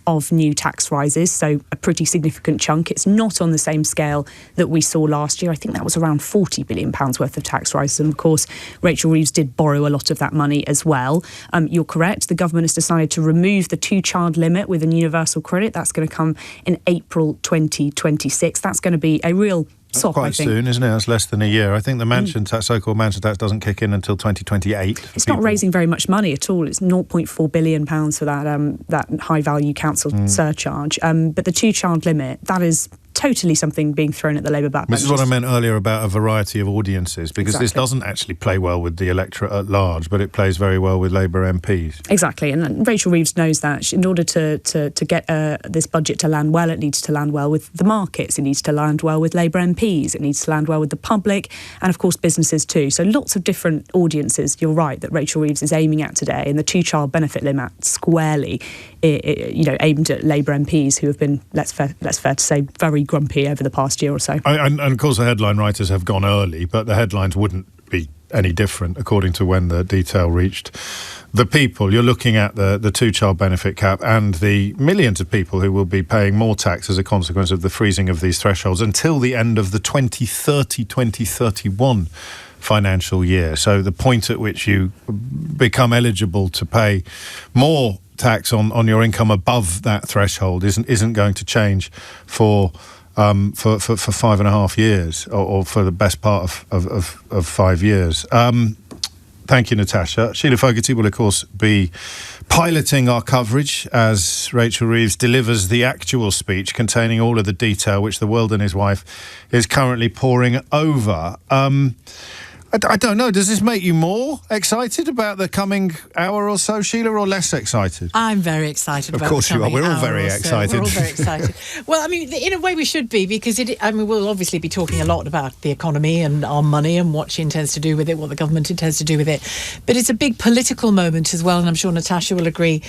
of new tax rises, so a pretty significant chunk. It's not on the same scale that we saw last year. I think that was around £40 billion worth of tax rises, and of course Rachel Reeves did borrow a lot of that money as well. You're correct, the government has decided to remove the two-child limit within universal credit. That's going to come in April 2026. That's going to be a real That's quite soon, isn't it? That's less than a year. I think the mansion tax, so-called mansion tax, doesn't kick in until 2028. It's not raising very much money at all. It's £0.4 billion for that high-value council surcharge. But the two-child limit, that is totally something being thrown at the Labour backbench. This is what I meant earlier about a variety of audiences, because this doesn't actually play well with the electorate at large, but it plays very well with Labour MPs. Exactly, and Rachel Reeves knows that. In order to get this budget to land well, it needs to land well with the markets, it needs to land well with Labour MPs, it needs to land well with the public, and of course businesses too. So lots of different audiences, you're right, that Rachel Reeves is aiming at today, and the two-child benefit limit squarely aimed at Labour MPs who have been, let's fair to say, very grumpy over the past year or so. And of course the headline writers have gone early, but the headlines wouldn't be any different according to when the detail reached the people. You're looking at the two-child benefit cap and the millions of people who will be paying more tax as a consequence of the freezing of these thresholds until the end of the 2030-2031 financial year. So the point at which you become eligible to pay more tax on your income above that threshold isn't going to change for 5.5 years or for the best part of 5 years. Thank you, Natasha. Sheila Fogarty will, of course, be piloting our coverage as Rachel Reeves delivers the actual speech containing all of the detail which the world and his wife is currently poring over. I don't know. Does this make you more excited about the coming hour or so, Sheila, or less excited? I'm very excited about the coming hour. Of course you are. We're all very excited. We're all very excited. Well, I mean, in a way we should be, because we'll obviously be talking a lot about the economy and our money and what she intends to do with it, what the government intends to do with it. But it's a big political moment as well, and I'm sure Natasha will agree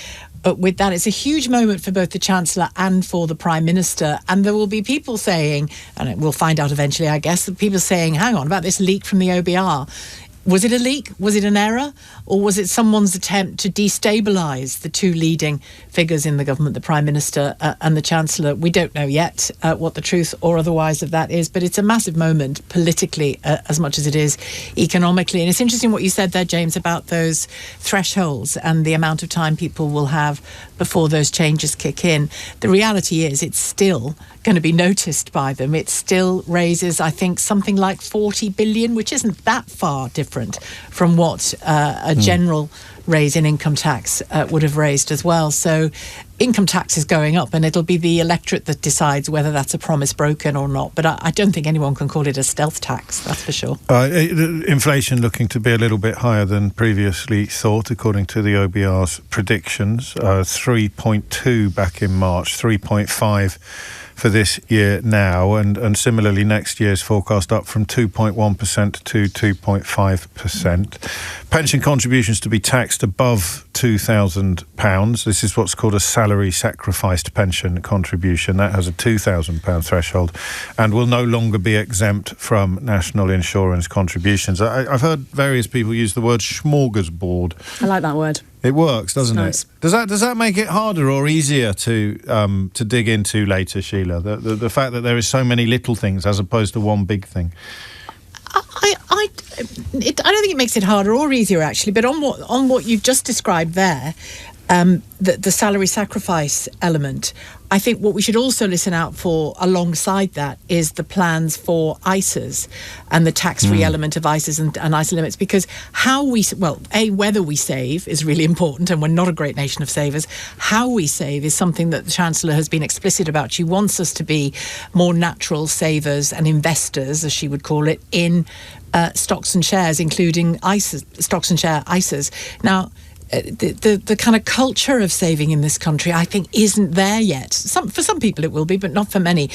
with that. It's a huge moment for both the Chancellor and for the Prime Minister, and there will be people saying, and we'll find out eventually, I guess, that people saying, hang on, about this leak from the OBR. Was it a leak? Was it an error? Or was it someone's attempt to destabilise the two leading figures in the government, the Prime Minister and the Chancellor? We don't know yet what the truth or otherwise of that is, but it's a massive moment politically as much as it is economically. And it's interesting what you said there, James, about those thresholds and the amount of time people will have before those changes kick in. The reality is it's still going to be noticed by them. It still raises, I think, something like 40 billion, which isn't that far different from what a general raise in income tax would have raised as well. So income tax is going up, and it'll be the electorate that decides whether that's a promise broken or not. But I don't think anyone can call it a stealth tax, that's for sure. Inflation looking to be a little bit higher than previously thought, according to the OBR's predictions. 3.2 back in March, 3.5 for this year now, and similarly next year's forecast up from 2.1% to 2.5%. Pension contributions to be taxed above £2,000. This is what's called a salary salary sacrificed pension contribution. That has a £2,000 threshold and will no longer be exempt from national insurance contributions. I've heard various people use the word smorgasbord. I like that word. It works, doesn't nice. it? Does that make it harder or easier to dig into later, Sheila? The fact that there is so many little things as opposed to one big thing. I don't think it makes it harder or easier, actually. But on what you've just described there, the salary sacrifice element, I think what we should also listen out for alongside that is the plans for ISAs and the tax-free element of ISAs and ISA limits, because whether we save is really important, and we're not a great nation of savers. How we save is something that the Chancellor has been explicit about. She wants us to be more natural savers and investors, as she would call it, in stocks and shares, including stocks and share ISAs. Now, the kind of culture of saving in this country, I think, isn't there yet. For some people it will be, but not for many.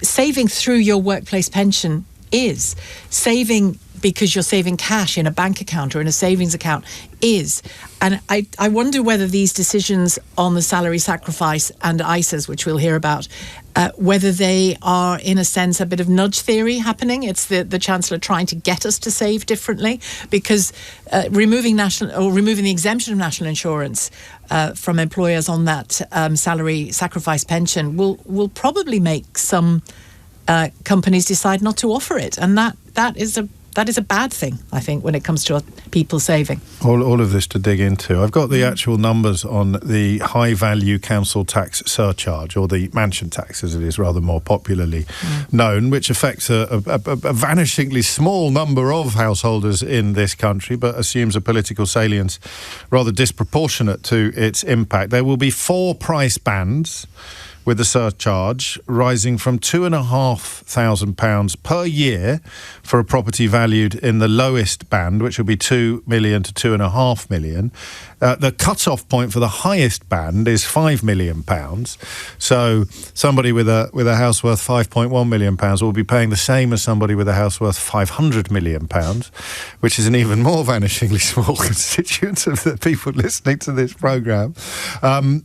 Saving through your workplace pension is. Saving because you're saving cash in a bank account or in a savings account is. And I wonder whether these decisions on the salary sacrifice and ISAs, which we'll hear about, whether they are, in a sense, a bit of nudge theory happening. It's the Chancellor trying to get us to save differently, because removing the exemption of national insurance from employers on that salary sacrifice pension will probably make some companies decide not to offer it, and that is a bad thing, I think, when it comes to people saving. All of this to dig into. I've got the actual numbers on the high-value council tax surcharge, or the mansion tax, as it is rather more popularly known, which affects a vanishingly small number of householders in this country, but assumes a political salience rather disproportionate to its impact. There will be 4 price bands with the surcharge rising from £2,500 per year for a property valued in the lowest band, which will be £2 million to £2.5 million. The cut-off point for the highest band is £5 million. So somebody with a house worth £5.1 million will be paying the same as somebody with a house worth £500 million, which is an even more vanishingly small constituent of the people listening to this programme. And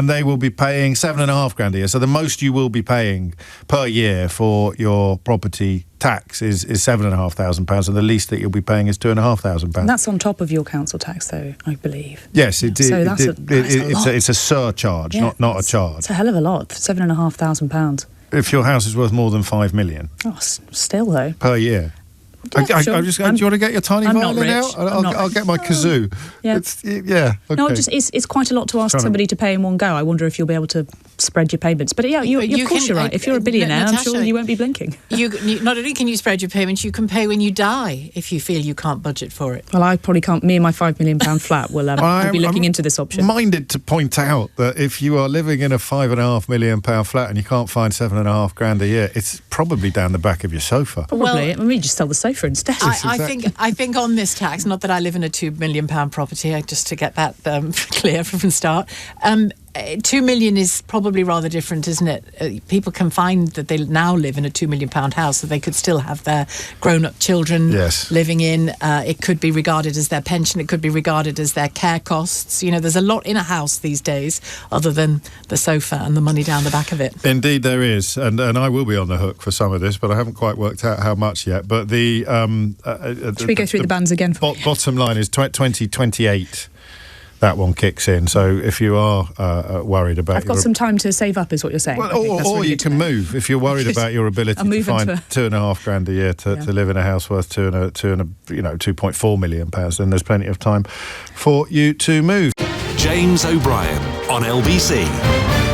they will be paying £7,500 a year. So the most you will be paying per year for your property tax is £7,500, and the least that you'll be paying is £2,500. And that's on top of your council tax, though, I believe. Yes, it's a surcharge, yeah, not a charge. It's a hell of a lot, £7,500. If your house is worth more than £5 million. Oh, still though. Per year. Yeah, sure. Do you want to get your tiny violin out? I'll get my kazoo. Yeah. Okay. No, it's quite a lot to ask somebody to pay in one go. I wonder if you'll be able to spread your payments. But yeah, of course you're right. If you're a billionaire, Natasha, I'm sure you won't be blinking. You not only can you spread your payments, you can pay when you die if you feel you can't budget for it. Well, I probably can't. Me and my £5 million flat will be looking into this option. I'm minded to point out that if you are living in a £5.5 million flat and you can't find £7,500 a year, it's probably down the back of your sofa. Probably. Well, just sell the sofa instead. I think on this tax, not that I live in a £2 million property, just to get that clear from the start. 2 million is probably rather different, isn't it? People can find that they now live in a £2 million house, so they could still have their grown-up children living in. It could be regarded as their pension. It could be regarded as their care costs. You know, there's a lot in a house these days other than the sofa and the money down the back of it. Indeed there is, and I will be on the hook for some of this, but I haven't quite worked out how much yet. But the should we go through the bands again? Bottom line is 2028. That one kicks in. So if you are worried about... I've got some time to save up, is what you're saying. Well, or you can move. If you're worried about your ability to find £2,500 a year to live in a house worth £2.4 million, then there's plenty of time for you to move. James O'Brien on LBC.